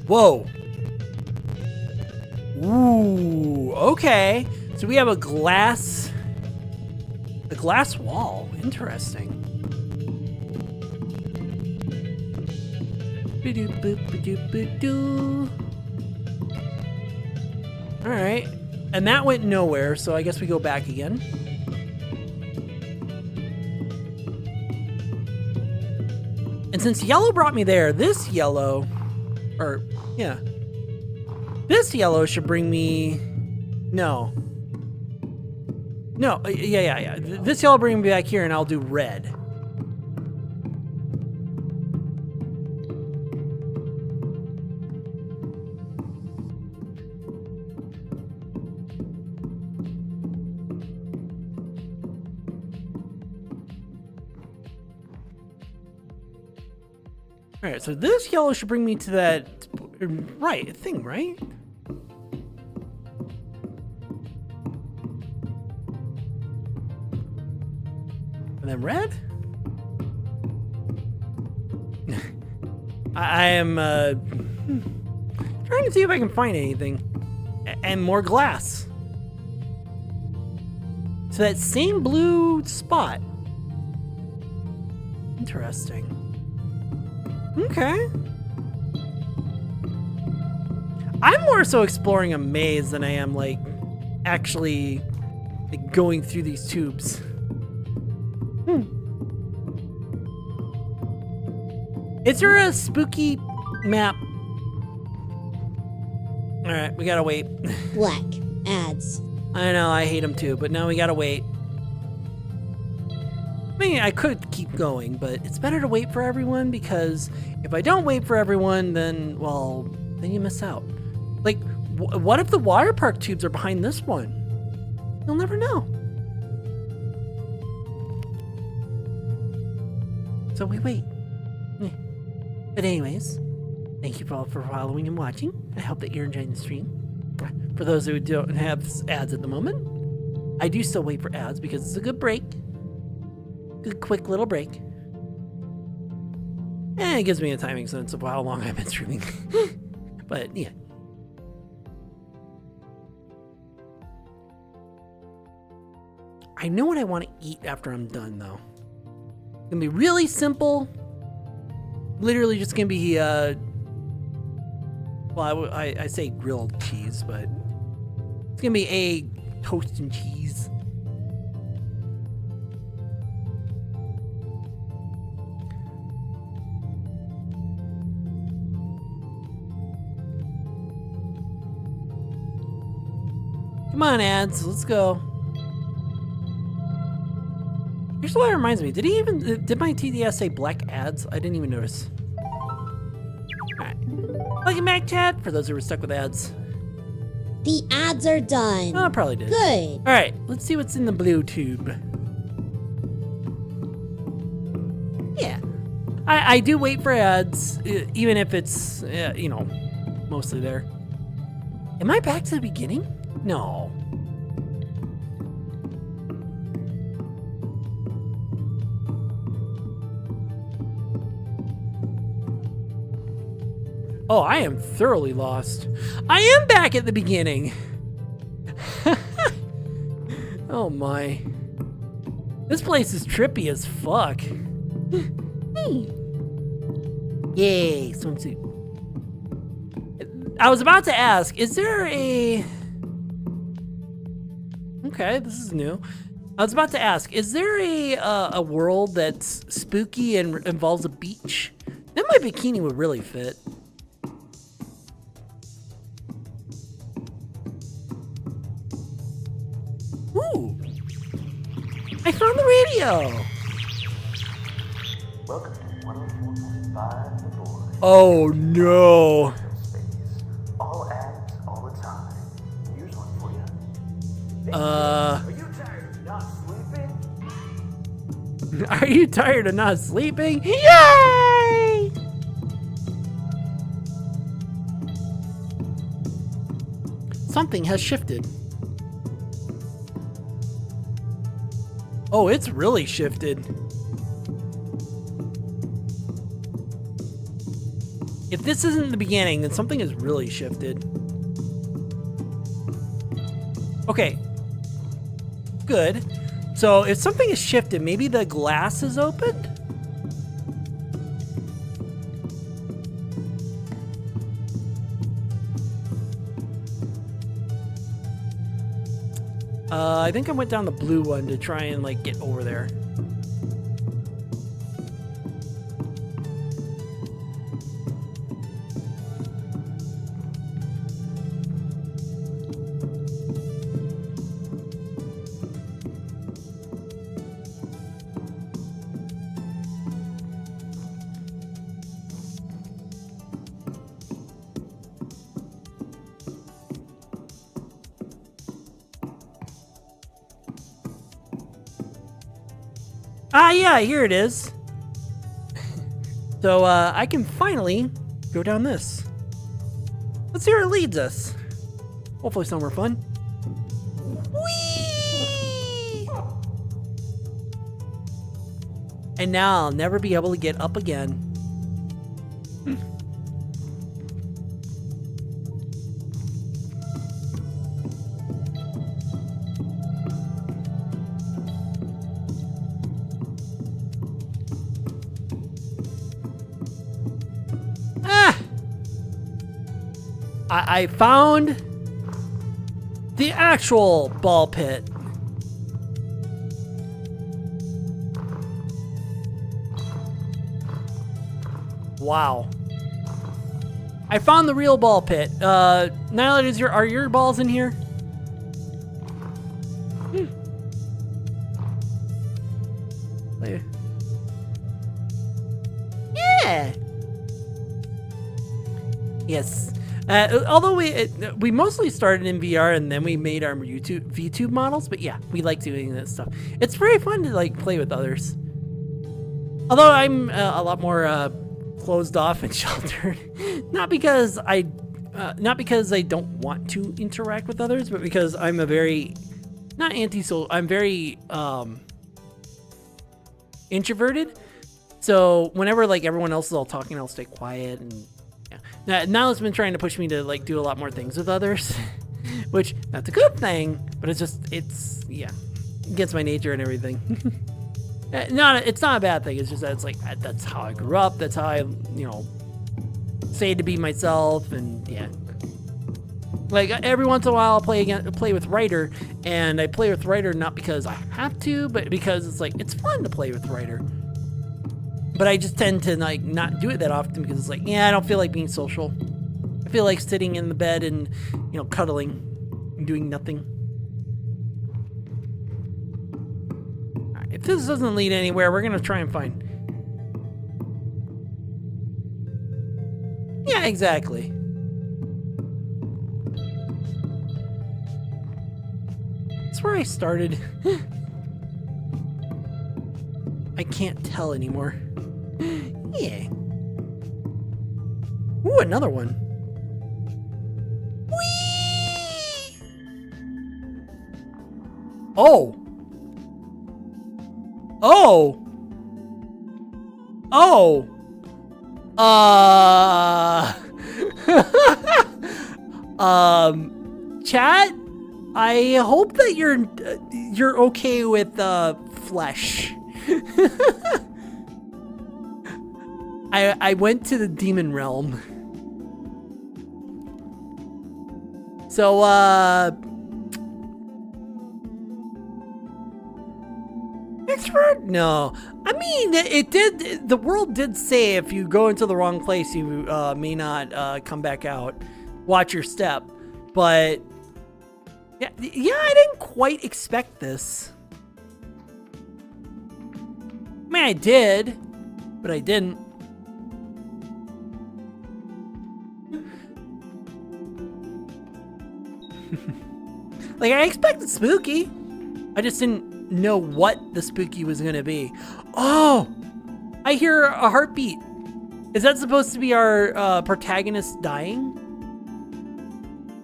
Whoa. Ooh, okay. So we have a glass wall. Interesting. Alright. And that went nowhere, so I guess we go back again. And since yellow brought me there, this yellow, or, yeah. This yellow should bring me, no. No, yeah. This yellow bring me back here and I'll do red. Alright, so this yellow should bring me to that right thing, right? And then red? I am trying to see if I can find anything. And more glass. So that same blue spot. Interesting. Okay. I'm more so exploring a maze than I am like actually like, going through these tubes. Is there a spooky map? Alright, we gotta wait. Black. Ads. I know, I hate them too, but now we gotta wait. I mean, I could keep going, but it's better to wait for everyone because if I don't wait for everyone, then, well, then you miss out. Like, what if the water park tubes are behind this one? You'll never know. So we wait. But anyways, thank you all for following and watching. I hope that you're enjoying the stream. For those who don't have ads at the moment, I do still wait for ads because it's a good break. Good quick little break. And it gives me a timing sense of how long I've been streaming. But yeah. I know what I want to eat after I'm done though. It's gonna be really simple. Literally just gonna be well, I say grilled cheese, but it's gonna be egg, toast, and cheese. Come on, ads, let's go. Here's what it reminds me. Did my TDS say black ads? I didn't even notice. Alright. Welcome back, chat, for those who were stuck with ads. The ads are done. Oh, I probably did. Good. Alright, let's see what's in the blue tube. Yeah. I do wait for ads, even if it's, you know, mostly there. Am I back to the beginning? No. Oh, I am thoroughly lost. I am back at the beginning. Oh my. This place is trippy as fuck. Yay, swimsuit. I was about to ask, is there a... Okay, this is new. I was about to ask, is there a world that's spooky and involves a beach? Then my bikini would really fit. Ooh! I found the radio! Welcome to 104.5 The Board. Oh no! Space. All ads, all the time. Here's one for you. Are you tired of not sleeping? Are you tired of not sleeping? Yay! Something has shifted. Oh, it's really shifted. If this isn't the beginning, then something has really shifted. Okay. Good. So if something has shifted, maybe the glass is opened? I think I went down the blue one to try and like get over there. Ah, yeah, here it is. So I can finally go down this. Let's see where it leads us. Hopefully somewhere fun. Whee! And now I'll never be able to get up again. I found the actual ball pit. Wow. I found the real ball pit. Nyla, are your balls in here? Yeah. Yes. Although we mostly started in VR and then we made our VTube models, but yeah, we like doing this stuff. It's very fun to like play with others. Although I'm a lot more closed off and sheltered, not because I don't want to interact with others, but because I'm a very not antisocial. I'm very introverted. So whenever like everyone else is all talking, I'll stay quiet and. Now it's been trying to push me to like do a lot more things with others, which that's a good thing, but it's against my nature and everything. It's not a bad thing. It's just that it's like that's how I grew up. That's how I say to be myself, and yeah. Like every once in a while I'll play with Ryder, and I play with Ryder not because I have to, but because it's like it's fun to play with Ryder. But I just tend to like not do it that often because it's like, yeah, I don't feel like being social. I feel like sitting in the bed and, cuddling and doing nothing. All right, if this doesn't lead anywhere, we're going to try and find. Yeah, exactly. That's where I started. I can't tell anymore. Yeah. Ooh, another one. Whee! Oh. Oh. Oh. Chat, I hope that you're okay with flesh. I went to the demon realm. So, expert? No. I mean, the world did say if you go into the wrong place, you may not come back out. Watch your step. But, yeah, I didn't quite expect this. I mean, I did, but I didn't. Like, I expected spooky. I just didn't know what the spooky was going to be. Oh, I hear a heartbeat. Is that supposed to be our protagonist dying?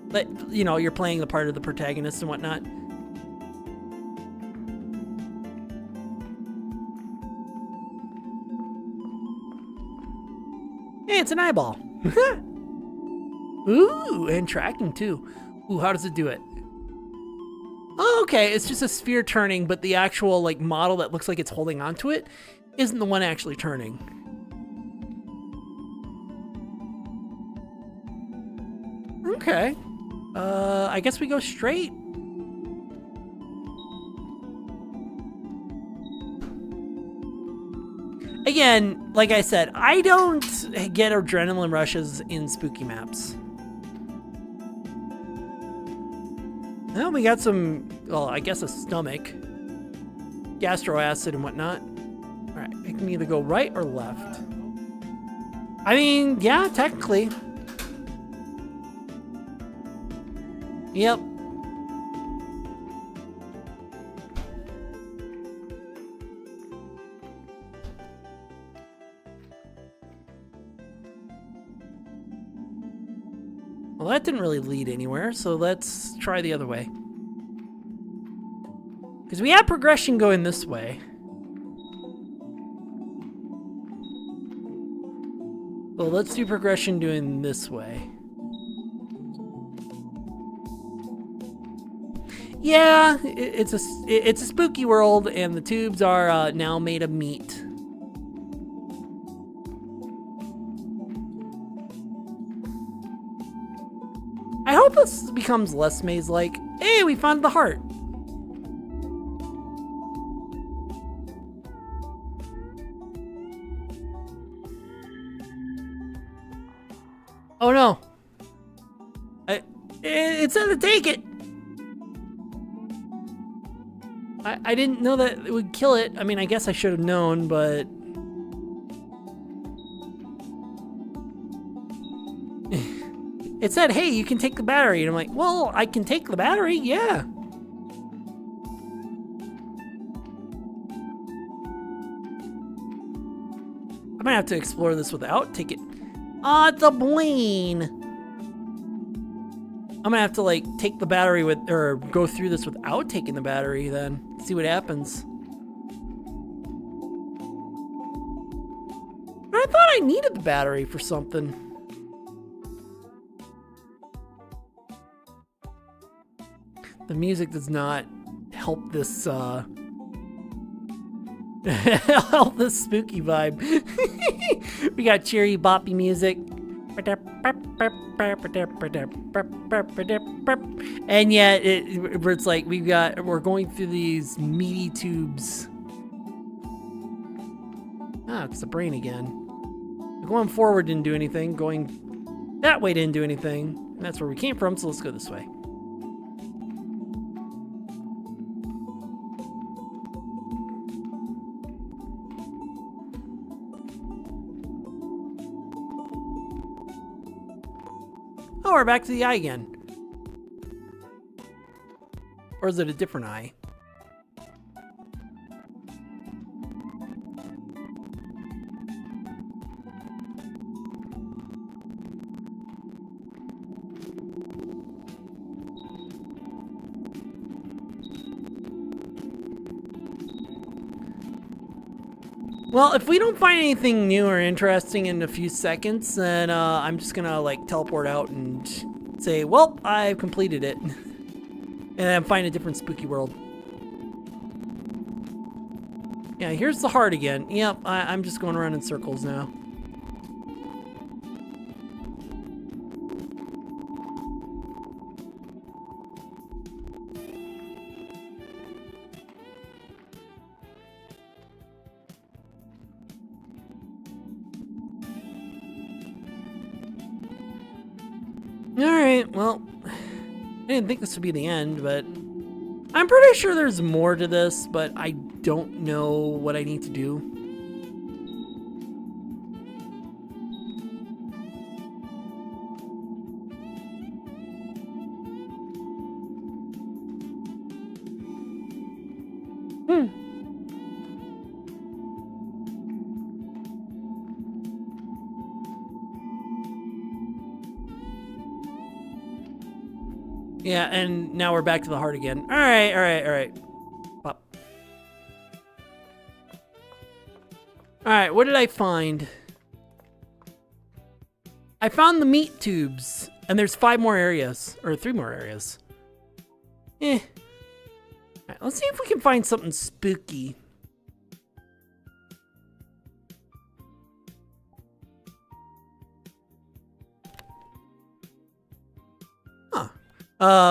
But, you're playing the part of the protagonist and whatnot. Hey, it's an eyeball. Ooh, and tracking too. Ooh, how does it do it? Oh, okay, it's just a sphere turning, but the actual like model that looks like it's holding onto it isn't the one actually turning. Okay. I guess we go straight. Again, like I said, I don't get adrenaline rushes in spooky maps. Well, we got some, well, I guess a stomach, gastro acid and whatnot. All right, I can either go right or left. I mean, yeah, technically. Yep. Well, that didn't really lead anywhere, so let's try the other way. Because we have progression going this way. Well, let's do progression doing this way. Yeah, it's a spooky world, and the tubes are now made of meat. I hope this becomes less maze-like. Hey, we found the heart. Oh no! It said to take it. I didn't know that it would kill it. I mean, I guess I should have known, but... It said, hey, you can take the battery. And I'm like, well, I can take the battery, yeah. I might have to explore this without take it. Ah, it's a Blaine. I'm gonna have to like take the battery with, or go through this without taking the battery then. See what happens. I thought I needed the battery for something. The music does not help this, help this spooky vibe. We got cheery, boppy music. And yet, it's like we're going through these meaty tubes. Ah, it's the brain again. Going forward didn't do anything. Going that way didn't do anything. And that's where we came from, so let's go this way. Oh, we're back to the eye again. Or is it a different eye? Well, if we don't find anything new or interesting in a few seconds, then I'm just gonna like teleport out and say, well, I've completed it. And then find a different spooky world. Yeah, here's the heart again. Yep, I'm just going around in circles now. Alright, well, I didn't think this would be the end, but I'm pretty sure there's more to this, but I don't know what I need to do. Yeah, and now we're back to the heart again. Alright. Pop. Alright, what did I find? I found the meat tubes, and there's 5 more areas, or 3 more areas. Alright, let's see if we can find something spooky.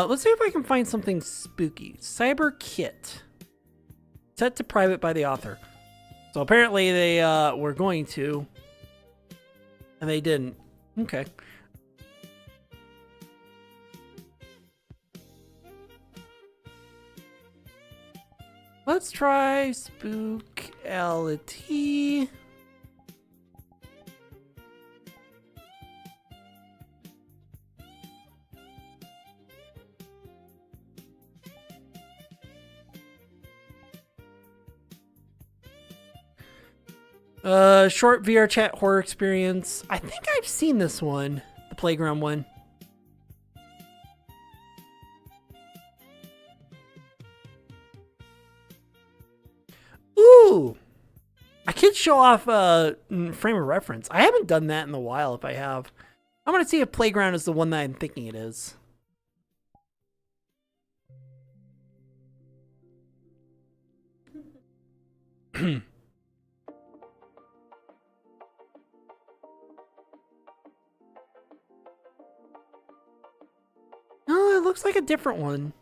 Let's see if I can find something spooky. Cyber Kit. Set to private by the author. So apparently they were going to. And they didn't. Okay. Let's try Spookality. Short VRChat horror experience. I think I've seen this one. The playground one. Ooh! I could show off frame of reference. I haven't done that in a while if I have. I want to see if playground is the one that I'm thinking it is. No, it looks like a different one.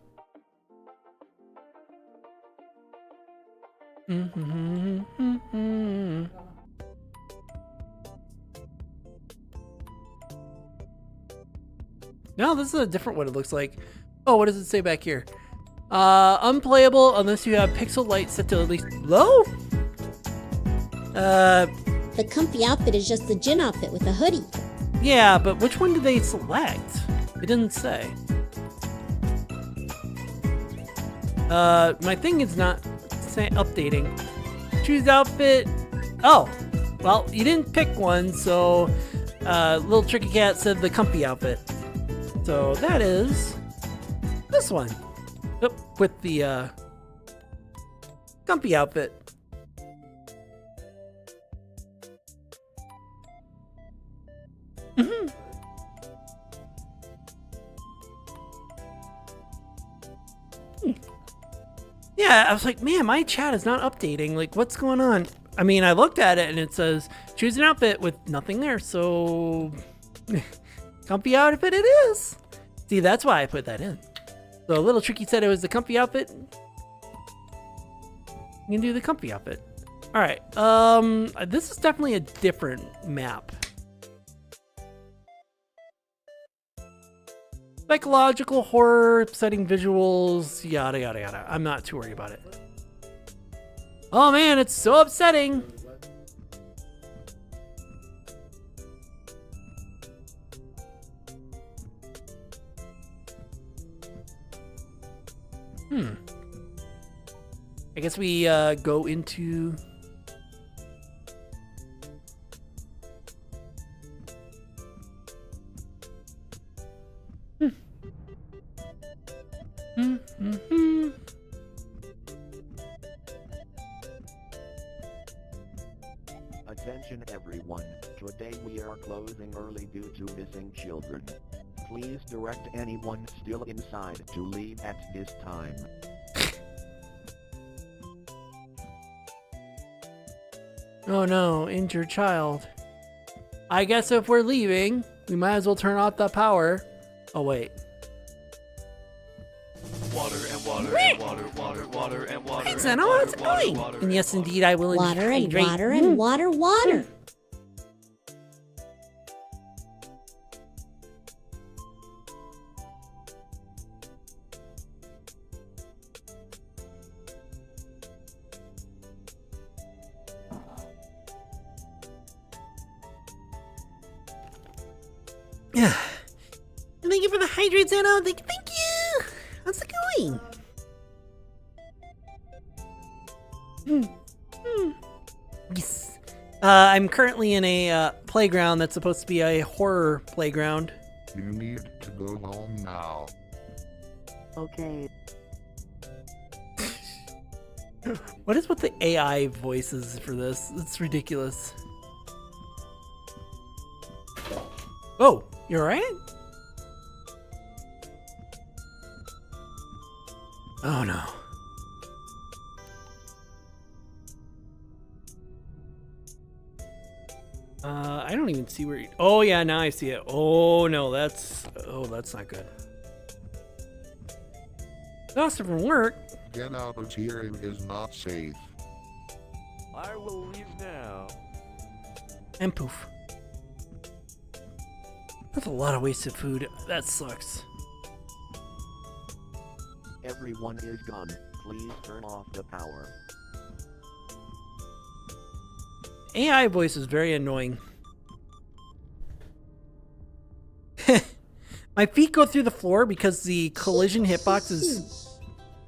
No, this is a different one it looks like. Oh, what does it say back here? Unplayable unless you have pixel light set to at least low? The comfy outfit is just the gin outfit with a hoodie. Yeah, but which one did they select? It didn't say. My thing is not updating. Choose outfit. Oh, well, you didn't pick one, so Little Tricky Cat said the comfy outfit. So that is this one. Yep, with the comfy outfit. Yeah, I was like, man, my chat is not updating. Like, what's going on? I mean, I looked at it and it says choose an outfit with nothing there. So, comfy outfit it is. See, that's why I put that in. So, Little Tricky said it was the comfy outfit. You can do the comfy outfit. All right. This is definitely a different map. Psychological horror, upsetting visuals, yada yada yada. I'm not too worried about it. Oh man, it's so upsetting. I guess we go into... Attention everyone, today we are closing early due to missing children. Please direct anyone still inside to leave at this time. Oh no, injured child. I guess if we're leaving, we might as well turn off the power. Oh wait. Water and water and water, water, water and water. It's not all it's annoying. And yes, indeed, I will Water and hydrate. water and water, water. Yeah. And thank you for the hydrates, Anna. Thank you. How's it going? Yes. I'm currently in a playground that's supposed to be a horror playground. You need to go home now. Okay. What is with the AI voices for this? It's ridiculous. Oh, you alright? Oh no. I don't even see where you... Oh yeah, now I see it. Oh no, that's not good. Lost it from work. Get out of here, it is not safe. I will leave now. And poof. That's a lot of wasted food. That sucks. Everyone is gone. Please turn off the power. AI voice is very annoying. My feet go through the floor because the collision hitbox is...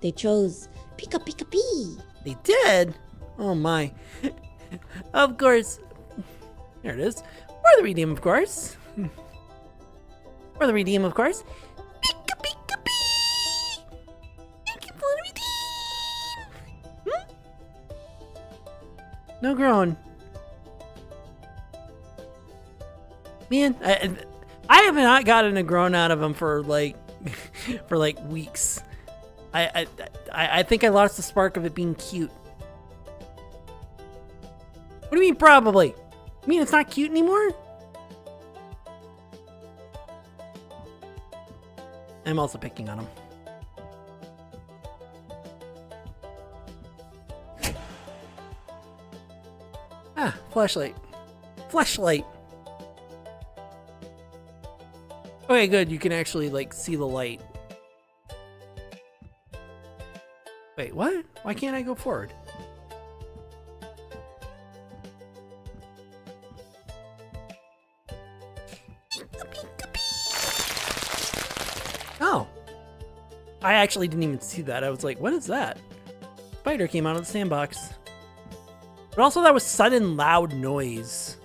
They chose Pika Pika Pee. They did? Oh my. Of course. There it is. For the redeem, of course. For the redeem, of course. Pika Pika Pee! Thank you for the redeem! No groan. Man, I have not gotten a groan out of him for like for like weeks. I think I lost the spark of it being cute. What do you mean probably? You mean it's not cute anymore? I'm also picking on him. Ah, flashlight. Flashlight. Okay, good. You can actually like see the light. Wait, what? Why can't I go forward? Oh. I actually didn't even see that. I was like, what is that? Spider came out of the sandbox. But also that was sudden loud noise.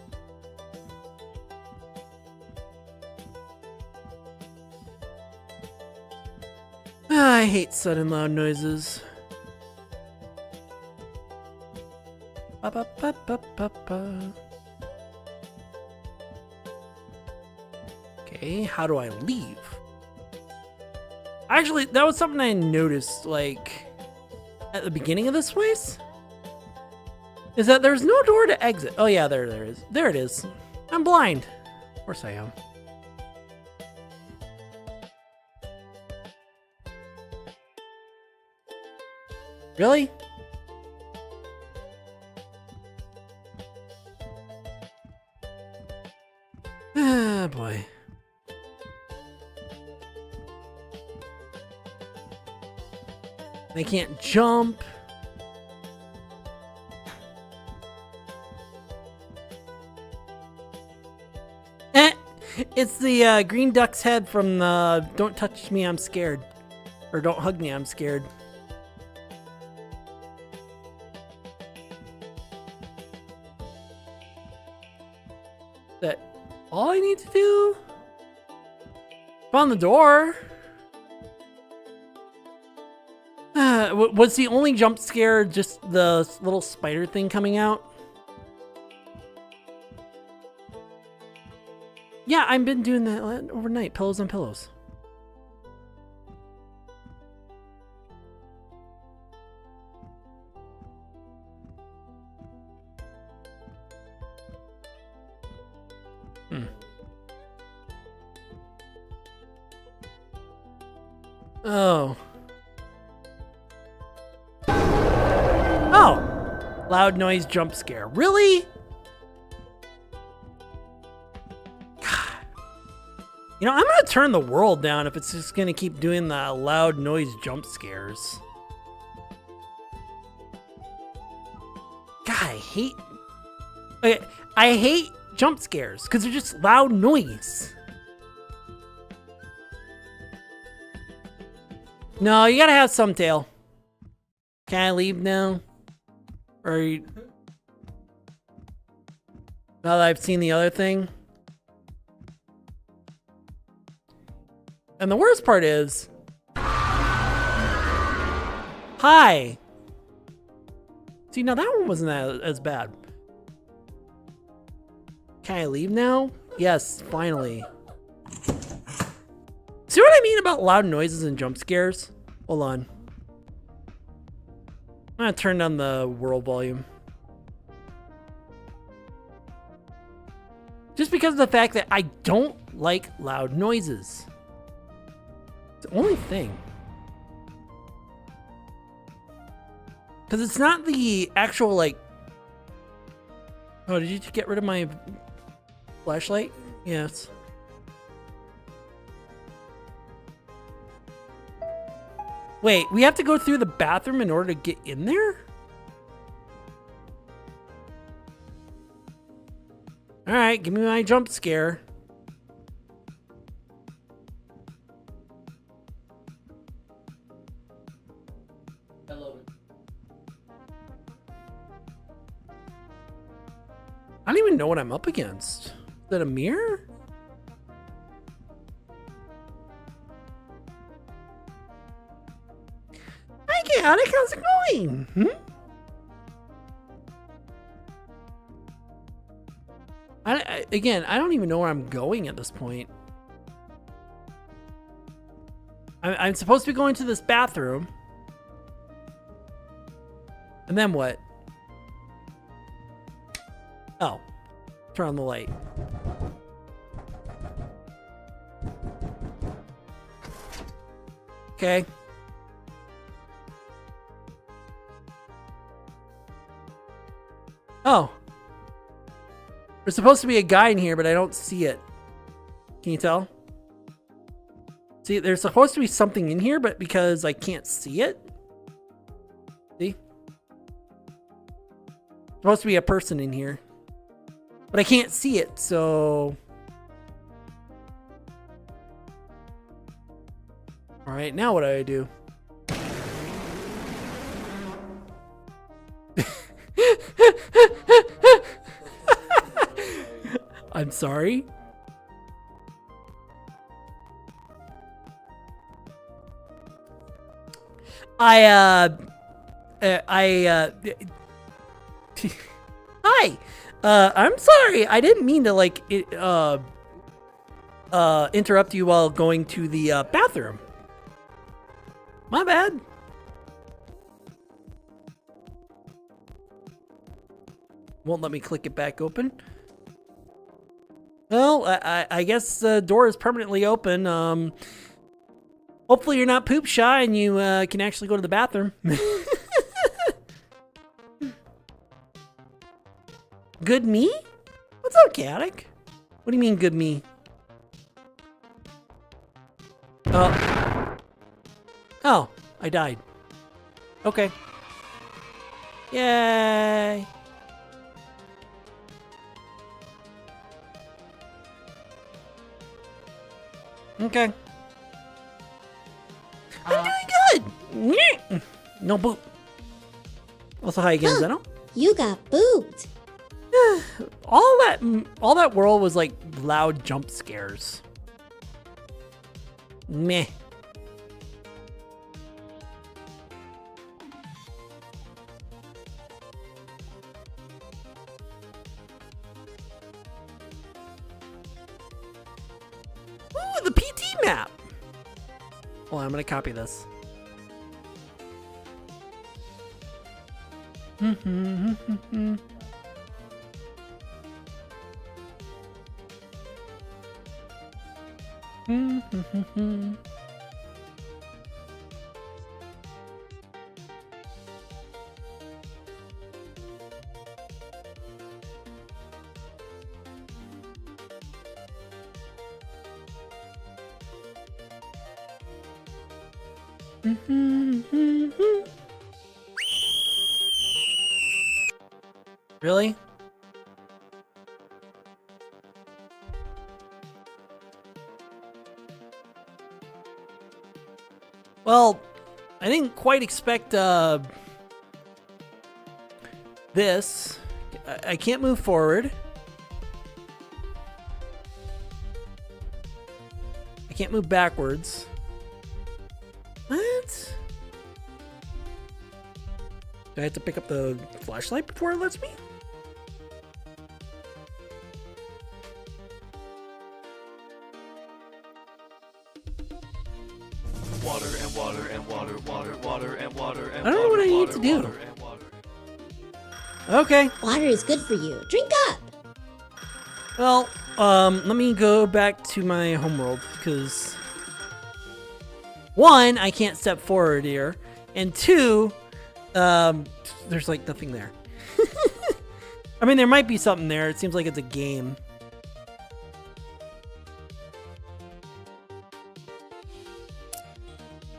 I hate sudden loud noises. Ba, ba, ba, ba, ba, ba. Okay, how do I leave? Actually, that was something I noticed, like, at the beginning of this place. Is that there's no door to exit. Oh yeah, there is. There it is. I'm blind. Of course I am. Really? Ah, boy. They can't jump. It's the green duck's head from the Don't Touch Me, I'm Scared. Or Don't Hug Me, I'm Scared. That all I need to do? Found the door. Was the only jump scare just the little spider thing coming out? Yeah, I've been doing that overnight. Pillows on pillows. Oh. Oh! Loud noise jump scare. Really? God. You know, I'm gonna turn the world down if it's just gonna keep doing the loud noise jump scares. God, I hate jump scares because they're just loud noise. No, you gotta have some tail. Can I leave now? Or now that I've seen the other thing? And the worst part is... Hi! See, now that one wasn't as bad. Can I leave now? Yes, finally. See what I mean about loud noises and jump scares? Hold on. I'm gonna turn down the world volume. Just because of the fact that I don't like loud noises. It's the only thing. Because it's not the actual, like... Oh, did you get rid of my flashlight? Yes. Wait, we have to go through the bathroom in order to get in there? Alright, give me my jump scare. I don't even know what I'm up against. Is that a mirror? Hi, chaotic. How's it going? again, I don't even know where I'm going at this point. I'm supposed to be going to this bathroom. And then what? Oh. Turn on the light. Okay. Oh. There's supposed to be a guy in here, but I don't see it. Can you tell? See, there's supposed to be something in here, but because I can't see it. See? Supposed to be a person in here. But I can't see it, so... Alright, now what do I do? I'm sorry? Hi! I'm sorry. I didn't mean to, like, interrupt you while going to the, bathroom. My bad. Won't let me click it back open. Well, I guess the door is permanently open. Hopefully you're not poop shy and you can actually go to the bathroom. Good me? What's up, Chaotic? What do you mean, good me? Oh, I died. Okay. Yay! Okay. I'm doing good! No boop. Also, hi again, Zeno. You got booped. All that world was like loud jump scares. Meh. Ooh, the PT map. Well, I'm gonna copy this. Really? Well, I didn't quite expect this. I can't move forward. I can't move backwards. What? Do I have to pick up the flashlight before it lets me? Water and water and water, water, water and water and I don't know what I need to do. water and water. Okay. Water is good for you. Drink up. Well, let me go back to my homeworld because one, I can't step forward here, and two, there's like nothing there. I mean, there might be something there. It seems like it's a game.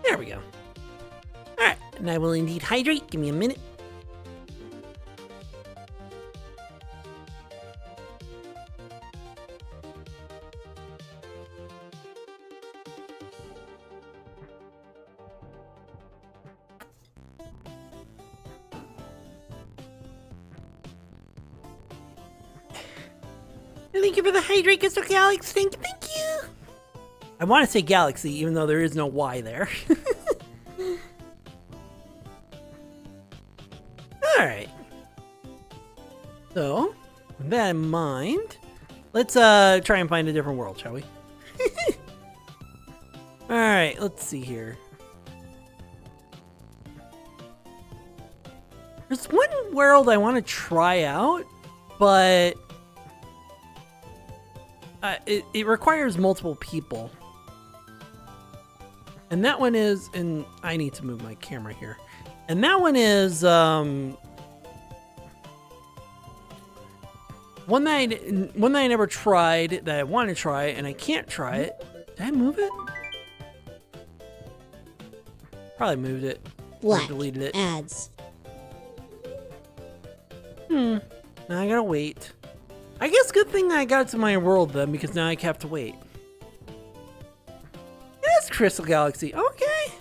There we go. All right, and I will indeed hydrate. Give me a minute. Thank you for the hydrate, Mr. Galaxy. Thank you. I want to say Galaxy, even though there is no Y there. Alright. So, with that in mind, Let's try and find a different world, shall we? All right, let's see here. There's one world I want to try out, but it requires multiple people. And that one is, and I need to move my camera here. And that one is one that I never tried that I want to try and I can't try it. Did I move it? Probably moved it. Or Black deleted it. ads. Now I gotta wait. I guess good thing I got to my world then, because now I have to wait. Yes, Crystal Galaxy. Okay.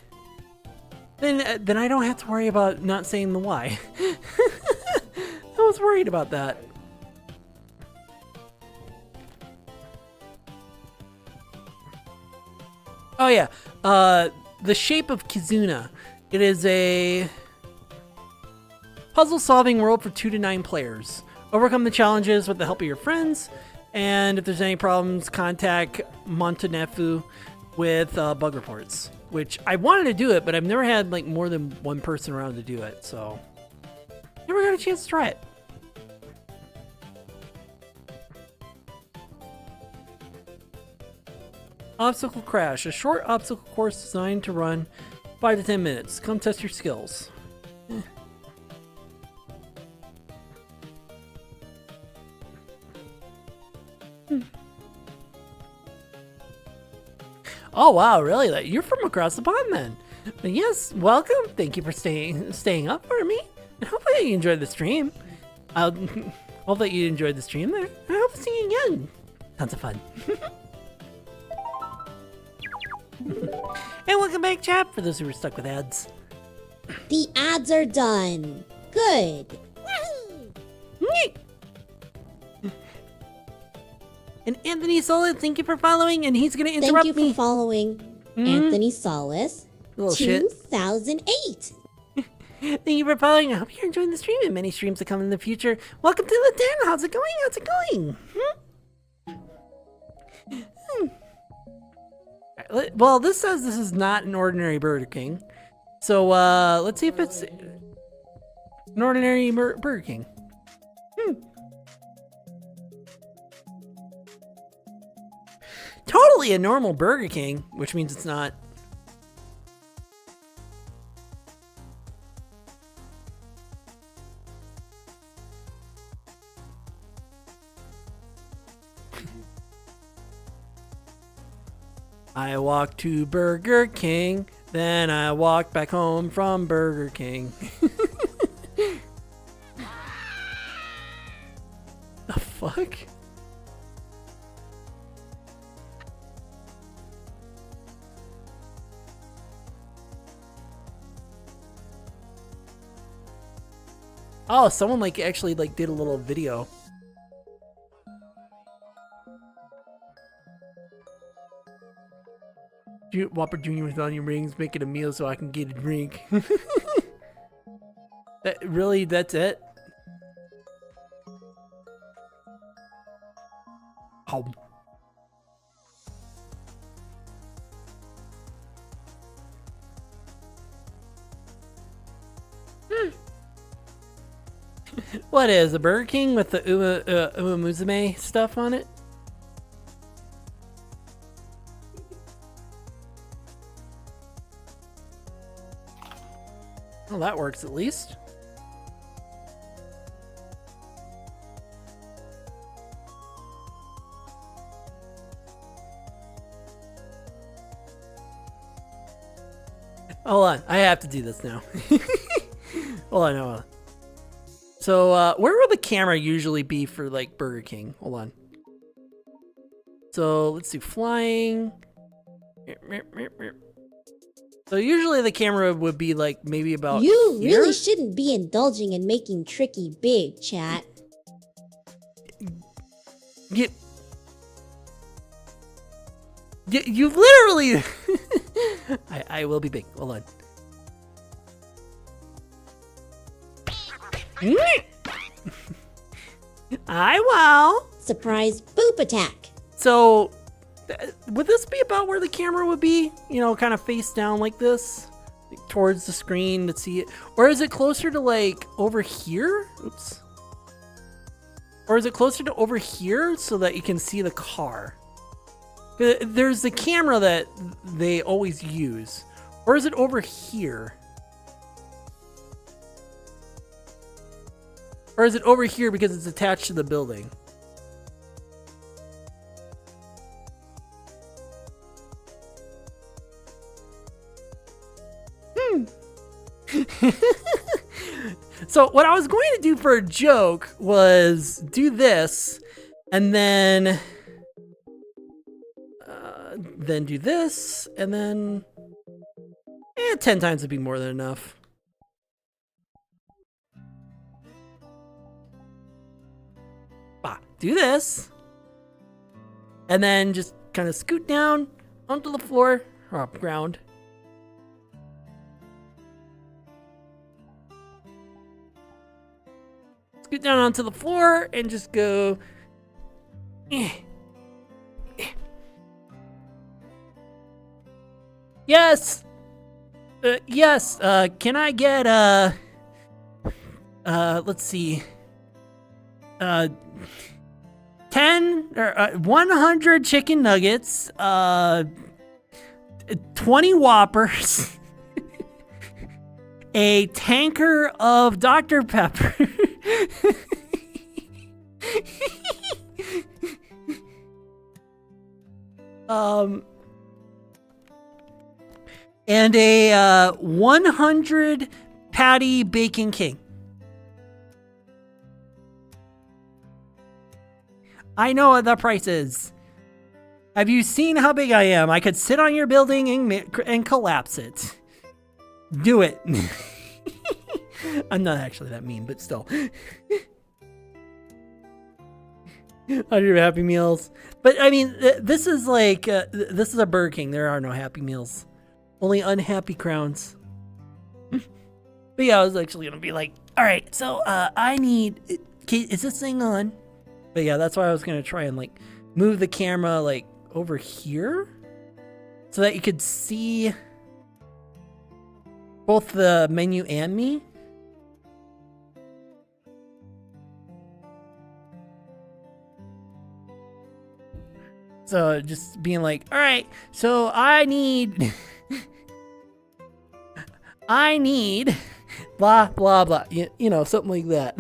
Then I don't have to worry about not saying the why. I was worried about that. Oh yeah. The Shape of Kizuna. It is a puzzle-solving world for 2 to 9 players. Overcome the challenges with the help of your friends, and if there's any problems, contact Montenefu with bug reports. Which I wanted to do it, but I've never had like more than one person around to do it, so never got a chance to try it. Obstacle Crash, a short obstacle course designed to run 5 to 10 minutes. Come test your skills. Oh wow, really? You're from across the pond then? Yes, welcome. Thank you for staying up for me. And hopefully you enjoyed the stream. Hope that you enjoyed the stream there. I hope to see you again. Tons of fun. And welcome back, chat, for those who were stuck with ads. The ads are done. Good. And Anthony Solis, thank you for following, and he's gonna interrupt Thank you me. for following Anthony Solis, Little shit. 2008. Thank you for following. I hope you're enjoying the stream and many streams to come in the future. Welcome to the den. How's it going? How's it going? Well, this says this is not an ordinary Burger King. So let's see if it's an ordinary Burger King. Totally a normal Burger King, which means it's not. I walked to Burger King, then I walked back home from Burger King. The fuck? Oh, someone like actually like did a little video. Whopper Jr. with onion rings, making a meal so I can get a drink. That's it? Oh. What is a Burger King with the Umamusume stuff on it? Well, that works at least. Hold on, I have to do this now. Hold on. So, where will the camera usually be for, like, Burger King? Hold on. So, let's do flying. So, usually the camera would be, like, maybe about You here? really shouldn't be indulging in making Tricky big, chat. You literally... I will be big. Hold on. I will. Surprise, spoop attack. So, would this be about where the camera would be? You know, kind of face down like this? Like, towards the screen to see it? Or is it closer to like over here? Oops. Or is it closer to over here so that you can see the car? There's the camera that they always use. Or is it over here? Or is it over here because it's attached to the building? So what I was going to do for a joke was do this and then do this and then 10 times would be more than enough. Do this and then just kind of scoot down onto the floor or ground. Scoot down onto the floor and just go. Yes. Yes. Can I get let's see. 10 or 100 chicken nuggets, 20 Whoppers, a tanker of Dr. Pepper, and a 100 patty Bacon King. I know what the price is. Have you seen how big I am? I could sit on your building and collapse it. Do it. I'm not actually that mean, but still. 100 Happy Meals. But I mean, this is like, this is a Burger King. There are no Happy Meals. Only unhappy crowns. But yeah, I was actually going to be like, all right, so I need, is this thing on? But yeah, that's why I was going to try and like move the camera like over here so that you could see both the menu and me. So just being like, all right, so I need blah, blah, blah, you know, something like that.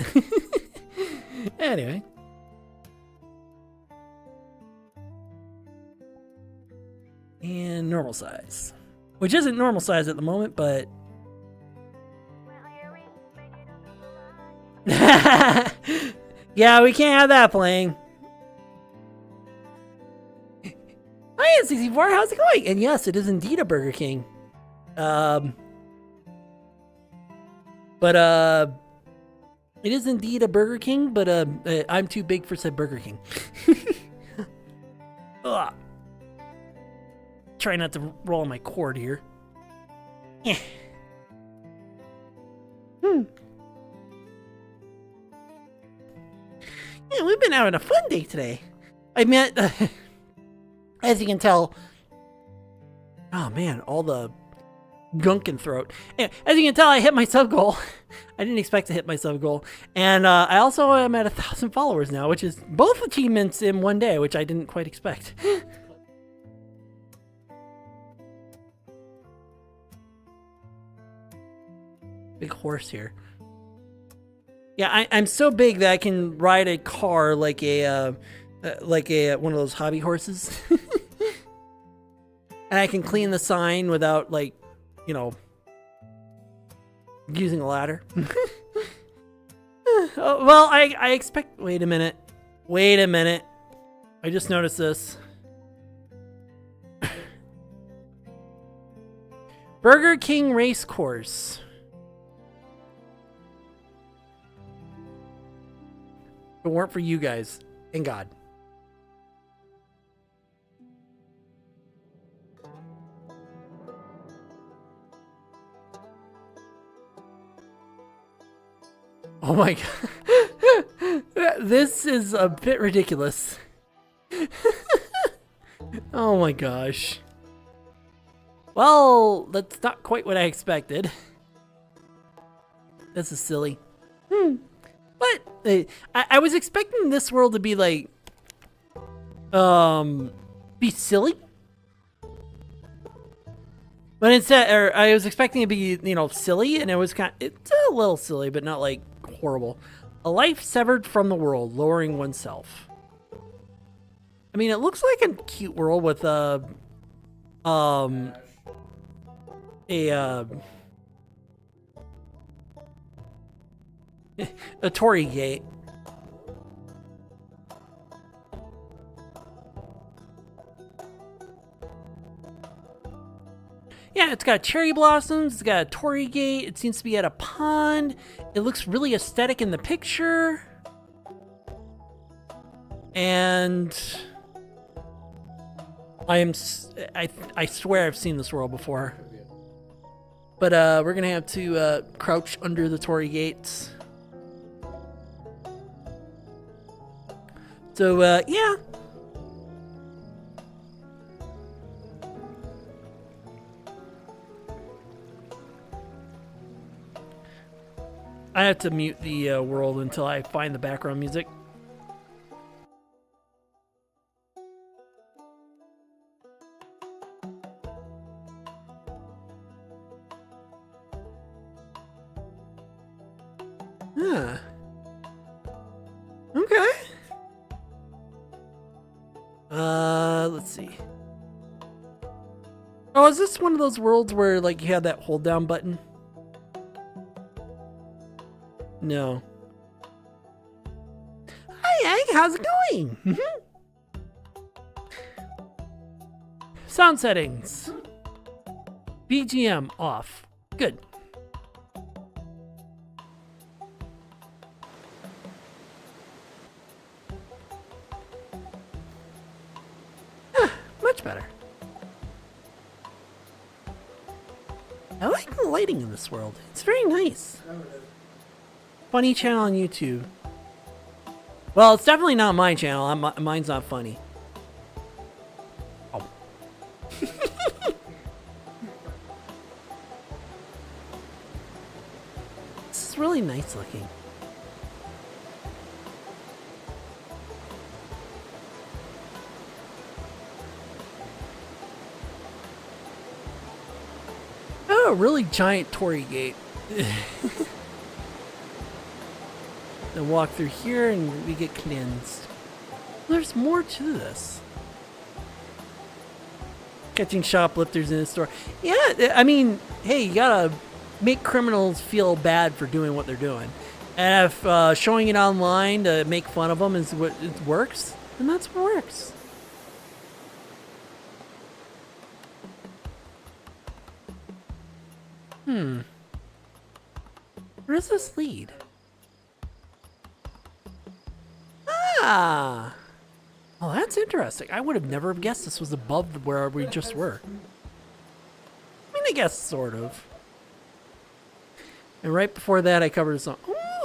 Anyway. And normal size, which isn't normal size at the moment, but yeah, we can't have that playing. Hi, N64, how's it going? And yes, it is indeed a Burger King. But it is indeed a Burger King, but I'm too big for said Burger King. Ugh. Try not to roll my cord here. Yeah. Yeah, we've been having a fun day today. I met, as you can tell, oh man, all the gunk in throat. Anyway, as you can tell, I hit my sub goal. I didn't expect to hit my sub goal. And I also am at 1,000 followers now, which is both achievements in one day, which I didn't quite expect. Big horse here. Yeah, I'm so big that I can ride a car like a one of those hobby horses, and I can clean the sign without like, you know, using a ladder. Oh, well, I expect. Wait a minute. I just noticed this. Burger King race course. If it weren't for you guys and God. Oh my God. This is a bit ridiculous. Oh my gosh. Well, that's not quite what I expected. This is silly. But I was expecting this world to be like, be silly. But instead, or I was expecting it to be, you know, silly, and it was it's a little silly, but not like horrible. A life severed from the world, lowering oneself. I mean, it looks like a cute world with a Torii gate. Yeah, it's got cherry blossoms, it's got a Torii gate, it seems to be at a pond. It looks really aesthetic in the picture. And I swear I've seen this world before. But we're gonna have to crouch under the Torii gates. So yeah. I have to mute the world until I find the background music. Huh. Okay. Let's see. Oh, is this one of those worlds where like you have that hold down button? No. Hi, Egg, how's it going? Sound settings. BGM off. Good. Much better. I like the lighting in this world. It's very nice. Funny channel on YouTube. Well, it's definitely not my channel. Mine's not funny. Oh. This is really nice looking. Oh, a really giant Torii gate. Then walk through here and we get cleansed. There's more to this. Catching shoplifters in the store. Yeah, I mean, hey, you gotta make criminals feel bad for doing what they're doing. And if showing it online to make fun of them is what it works, then that's what works. Where does this lead? Ah! Well, that's interesting. I would have never guessed this was above where we just were. I mean, I guess sort of. And right before that, I covered a song.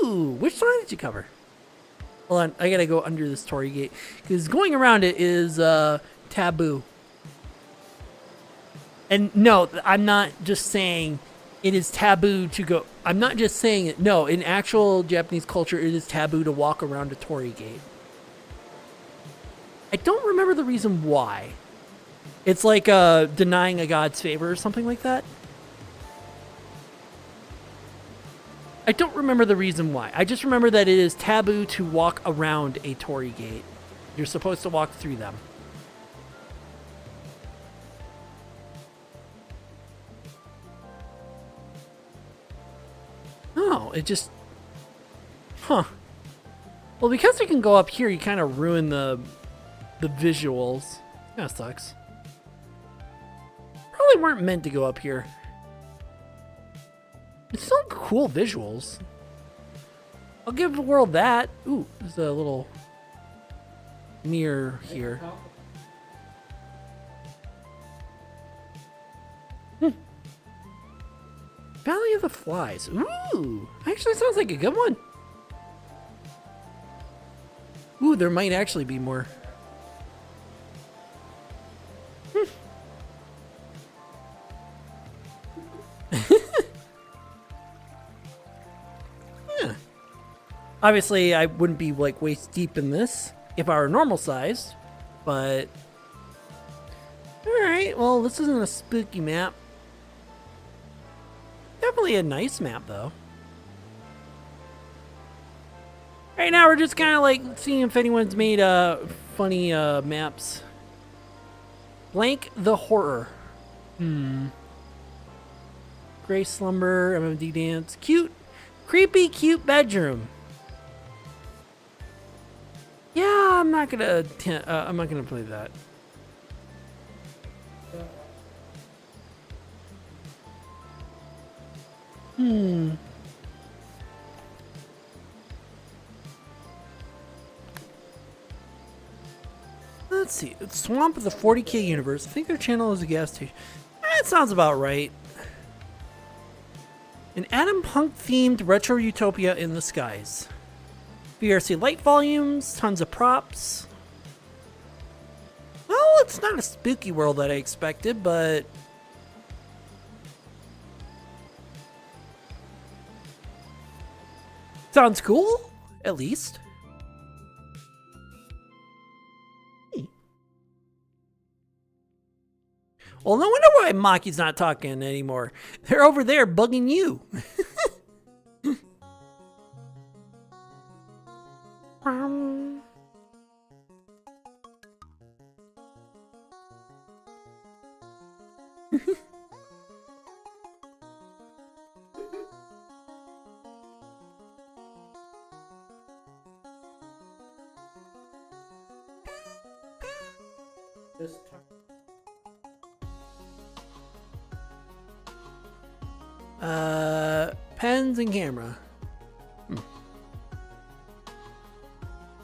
Ooh! Which song did you cover? Hold on, I gotta go under this Torii gate. Because going around it is taboo. And no, I'm not just saying it is taboo to go. I'm not just saying it. No, in actual Japanese culture, it is taboo to walk around a Torii gate. I don't remember the reason why. It's like denying a god's favor or something like that. I don't remember the reason why. I just remember that it is taboo to walk around a Torii gate. You're supposed to walk through them. Oh, it just... Huh. Well, because we can go up here, you kind of ruin the visuals. That sucks. Probably weren't meant to go up here. It's still cool visuals. I'll give the world that. Ooh, there's a little mirror here. Valley of the Flies. Ooh, actually sounds like a good one. Ooh, there might actually be more. Obviously, I wouldn't be like waist deep in this if I were normal sized, but all right. Well, this isn't a spooky map. Definitely a nice map, though. Right now, we're just kind of like seeing if anyone's made funny maps. Blank the horror. Gray slumber, MMD dance, cute, creepy, cute bedroom. Yeah, I'm not gonna play that. Let's see. It's Swamp of the 40K universe. I think their channel is a gas station. That sounds about right. An Adam Punk themed retro utopia in the skies. VRC light volumes, tons of props. Well, it's not a spooky world that I expected, but sounds cool, at least. Well, no wonder why Maki's not talking anymore. They're over there bugging you. Pens and camera.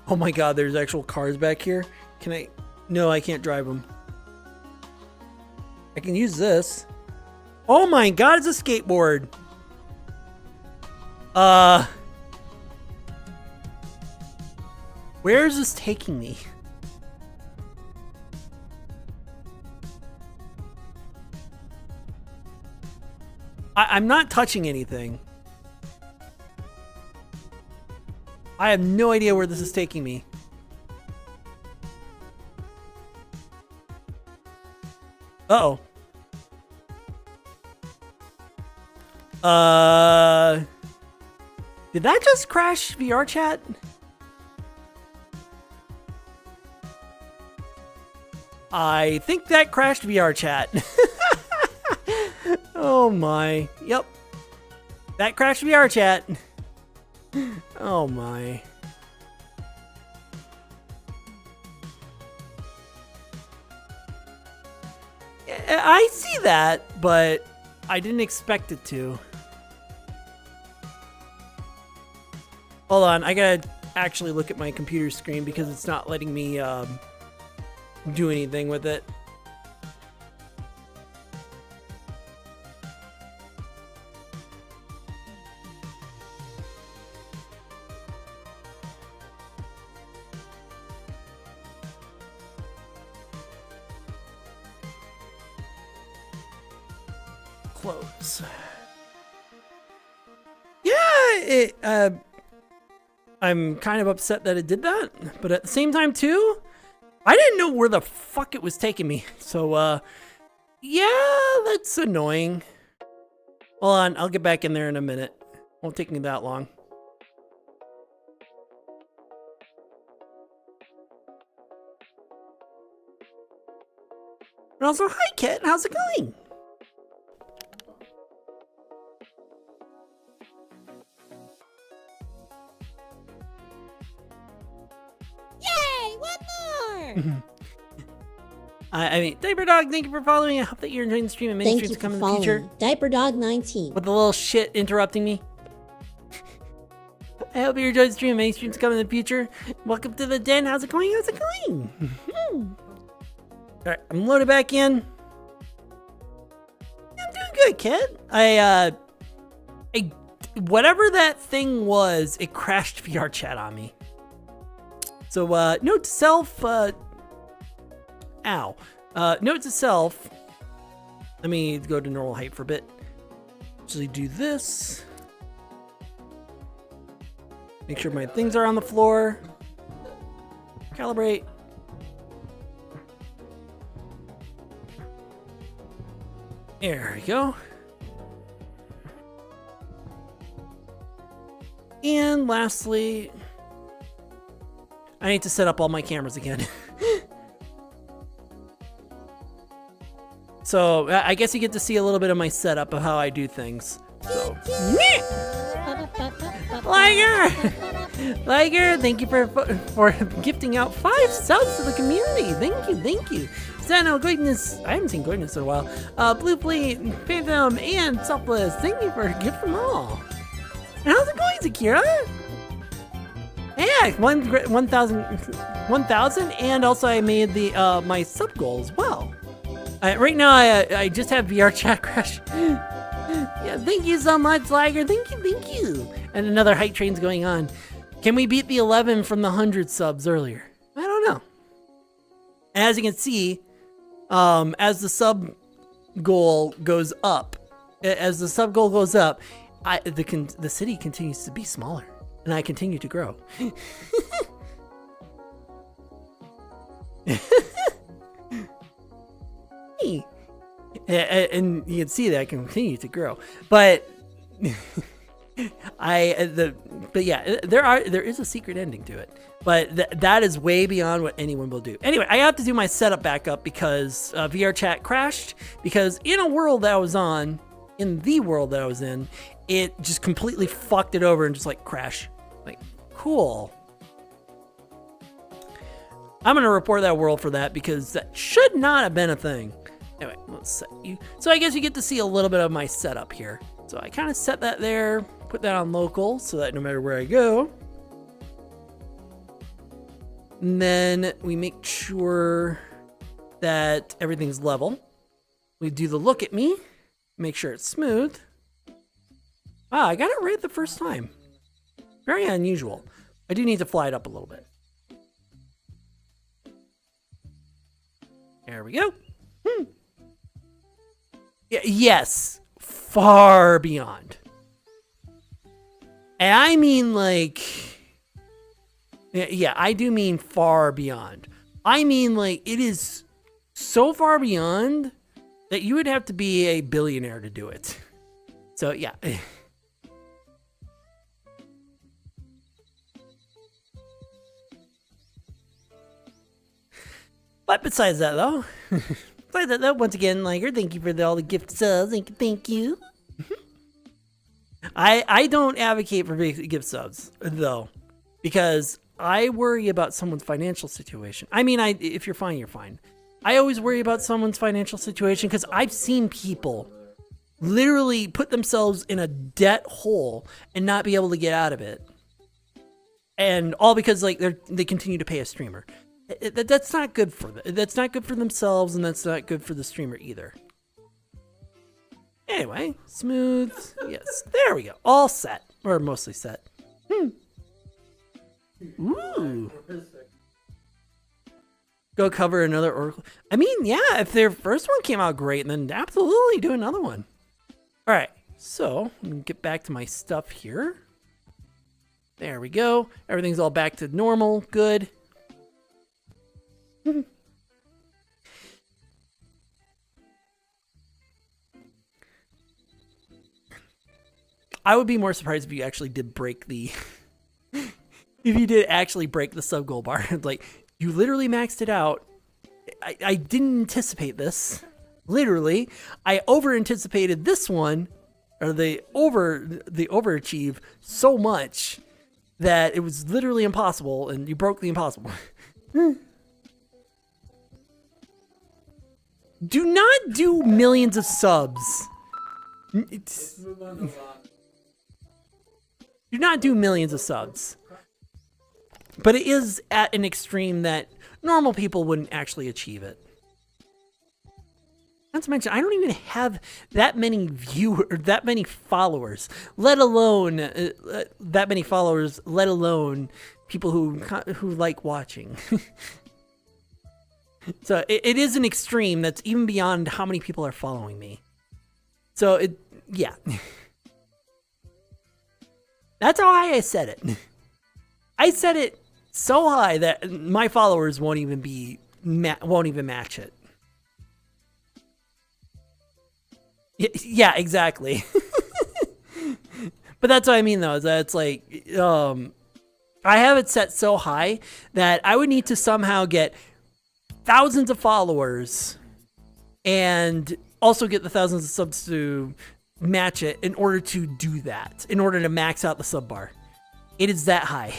Oh my god, there's actual cars back here. Can I? No, I can't drive them. I can use this. Oh my god, it's a skateboard. Where is this taking me? I'm not touching anything. I have no idea where this is taking me. Uh-oh. Did that just crash VRChat? I think that crashed VRChat. Oh my. Yep. That crashed VRChat. Oh my. I see that, but I didn't expect it to. Hold on, I gotta actually look at my computer screen because it's not letting me do anything with it. Close. Yeah, I'm kind of upset that it did that, but at the same time too, I didn't know where the fuck it was taking me. So, yeah, that's annoying. Hold on, I'll get back in there in a minute. Won't take me that long. And also, hi Kit, how's it going? Yay! One more! I mean, Diaper Dog, thank you for following. I hope that you're enjoying the stream and many Thank streams you to for come in the future. following. Diaper Dog 19. With the little shit interrupting me. I hope you enjoyed the stream and many streams to come in the future. Welcome to the den. How's it going? How's it going? Alright, I'm loaded back in. I'm doing good, kid. Whatever that thing was, it crashed VRChat on me. So, note to self, note to self, let me go to normal height for a bit. Actually do this. Make sure my things are on the floor. Calibrate. There we go. And lastly, I need to set up all my cameras again. So I guess you get to see a little bit of my setup of how I do things. So, Liger, thank you for gifting out 5 subs to the community. Thank you. Sano, Goodness, I haven't seen Goodness in a while. Blue Fleet, Phantom, and Selfless, thank you for a gift from all. And how's it going, Zakira? Yeah, 1,000, and also I made the my sub goal as well. Right now, I just have VRChat crash. Yeah, thank you so much, Liger. Thank you. And another hype train's going on. Can we beat the 11 from the 100 subs earlier? I don't know. As you can see, as the sub goal goes up, the city continues to be smaller, and I continue to grow. And you can see that I continue to grow, but there is a secret ending to it, but that is way beyond what anyone will do. Anyway, I have to do my setup back up because VRChat crashed, because in the world that I was in, it just completely fucked it over and just like crash. Like, cool. I'm gonna report that world for that because that should not have been a thing. Anyway, let's set you. So I guess you get to see a little bit of my setup here. So I kind of set that there, put that on local so that no matter where I go. And then we make sure that everything's level. We do the look at me, make sure it's smooth. Wow, I got it right the first time. Very unusual. I do need to fly it up a little bit. There we go. Yes, far beyond. And I mean like, yeah, I do mean far beyond. I mean like it is so far beyond that you would have to be a billionaire to do it. So yeah. But besides that though, once again, Liger, thank you for all the gift subs. Thank you. I don't advocate for big gift subs though, because I worry about someone's financial situation. I mean, if you're fine, you're fine. I always worry about someone's financial situation because I've seen people literally put themselves in a debt hole and not be able to get out of it, and all because like they continue to pay a streamer. That's not good for them. That's not good for themselves, and that's not good for the streamer either. Anyway, smooth. Yes, there we go. All set, or mostly set. Ooh. Go cover another Oracle. I mean, yeah, if their first one came out great, then absolutely do another one. All right, so let me get back to my stuff here. There we go. Everything's all back to normal. Good. I would be more surprised if you actually did break the if you did actually break the sub goal bar. Like, you literally maxed it out. I didn't anticipate this. Literally, I over anticipated this one, or the overachieve so much that it was literally impossible, and you broke the impossible. Do not do millions of subs. Do not do millions of subs. But it is at an extreme that normal people wouldn't actually achieve it. Not to mention, I don't even have that many viewers, that many followers, let alone people who like watching. So it is an extreme that's even beyond how many people are following me. So yeah. That's how I said it. I set it so high that my followers won't even match it. Yeah, exactly. But that's what I mean, though, is that it's like, I have it set so high that I would need to somehow get thousands of followers and also get the thousands of subs to match it in order to do that, in order to max out the sub bar. It is that high.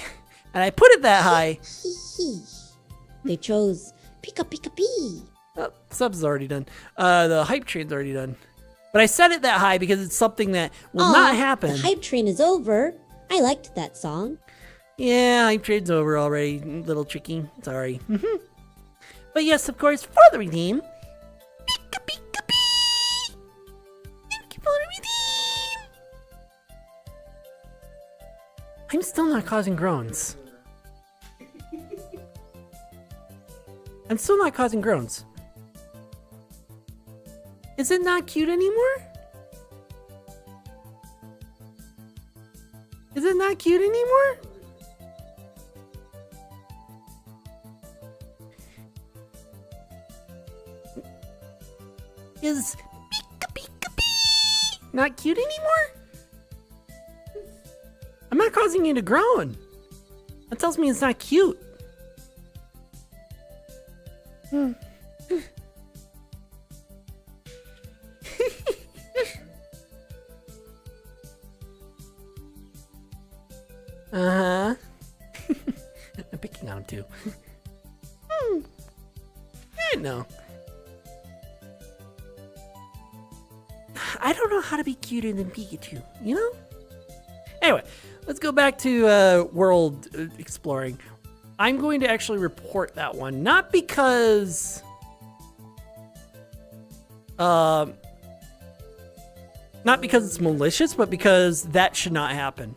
And I put it that high. They chose Pika Pika Pee. Oh, subs is already done. The hype train's already done. But I set it that high because it's something that will not happen. The hype train is over. I liked that song. Yeah, hype train's over already. Little tricky. Sorry. But yes, of course, for the redeem. Pika Pika Pee. Thank you for the redeem. I'm still not causing groans. I'm still not causing groans. Is it not cute anymore? Is it not cute anymore? Is Pika Pika Pee not cute anymore? I'm not causing you to groan. That tells me it's not cute. Uh-huh. I'm picking on him too. I know. I don't know how to be cuter than Pikachu, you know? Anyway, let's go back to world exploring. I'm going to actually report that one, not because it's malicious, but because that should not happen.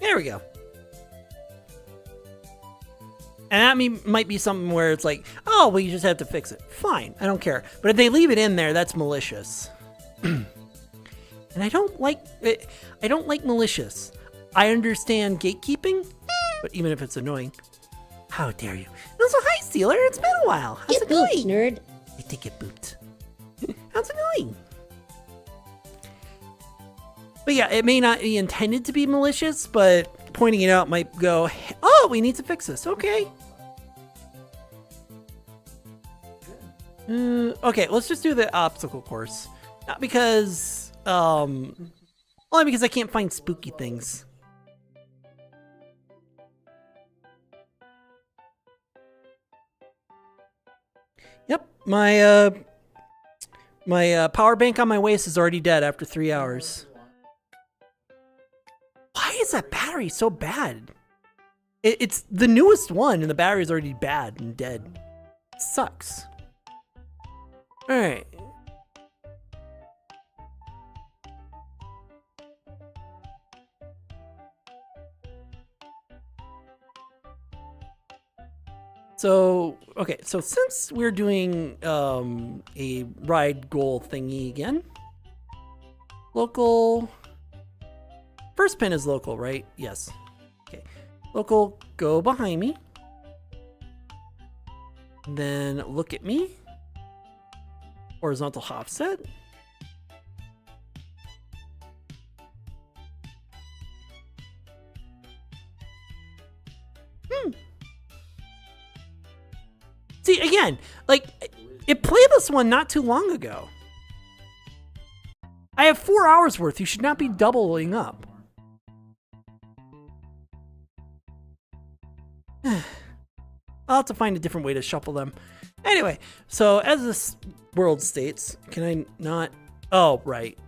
There we go. And that might be something where it's like, oh, well, you just have to fix it. Fine, I don't care. But if they leave it in there, that's malicious. And I don't like it. I don't like malicious. I understand gatekeeping, but even if it's annoying, how dare you? And also, hi, Steeler. It's been a while. How's Get it booped, going? nerd. I did get booped. How's it going? But yeah, it may not be intended to be malicious, but pointing it out might go, oh, we need to fix this. Okay. Okay, let's just do the obstacle course. Not because, only because I can't find spooky things. Yep, my power bank on my waist is already dead after 3 hours. Why is that battery so bad? It's the newest one and the battery's already bad and dead. It sucks. Alright. So, okay, so since we're doing a ride goal thingy again, local, first pin is local, right? Yes. Okay, local, go behind me, then look at me, horizontal offset. See, again, like, It played this one not too long ago. I have 4 hours worth. You should not be doubling up. I'll have to find a different way to shuffle them. Anyway, so as this world states, can I not? Oh, right.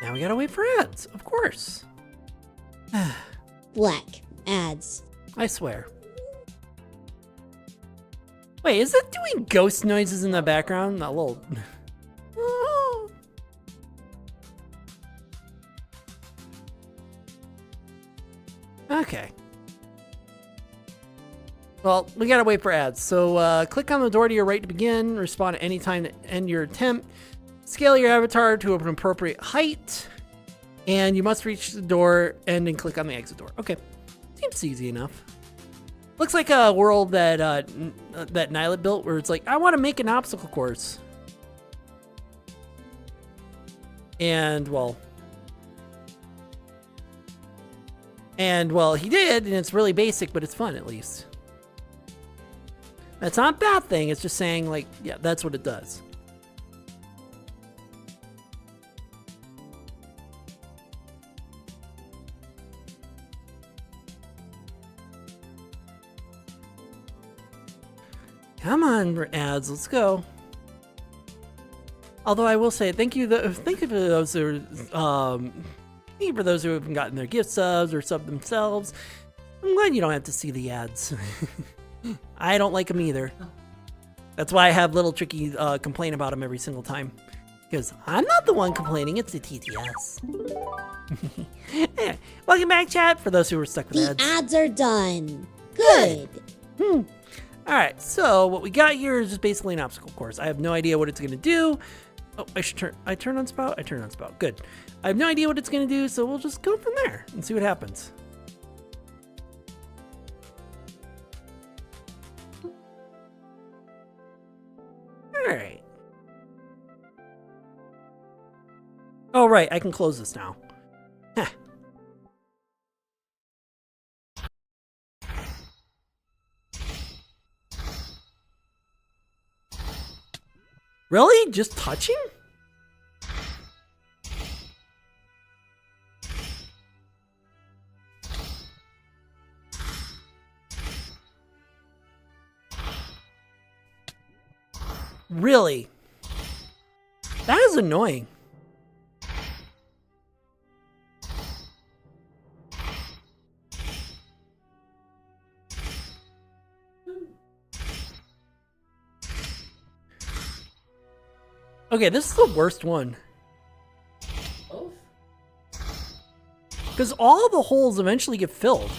Now we gotta wait for ads, of course. Black. Ads. I swear. Wait, is it doing ghost noises in the background? That little... Okay. Well, we gotta wait for ads. So click on the door to your right to begin. Respond at any time to end your attempt. Scale your avatar to an appropriate height. And you must reach the door and then click on the exit door. Okay. Seems easy enough. Looks like a world that that Nyla built where it's like, I want to make an obstacle course. And well, he did, and it's really basic, but it's fun at least. That's not a bad thing. It's just saying, like, yeah, that's what it does. Come on, ads, let's go. Although I will say, thank you for those who haven't gotten their gift subs or subbed themselves. I'm glad you don't have to see the ads. I don't like them either. That's why I have Little Tricky complain about them every single time. Because I'm not the one complaining, it's the TTS. Anyway, welcome back, chat, for those who were stuck with The ads. ads are done. Good. Alright, so what we got here is just basically an obstacle course. I have no idea what it's going to do. Oh, I turn on spout? I turn on spout. Good. I have no idea what it's going to do, so we'll just go from there and see what happens. Alright. Oh, right, I can close this now. Heh. Really? Just touching? Really? That is annoying. Okay, this is the worst one. Because all the holes eventually get filled.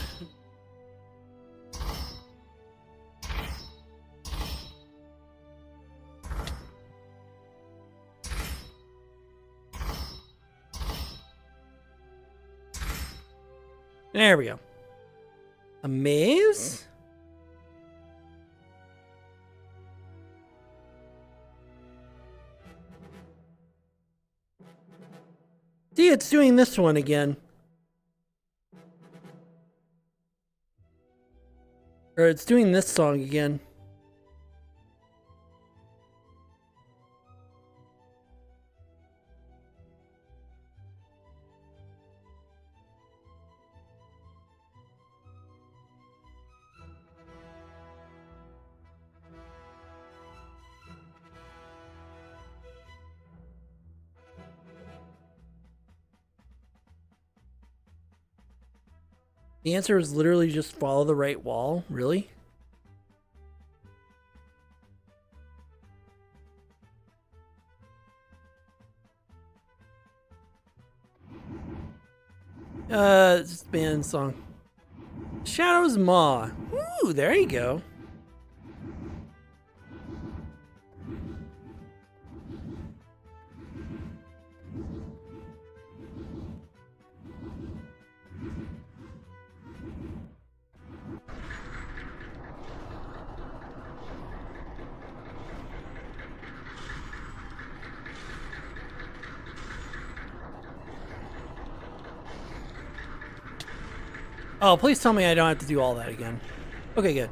There we go. A maze? See, it's doing this one again. Or it's doing this song again. The answer is literally just follow the right wall. Really? It's just a band song. Shadow's Maw. Ooh, there you go. Oh, please tell me I don't have to do all that again. Okay, good.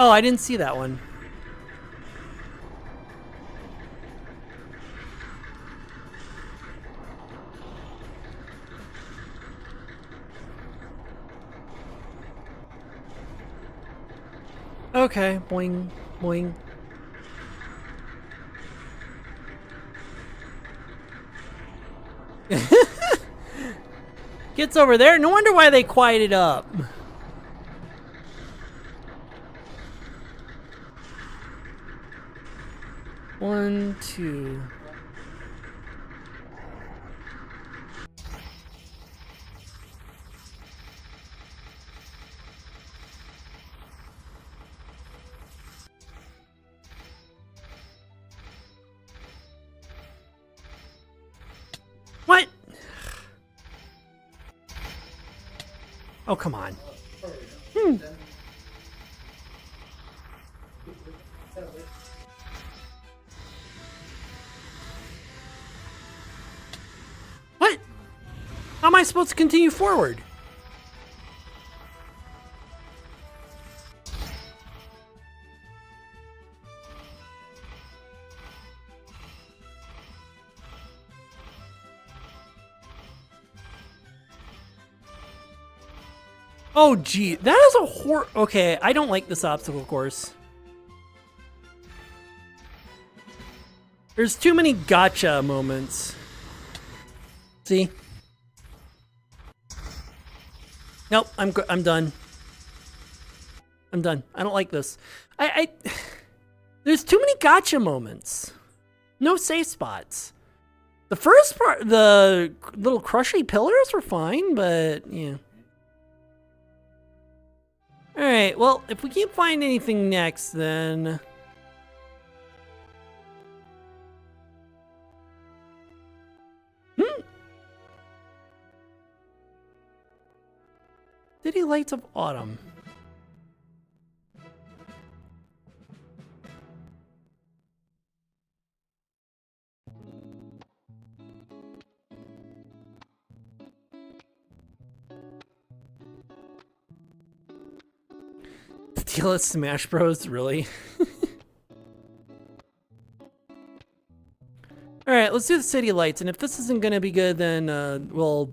Oh, I didn't see that one. Okay, boing, boing. Gets over there. No wonder why they quieted up. One, two. What? Oh, come on. What? How am I supposed to continue forward? Oh, gee, that is a okay, I don't like this obstacle course. There's too many gotcha moments. See? Nope, I'm done. I'm done. I don't like this. There's too many gotcha moments. No safe spots. The first part, the little crushy pillars were fine, but yeah. Alright, well, if we can't find anything next, then... City Lights of Autumn. Steal Smash Bros, really? Alright, let's do the City Lights, and if this isn't gonna be good, then we'll...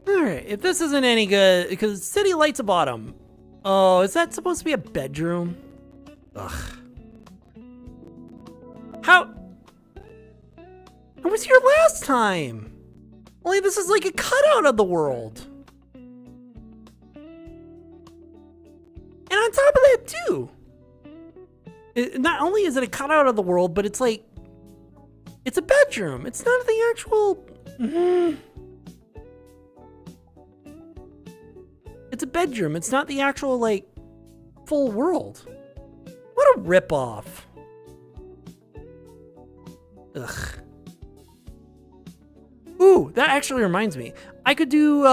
Alright, if this isn't any good, because City Lights of Autumn. Oh, is that supposed to be a bedroom? Ugh. How? I was here last time. Only this is like a cutout of the world. And on top of that too. Not only is it a cutout of the world, but it's like, it's a bedroom. It's not the actual... It's a bedroom. It's not the actual, like, full world. What a ripoff. Ugh. Ooh, that actually reminds me. I could do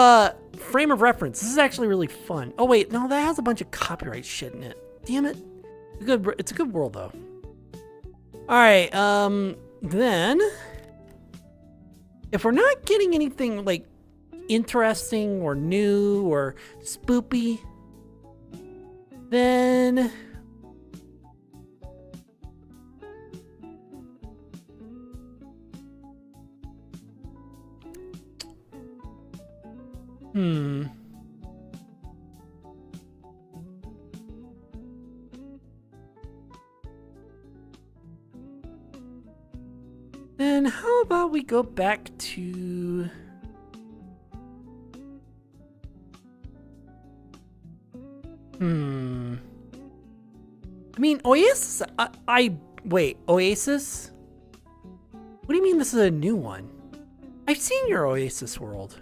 frame of reference. This is actually really fun. Oh wait, no, that has a bunch of copyright shit in it. Damn it. It's a good world though. All right, then if we're not getting anything like interesting or new or spoopy, then then how about we go back to I mean, Oasis, wait, Oasis? What do you mean this is a new one? I've seen your Oasis world.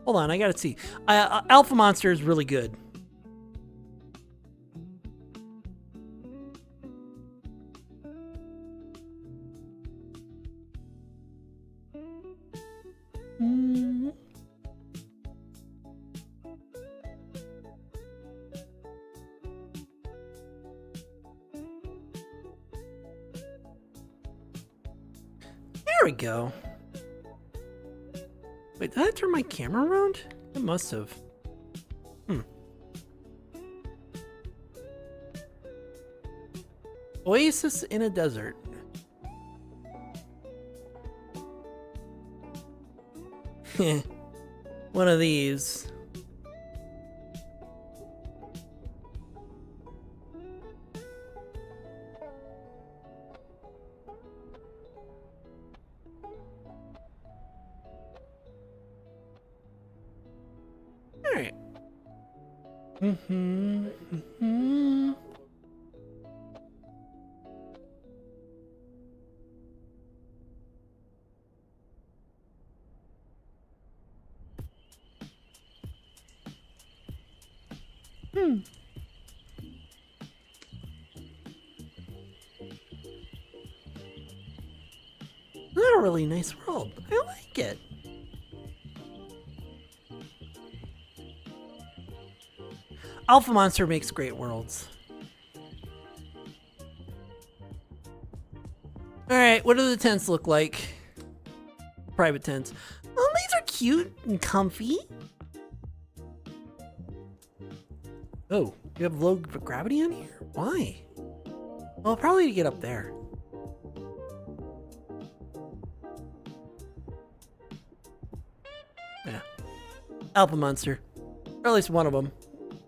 Hold on, I gotta see. Alpha Monster is really good. There we go. Wait, did I turn my camera around? It must have. Oasis in a desert. One of these. Alright. That's a really nice world. I like it. Alpha Monster makes great worlds. Alright, what do the tents look like? Private tents. Oh, these are cute and comfy. Oh, you have low gravity on here? Why? Well, probably to get up there. Yeah. Alpha Monster. Or at least one of them.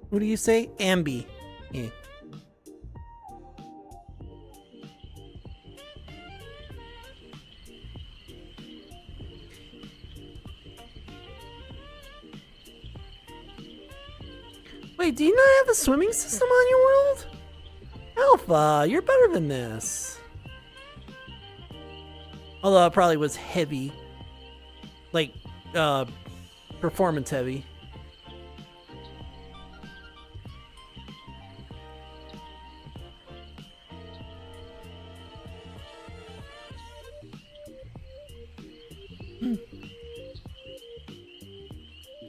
What do you say? Ambi. Yeah. Wait, do you not have a swimming system on your world? Alpha, you're better than this. Although it probably was heavy. Like, performance heavy.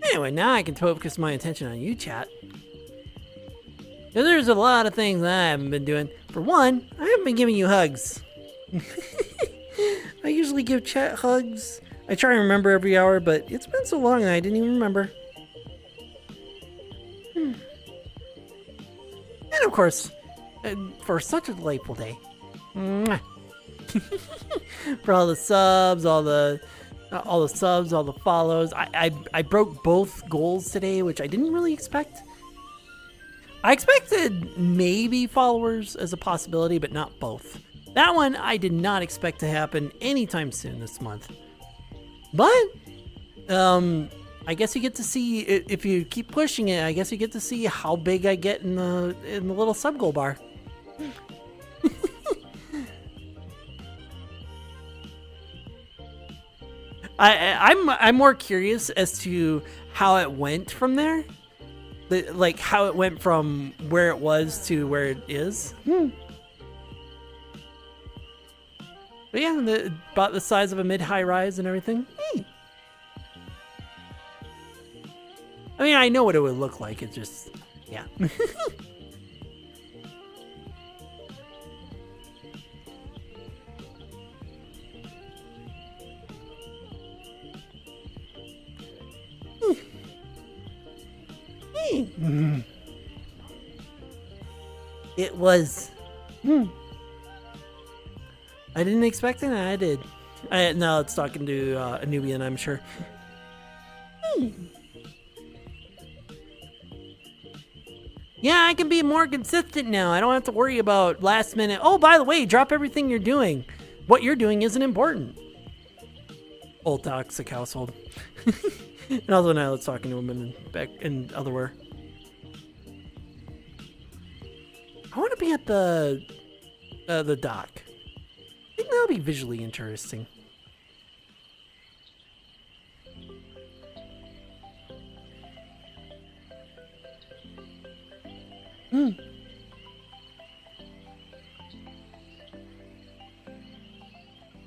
Anyway, now I can focus my attention on you, chat. There's a lot of things that I haven't been doing. For one, I haven't been giving you hugs. I usually give chat hugs. I try and remember every hour, but it's been so long that I didn't even remember. And of course, for such a delightful day. Mwah. For all the subs, all the follows. I broke both goals today, which I didn't really expect. I expected maybe followers as a possibility, but not both. That one I did not expect to happen anytime soon this month. But I guess you get to see, if you keep pushing it, I guess you get to see how big I get in the little sub goal bar. I'm more curious as to how it went from there. Like how it went from where it was to where it is. But yeah, about the size of a mid-high rise and everything. I mean, I know what it would look like. It's just, yeah. It was. I didn't expect it, and I did. Now it's talking to a Nubian, I'm sure. Yeah, I can be more consistent now. I don't have to worry about last minute. Oh, by the way, drop everything you're doing. What you're doing isn't important. Old toxic household. And also now it's talking to him back in otherwhere. I want to be at the dock. I think that'll be visually interesting.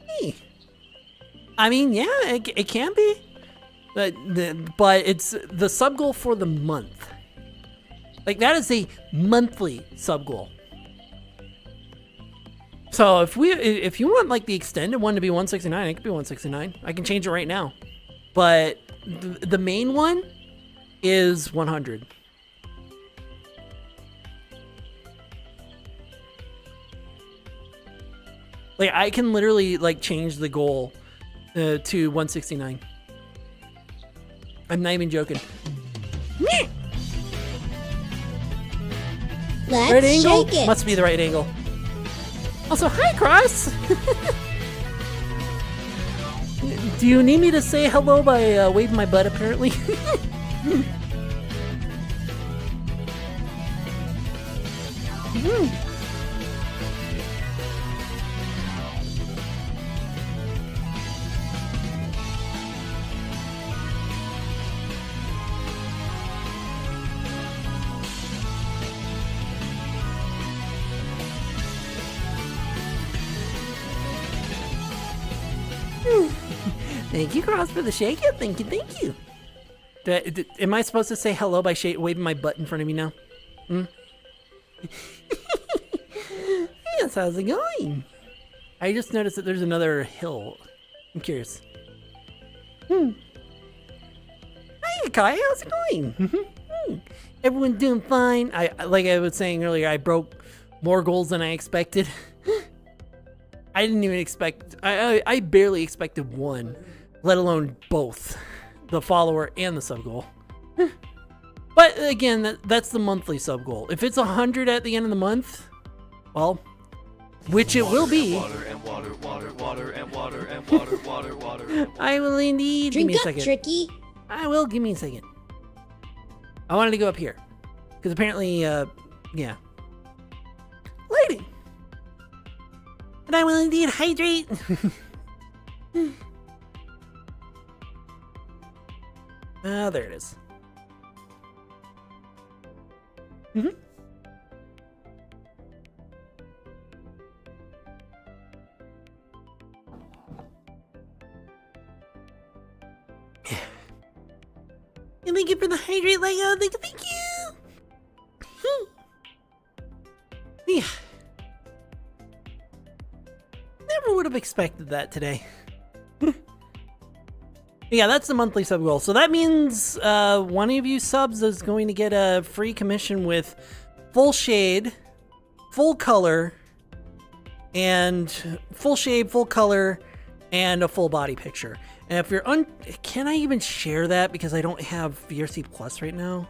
Hey. I mean, yeah, it can be. But it's the sub goal for the month. Like, that is a monthly sub goal. So if you want like the extended one to be 169, it could be 169. I can change it right now. But the main one is 100. Like, I can literally like change the goal to 169. I'm not even joking. Let's Right angle? shake it. Must be the right angle. Also, hi, Cross! Do you need me to say hello by waving my butt, apparently? Thank you, Cross, for the shake it. Thank you, thank you. Am I supposed to say hello by waving my butt in front of me now? Yes, how's it going? I just noticed that there's another hill. I'm curious. Hi, Kai, how's it going? Everyone doing fine. Like I was saying earlier, I broke more goals than I expected. I didn't even expect, I barely expected one, let alone both, the follower and the sub goal. But again, that's the monthly sub goal. If it's 100 at the end of the month, well, which it will be. I will indeed. Give Drink me a up, second. Tricky. I will. Give me a second. I wanted to go up here because apparently, yeah, lighting. And I will indeed hydrate. Ah, there it is. And thank you for the hydrate, Lego. Thank you. Yeah. Never would have expected that today. Yeah, that's the monthly sub goal. So that means one of you subs is going to get a free commission with full shade, full color, and full shade, full color, and a full body picture. And if you're can I even share that because I don't have VRC Plus right now?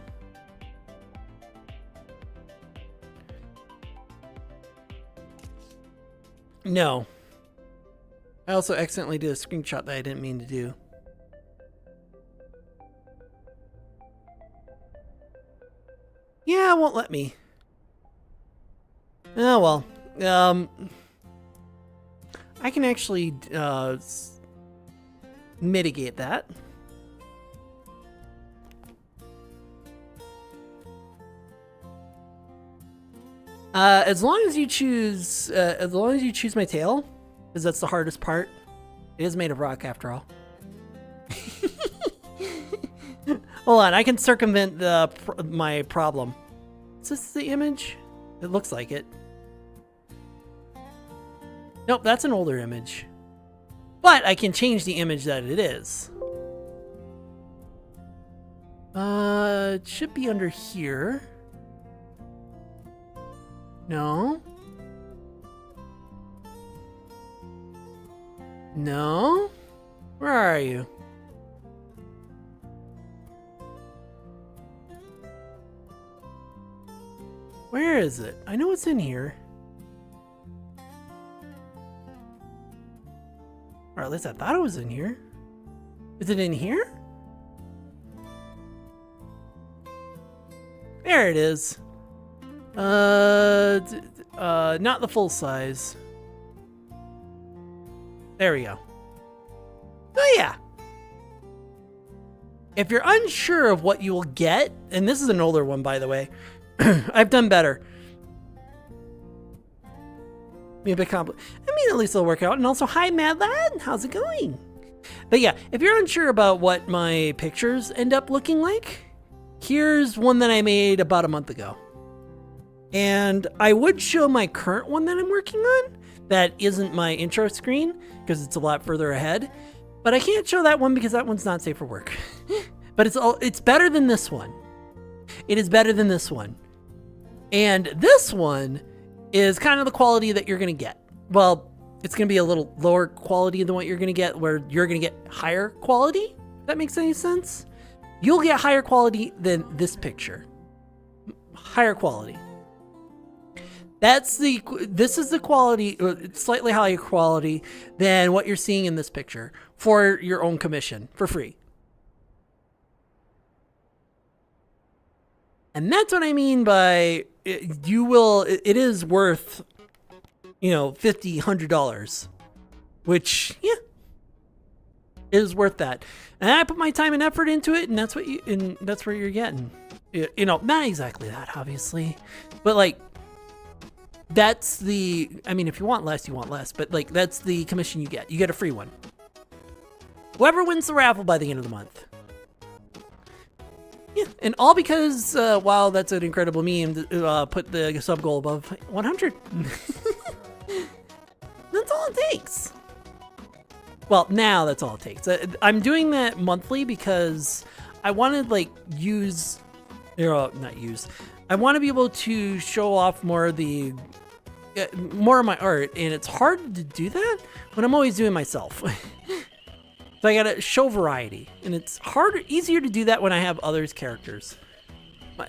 No. I also accidentally did a screenshot that I didn't mean to do. Yeah, it won't let me. Oh well. I can actually mitigate that. As long as you choose my tail, because that's the hardest part. It is made of rock after all. Hold on, I can circumvent my problem. Is this the image? It looks like it. Nope, that's an older image. But I can change the image that it is. It should be under here. No. No? Where are you? Where is it? I know it's in here. Or at least I thought it was in here. Is it in here? There it is. Not the full size. There we go. Oh yeah. If you're unsure of what you will get, and this is an older one, by the way, I've done better. Be a bit complicated. I mean, at least it'll work out. And also, hi, Mad Lad. How's it going? But yeah, if you're unsure about what my pictures end up looking like, here's one that I made about a month ago. And I would show my current one that I'm working on. That isn't my intro screen because it's a lot further ahead. But I can't show that one because that one's not safe for work. But it's better than this one. It is better than this one. And this one is kind of the quality that you're going to get. Well, it's going to be a little lower quality than what you're going to get, where you're going to get higher quality. If that makes any sense? You'll get higher quality than this picture. Higher quality. This is the quality, slightly higher quality than what you're seeing in this picture for your own commission for free. And that's what I mean by it is worth, $50, $100, which, yeah, it is worth that. And I put my time and effort into it, and that's what that's where you're getting. Not exactly that, obviously, but that's if you want less, you want less, but that's the commission you get. You get a free one. Whoever wins the raffle by the end of the month. Yeah, and all because, wow, that's an incredible meme to put the sub goal above 100. That's all it takes. Well, now that's all it takes. I'm doing that monthly because I want to I want to be able to show off more of my art, and it's hard to do that when I'm always doing myself. So I gotta show variety, and it's easier to do that when I have others' characters.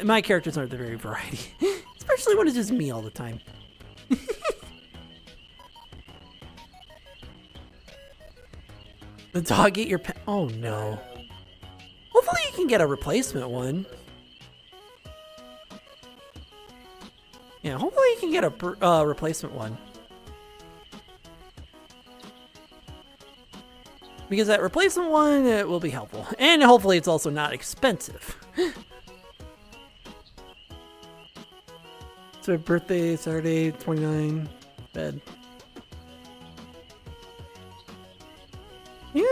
My characters aren't the very variety, especially when it's just me all the time. The dog ate your pen. Oh no. Hopefully you can get a replacement one. Yeah, hopefully you can get a replacement one. Because that replacement one, it will be helpful. And hopefully it's also not expensive. So birthday, Saturday, 29, bed. Yeah.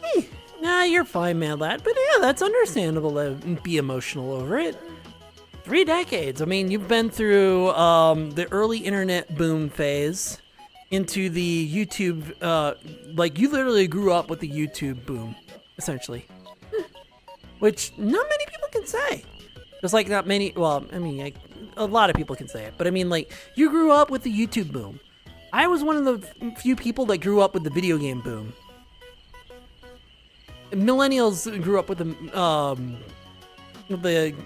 Hey, nah, you're fine, Mad Lad. But yeah, that's understandable to be emotional over it. 3 decades. I mean, you've been through the early internet boom phase into the YouTube, you literally grew up with the YouTube boom, essentially. Which not many people can say. Just not many, a lot of people can say it, but I mean, you grew up with the YouTube boom. I was one of the few people that grew up with the video game boom. Millennials grew up with the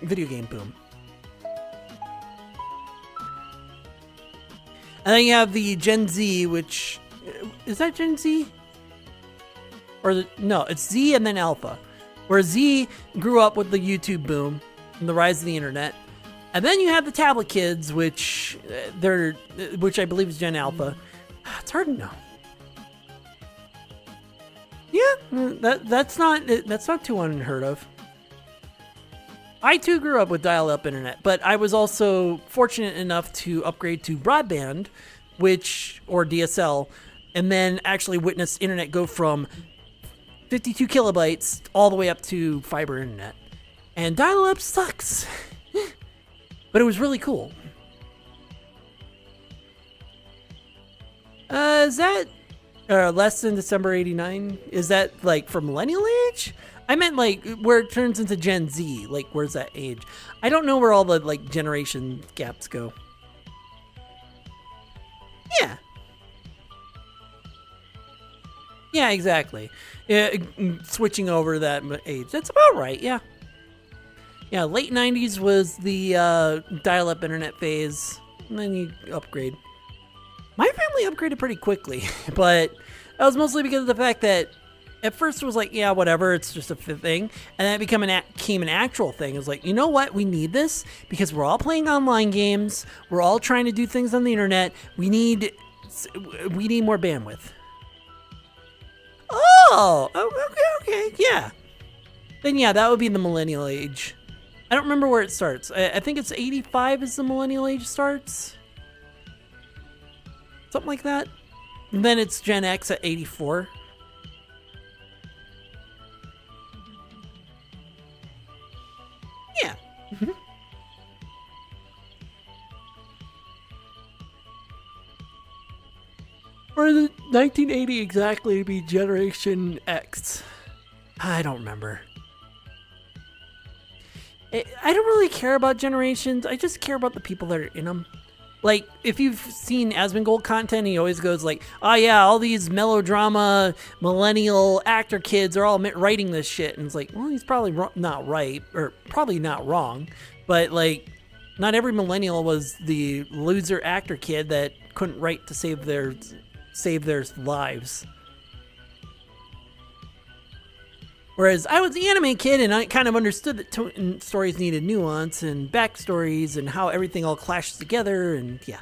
video game boom. And then you have the Gen Z, which... Is that Gen Z? No, it's Z and then Alpha. Where Z grew up with the YouTube boom and the rise of the internet. And then you have the tablet kids, which I believe is Gen Alpha. It's hard to know. Yeah, that's not too unheard of. I too grew up with dial-up internet, but I was also fortunate enough to upgrade to broadband, or DSL, and then actually witness internet go from 52 kilobytes all the way up to fiber internet. And dial-up sucks, but it was really cool. Is that less than December 89? Is that for millennial age? I meant where it turns into Gen Z, where's that age? I don't know where all the generation gaps go. Yeah. Yeah, exactly. Switching over that age. That's about right, yeah. Yeah, late 90s was the dial-up internet phase, and then you upgrade. My family upgraded pretty quickly, but that was mostly because of the fact that at first it was like, yeah, whatever, it's just a thing. And then it became an actual thing. It was like, you know what? We need this because we're all playing online games. We're all trying to do things on the internet. We need more bandwidth. Oh, okay, yeah. Then yeah, that would be the millennial age. I don't remember where it starts. I think it's 85 is the millennial age starts. Something like that. And then it's Gen X at 84. Yeah. Or is it 1980 exactly to be Generation X? I don't remember. I don't really care about generations. I just care about the people that are in them. Like, if you've seen Asmongold content, he always goes like, oh yeah, all these melodrama millennial actor kids are all writing this shit. And it's like, well, he's probably not right, or probably not wrong. But like, not every millennial was the loser actor kid that couldn't write to save their lives. Whereas I was the anime kid and I kind of understood that stories needed nuance and backstories and how everything all clashes together, and yeah.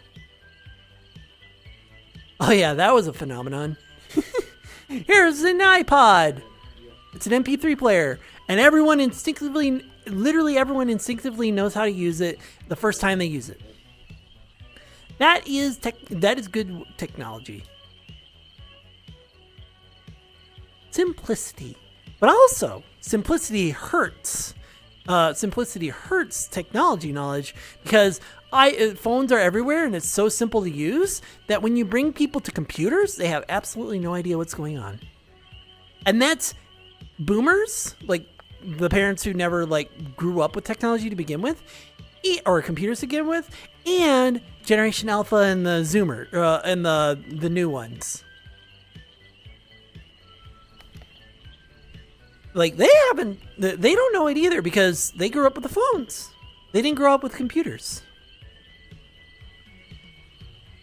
Oh yeah, that was a phenomenon. Here's an iPod. It's an MP3 player, and literally everyone instinctively knows how to use it the first time they use it. That is good technology. Simplicity. But also, simplicity hurts. Simplicity hurts technology knowledge because phones are everywhere and it's so simple to use that when you bring people to computers, they have absolutely no idea what's going on. And that's boomers, like the parents who never like grew up with technology to begin with, or computers to begin with, and Generation Alpha and the Zoomer and the new ones. Like, they don't know it either because they grew up with the phones. They didn't grow up with computers.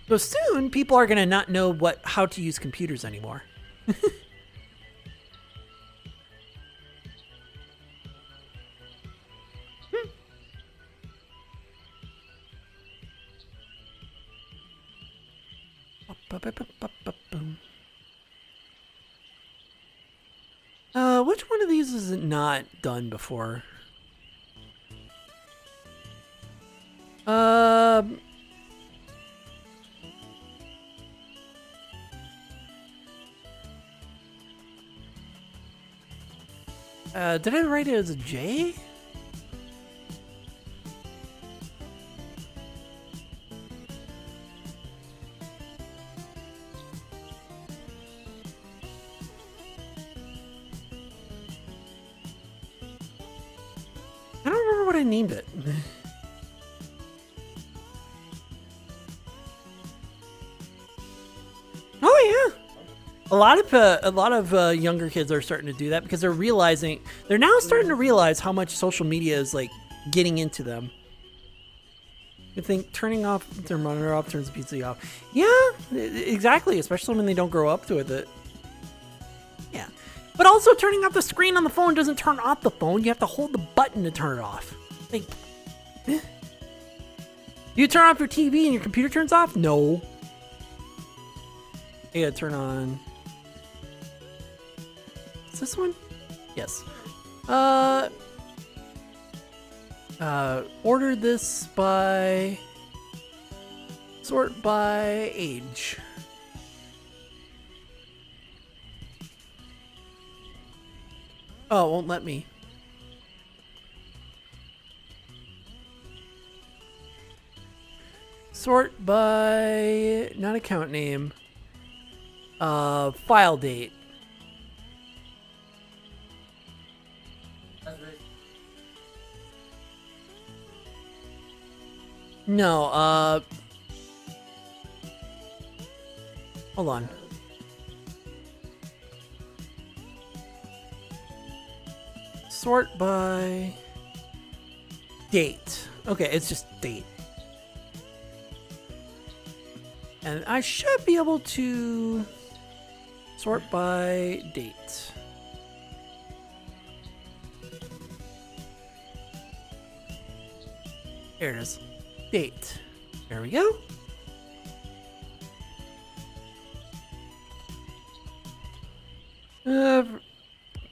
So soon, people are going to not know how to use computers anymore. Which one of these is it not done before? Did I write it as a J? I don't remember what I named it. Oh yeah. A lot of younger kids are starting to do that because they're now starting to realize how much social media is like getting into them. You think turning off their monitor off turns the PC off. Yeah, exactly, especially when they don't grow up with it. Yeah. But also turning off the screen on the phone doesn't turn off the phone. You have to hold the button to turn it off. Like, you turn off your TV and your computer turns off? No. You gotta turn on. Is this one? Yes. Order this by. Sort by age. Oh, it won't let me. Sort by not account name. File date. No, hold on. Sort by date. Okay, it's just date. And I should be able to sort by date. There it is. Date. There we go.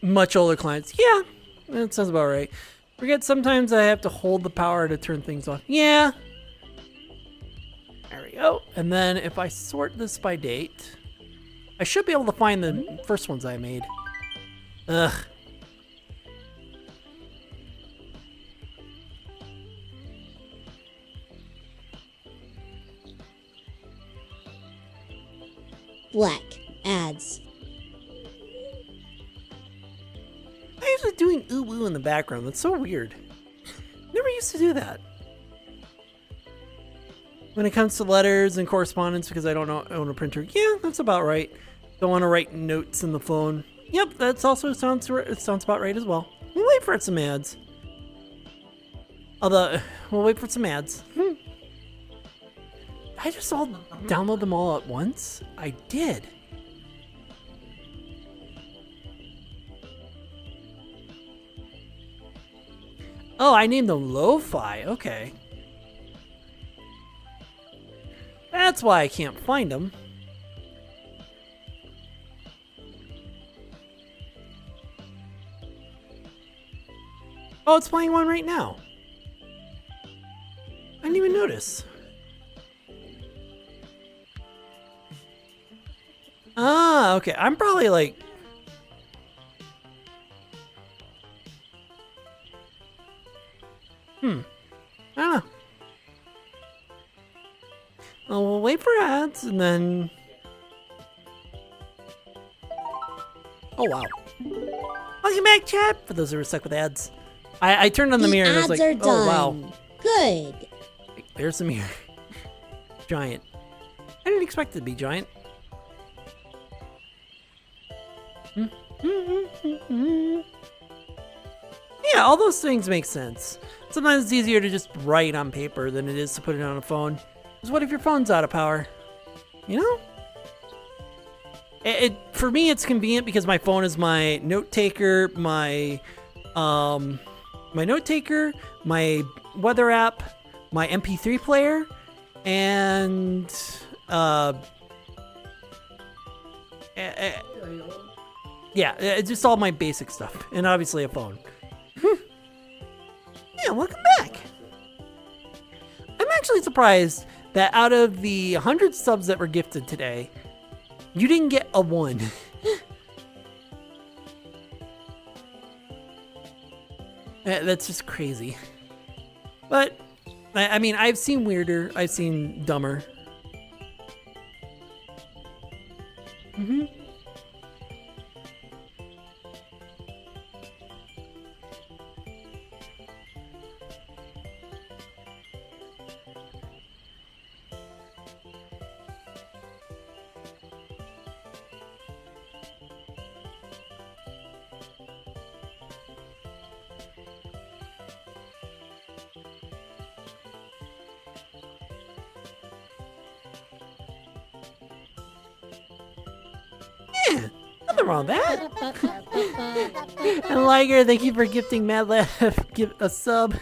Much older clients. Yeah, that sounds about right. Forget sometimes I have to hold the power to turn things on. Yeah. There we go. And then if I sort this by date, I should be able to find the first ones I made. Ugh. Black ads. I usually doing ooh woo in the background. That's so weird. Never used to do that. When it comes to letters and correspondence, because I don't own a printer, yeah, that's about right. Don't want to write notes in the phone. Yep, that's also sounds about right as well. We'll wait for some ads. Although, we'll wait for some ads. I just all download them all at once? I did. Oh, I named them Lo-Fi. Okay. That's why I can't find them. Oh, it's playing one right now. I didn't even notice. Ah, okay. I'm probably like... I don't know. Well, we'll wait for ads and then... Oh, wow. Welcome back, chat! For those who are stuck with ads. I turned on the mirror and I was like, ads are done. oh, wow. Good. There's the mirror. Giant. I didn't expect it to be giant. Yeah, all those things make sense. Sometimes it's easier to just write on paper than it is to put it on a phone. Because what if your phone's out of power? You know? For me, it's convenient because my phone is my note taker, my weather app, my MP3 player, and yeah, it's just all my basic stuff, and obviously a phone. Yeah, welcome back. I'm actually surprised that out of the 100 subs that were gifted today, you didn't get a 1. That's just crazy. But, I mean, I've seen weirder, I've seen dumber. Yeah, nothing wrong with that. And Liger, thank you for gifting MadLab give a sub.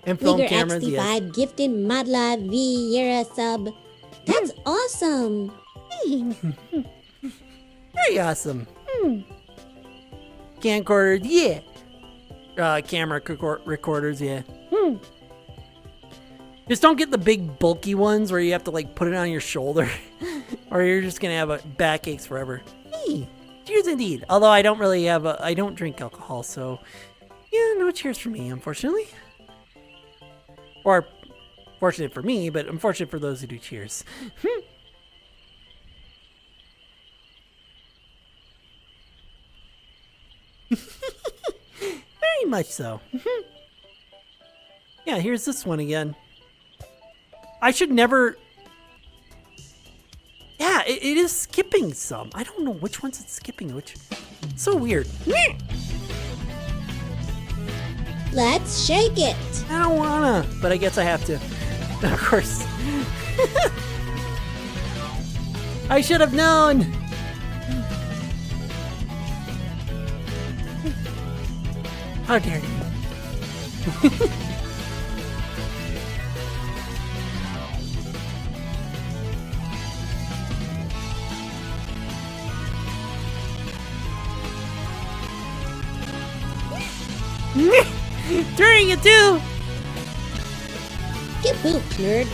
And film Liger cameras, XD5 yes. gifted Madla Vieira sub. That's awesome. Very awesome. Camcorders, yeah. Camera recorders, yeah. Just don't get the big bulky ones where you have to like put it on your shoulder, or you're just gonna have a backaches forever. Hey, cheers indeed. Although I don't really have I don't drink alcohol, so yeah, no cheers for me, unfortunately. Or fortunate for me, but unfortunate for those who do cheers. Very much so. Yeah, here's this one again. I should never... Yeah, it is skipping some. I don't know which ones it's skipping, which... So weird. Let's shake it. I don't wanna, but I guess I have to. Of course. I should have known. How dare you? During it too. Get booped, nerd.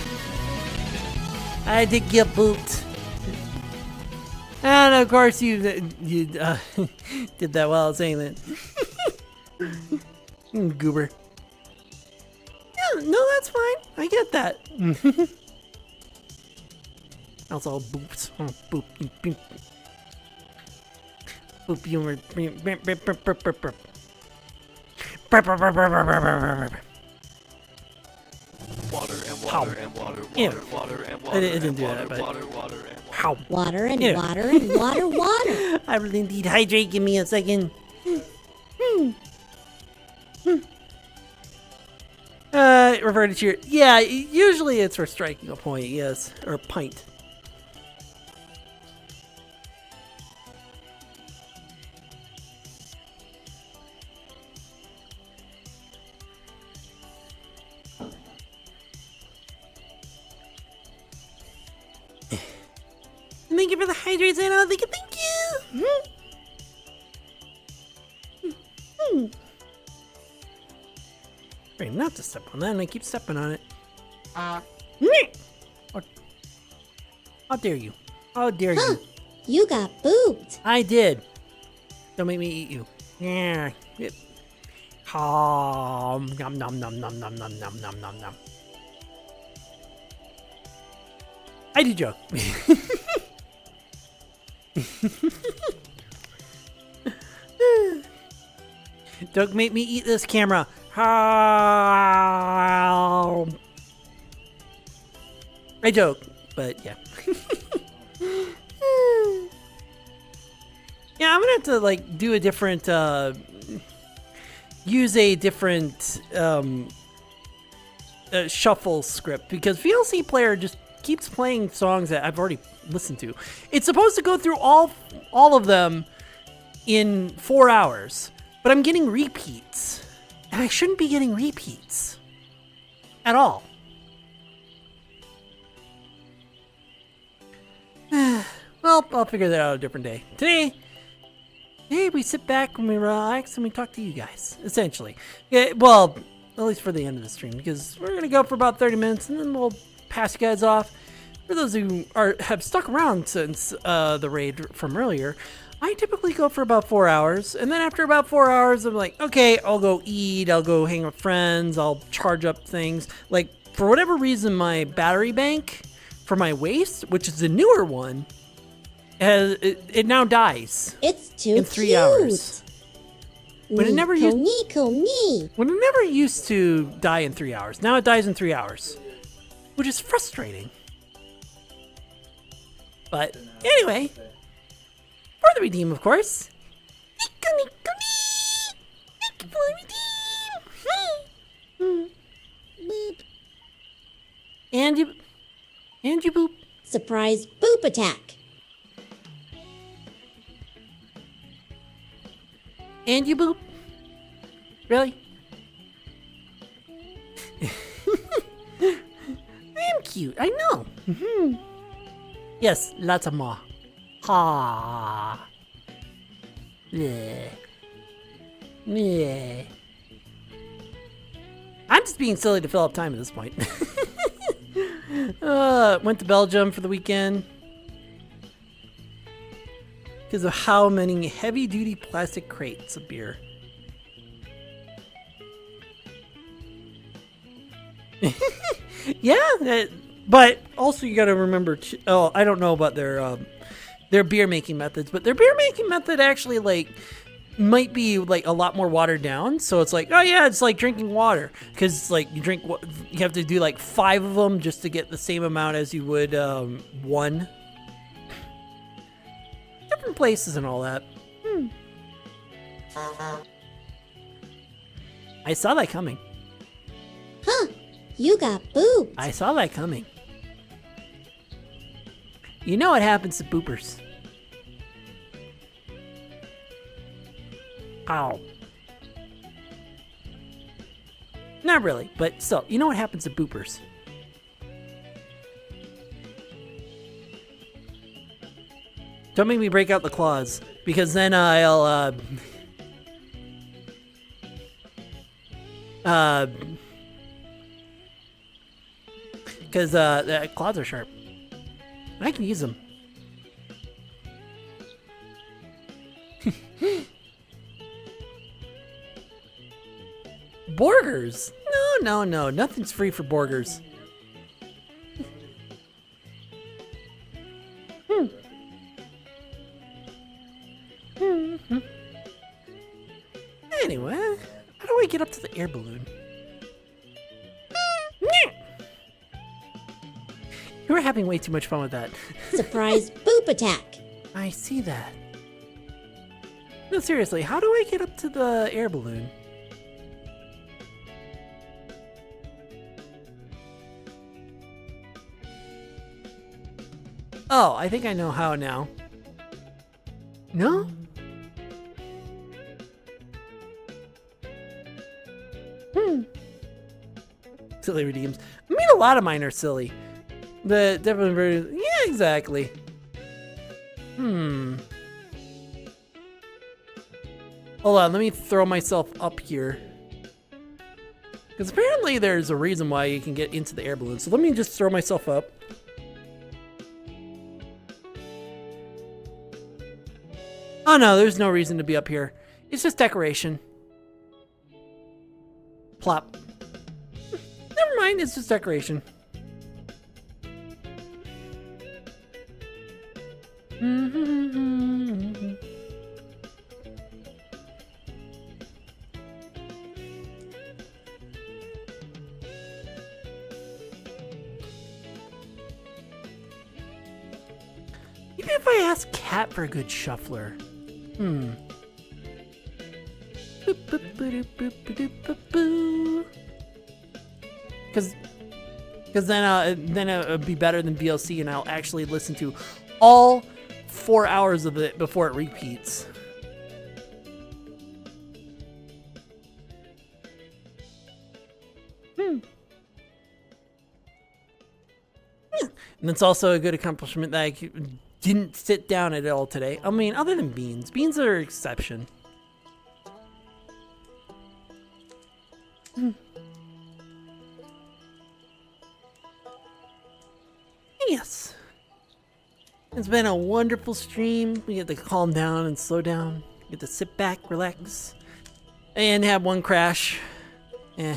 I did get booped. And of course you did that while saying that. Goober. Yeah, no, that's fine. I get that. That's all boops. Oh, boop, boop, boop. Boop, humor. It didn't do that, but how? Water and Yeah. water and water, water. I really need hydrate. Give me a second. Refer to cheer. Yeah, usually it's for striking a point, yes. Or a pint. Thank you for the hydrates, Anna. Thank you. Wait, not to step on that, and I keep stepping on it. How dare you? How dare Huh, you? you got booped. I did. Don't make me eat you. Yeah. Nom nom nom nom nom nom nom nom nom nom. I do joke. Don't make me eat this camera. I joke, but yeah. Yeah, I'm gonna have to like do a different, use a different shuffle script because VLC Player just keeps playing songs that I've already listened to. It's supposed to go through all of them in 4 hours, but I'm getting repeats, and I shouldn't be getting repeats at all. Well, I'll figure that out a different day. Today we sit back and we relax and we talk to you guys, essentially. Yeah, well, at least for the end of the stream, because we're gonna go for about 30 minutes and then we'll pass you guys off. For those who have stuck around since the raid from earlier, I typically go for about 4 hours, and then after about 4 hours, I'm like, okay, I'll go eat, I'll go hang with friends, I'll charge up things. Like, for whatever reason, my battery bank for my waist, which is the newer one, it now dies. It's too in 3 cute. hours. When it never used, me. when it never used to die in 3 hours. Now it dies in 3 hours, which is frustrating. But anyway, for the redeem, of course. Thank you for the redeem. And you boop. Surprise boop attack. And you boop. Really? I am cute. I know. Yes, lots of more. Ha. Yeah. Yeah. I'm just being silly to fill up time at this point. Went to Belgium for the weekend. Because of how many heavy-duty plastic crates of beer. Yeah, but also you gotta remember, I don't know about their beer making methods, but their beer making method actually like might be like a lot more watered down. So it's like, oh yeah, it's like drinking water, because like you have to do like 5 of them just to get the same amount as you would one. Different places and all that. I saw that coming. Huh, you got booped. I saw that coming. You know what happens to boopers. Ow. Not really, but still, you know what happens to boopers. Don't make me break out the claws, because then I'll, Because the claws are sharp. I can use them. Burgers? No, nothing's free for burgers. Anyway, how do I get up to the air balloon? You were having way too much fun with that. Surprise boop attack. I see that. No, seriously, how do I get up to the air balloon? Oh, I think I know how now. No? Silly redeems. I mean, a lot of mine are silly. But definitely very... Yeah, exactly. Hold on, let me throw myself up here. Because apparently there's a reason why you can get into the air balloon. So let me just throw myself up. Oh no, there's no reason to be up here. It's just decoration. Plop. Never mind, it's just decoration. Even if I ask Cat for a good shuffler. Because then it'll be better than VLC, and I'll actually listen to all 4 hours of it before it repeats. Yeah. And it's also a good accomplishment that I didn't sit down at all today. I mean, other than beans. Beans are an exception. Yes. It's been a wonderful stream. We get to calm down and slow down. Get to sit back, relax, and have one crash. Yeah,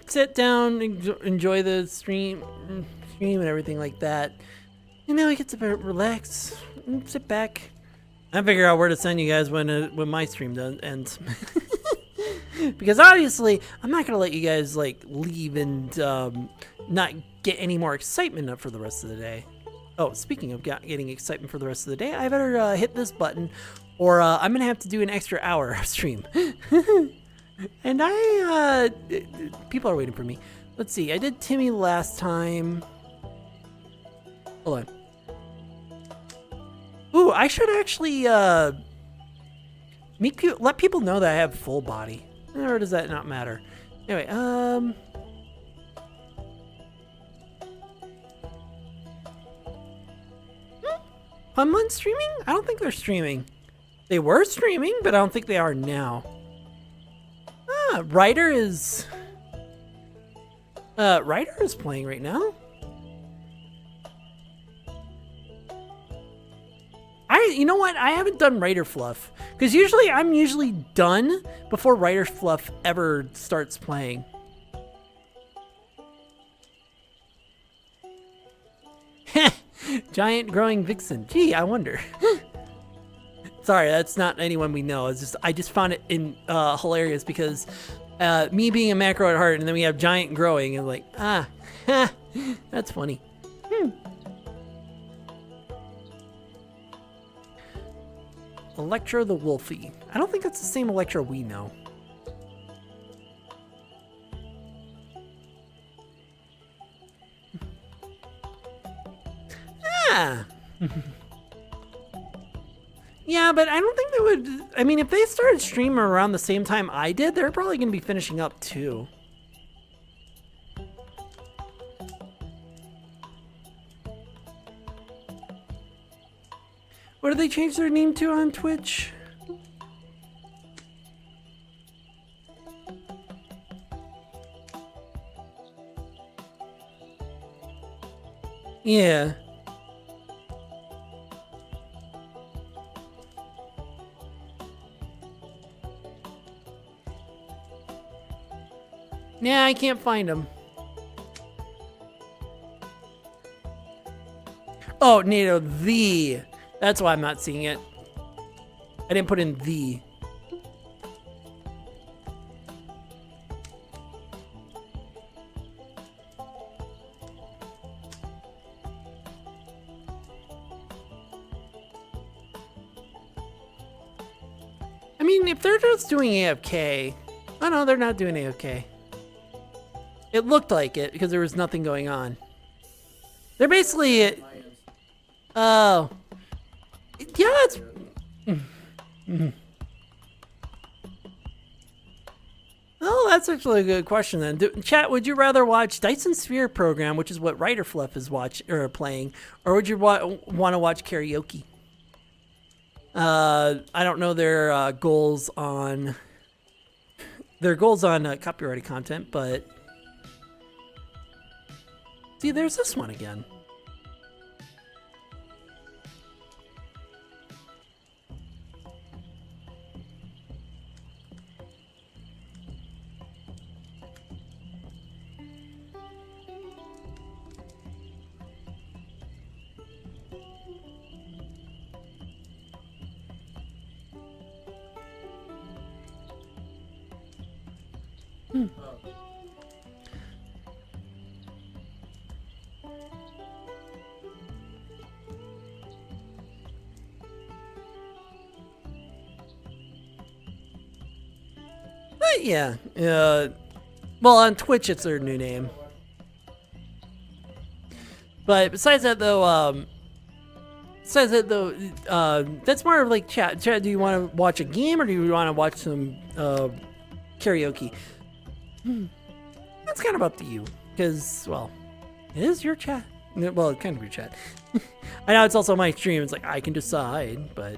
sit down, enjoy the stream and everything like that. And now we get to relax and sit back. I figure out where to send you guys when my stream ends. Because obviously, I'm not gonna let you guys like leave and not get any more excitement up for the rest of the day. Oh, speaking of getting excitement for the rest of the day, I better hit this button, or I'm gonna have to do an extra hour of stream. And people are waiting for me. Let's see. I did Timmy last time. Hold on. Ooh, I should actually let people know that I have full body. Or does that not matter? Anyway, Funmun streaming? I don't think they're streaming. They were streaming, but I don't think they are now. Ah, Ryder is playing right now. You know what? I haven't done Ryder Fluff. Because I'm usually done before Ryder Fluff ever starts playing. Giant growing vixen. Gee, I wonder. Sorry, that's not anyone we know. I just found it hilarious because me being a macro at heart, and then we have giant growing, and like, that's funny. Electro the Wolfie. I don't think that's the same Electro we know. Yeah, but I don't think they would... I mean, if they started streaming around the same time I did, they're probably going to be finishing up too. What did they change their name to on Twitch? Yeah. Yeah, I can't find him. Oh, NATO, the. That's why I'm not seeing it. I didn't put in the. I mean, if they're just doing AFK. Oh no, they're not doing AFK. It looked like it because there was nothing going on. They're basically. Oh. Yeah, it's. Oh, that's actually a good question then. Chat, would you rather watch Dyson Sphere program, which is what Writer Fluff is playing, or would you want to watch karaoke? I don't know their goals on copyrighted content, but see, there's this one again. Yeah. Well, on Twitch, it's their new name. But besides that, though, that's more of like chat. Chat, do you want to watch a game or do you want to watch some karaoke? That's kind of up to you, because, well, it is your chat. Well, it's kind of your chat. I know it's also my stream. It's like I can decide, but.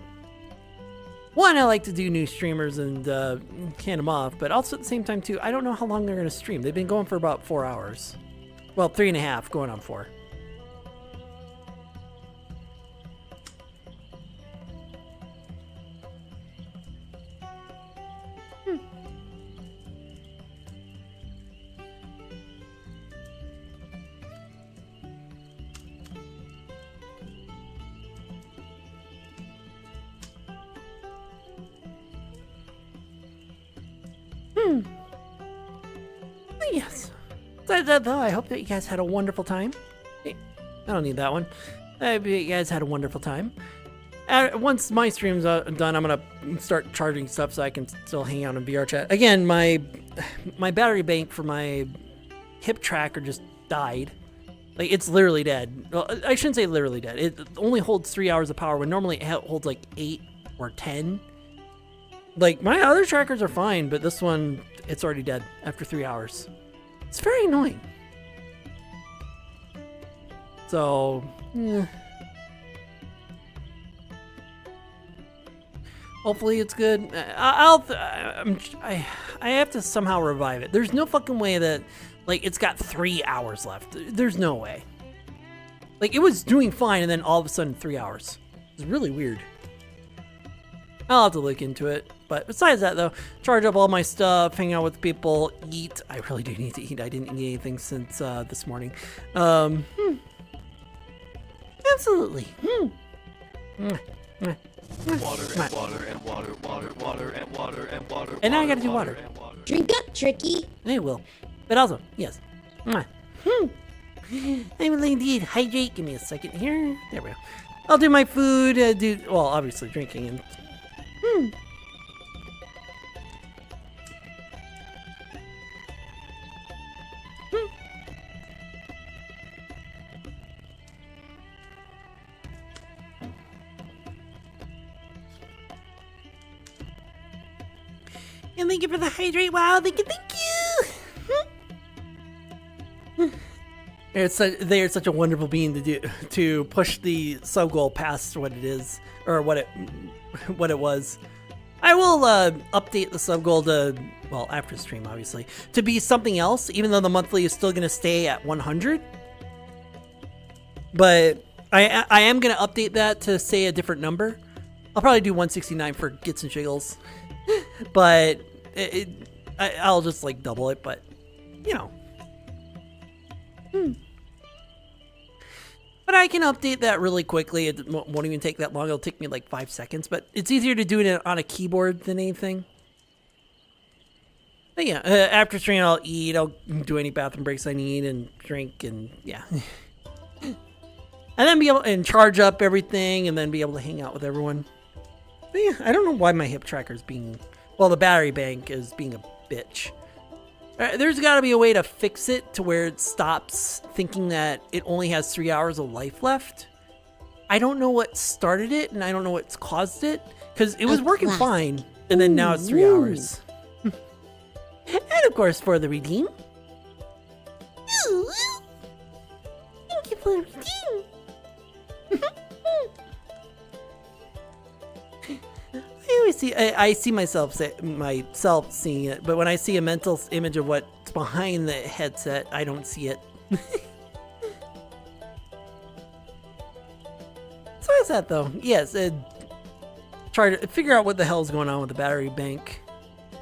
One, I like to do new streamers and hand them off, but also at the same time, too, I don't know how long they're going to stream. They've been going for about 4 hours. Well, 3.5, going on 4. Yes. Besides that, though, I hope that you guys had a wonderful time. Hey, I don't need that one. I hope you guys had a wonderful time. Once my stream's done, I'm gonna start charging stuff so I can still hang out in VRChat. Again, my battery bank for my hip tracker just died. Like, it's literally dead. Well, I shouldn't say literally dead. It only holds 3 hours of power when normally it holds like 8 or 10. Like, my other trackers are fine, but this one, it's already dead after 3 hours. It's very annoying. So, hopefully it's good. I have to somehow revive it. There's no fucking way that, like, it's got 3 hours left. There's no way. Like, it was doing fine, and then all of a sudden, 3 hours. It's really weird. I'll have to look into it. But besides that, though, charge up all my stuff, hang out with people, eat. I really do need to eat. I didn't eat anything since this morning. Absolutely. Water and water and water and water and water and water. And now I gotta do water. Drink up, Tricky. I will. But also, yes. I will indeed hydrate. Give me a second here. There we go. I'll do my food. Well, obviously drinking and. And thank you for the hydrate. Wow, thank you. They are such a wonderful being to push the sub goal past what it is or what it was. I will update the sub goal to, well, after stream obviously, to be something else, even though the monthly is still going to stay at 100. But I am gonna update that to say a different number. I'll probably do 169 for gits and jiggles, but I'll just like double it. But you know, but I can update that really quickly. It won't even take that long. It'll take me like 5 seconds. But it's easier to do it on a keyboard than anything. But yeah, after stream I'll eat. I'll do any bathroom breaks I need and drink and yeah. And then be able and charge up everything and then be able to hang out with everyone. But yeah, I don't know why my hip tracker is being, well, the battery bank is being a bitch. There's got to be a way to fix it to where it stops thinking that it only has 3 hours of life left. I don't know what started it and I don't know what's caused it because it was working fine and then now it's 3 hours. And of course for the redeem. Thank you for the redeem. I see myself seeing it, but when I see a mental image of what's behind the headset, I don't see it. So is that though? Yes, try to figure out what the hell's going on with the battery bank,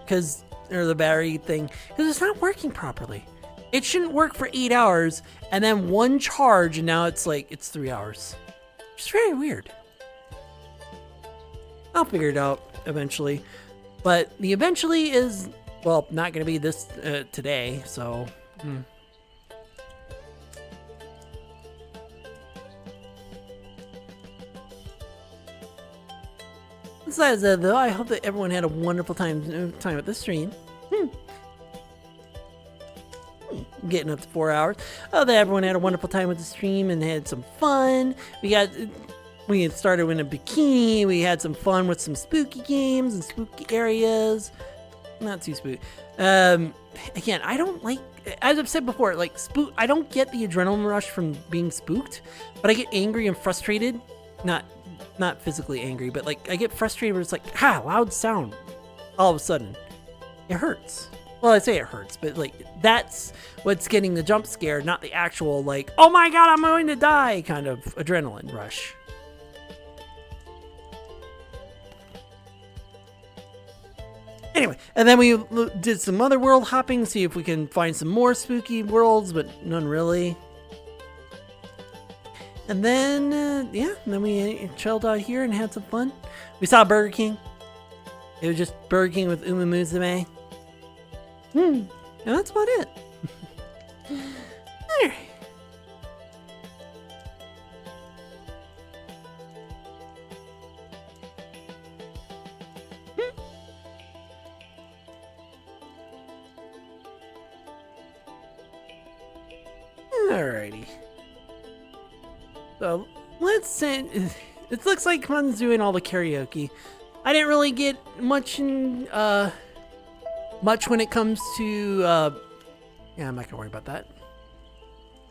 or the battery thing, because it's not working properly. It shouldn't work for 8 hours and then one charge, and now it's 3 hours. It's very weird. I'll figure it out eventually, but the eventually is, well, not going to be this today, so Besides that though, I hope that everyone had a wonderful time at the stream. Getting up to 4 hours. Oh, that everyone had a wonderful time with the stream and had some fun. We had started in a bikini. We had some fun with some spooky games and spooky areas. Not too spooky. Again, I don't like, as I've said before, like I don't get the adrenaline rush from being spooked, but I get angry and frustrated. Not physically angry, but like I get frustrated where it's like, loud sound. All of a sudden, it hurts. Well, I say it hurts, but like that's what's getting the jump scare, not the actual like, oh my god, I'm going to die kind of adrenaline rush. Anyway, and then we did some other world hopping, see if we can find some more spooky worlds, but none really. And then, and then we chilled out here and had some fun. We saw Burger King. It was just Burger King with Uma Musume. And that's about it. Alright. Alrighty. So let's send. It looks like Fun's doing all the karaoke. I didn't really get much when it comes to. Yeah, I'm not gonna worry about that.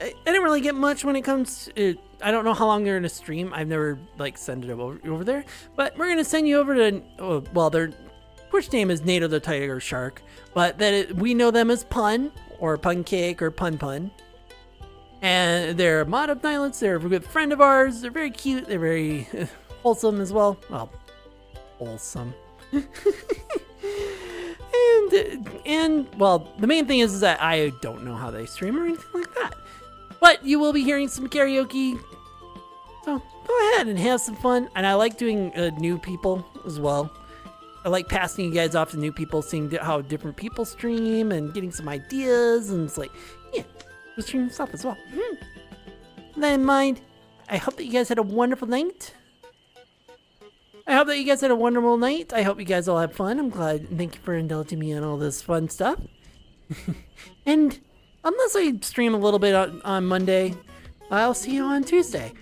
I didn't really get much when it comes to. I don't know how long they're gonna stream. I've never sent it over there. But we're gonna send you over to. Well, their Twitch name is Nato the Tiger Shark, but we know them as Pun or Pun Cake or Pun Pun. And they're a mod of Nylets. They're a good friend of ours. They're very cute. They're very wholesome as well. Well, wholesome. and well, the main thing is that I don't know how they stream or anything like that. But you will be hearing some karaoke. So go ahead and have some fun. And I like doing new people as well. I like passing you guys off to new people, seeing how different people stream and getting some ideas. And it's like, yeah. Stream stuff as well. With that in mind, I hope that you guys had a wonderful night. I hope you guys all had fun. I'm glad. Thank you for indulging me on all this fun stuff. And unless I stream a little bit on Monday, I'll see you on Tuesday.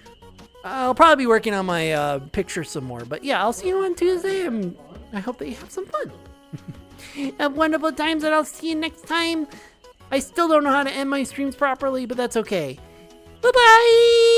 I'll probably be working on my picture some more. But yeah, I'll see you on Tuesday. And I hope that you have some fun. Have wonderful times, and I'll see you next time. I still don't know how to end my streams properly, but that's okay. Bye-bye!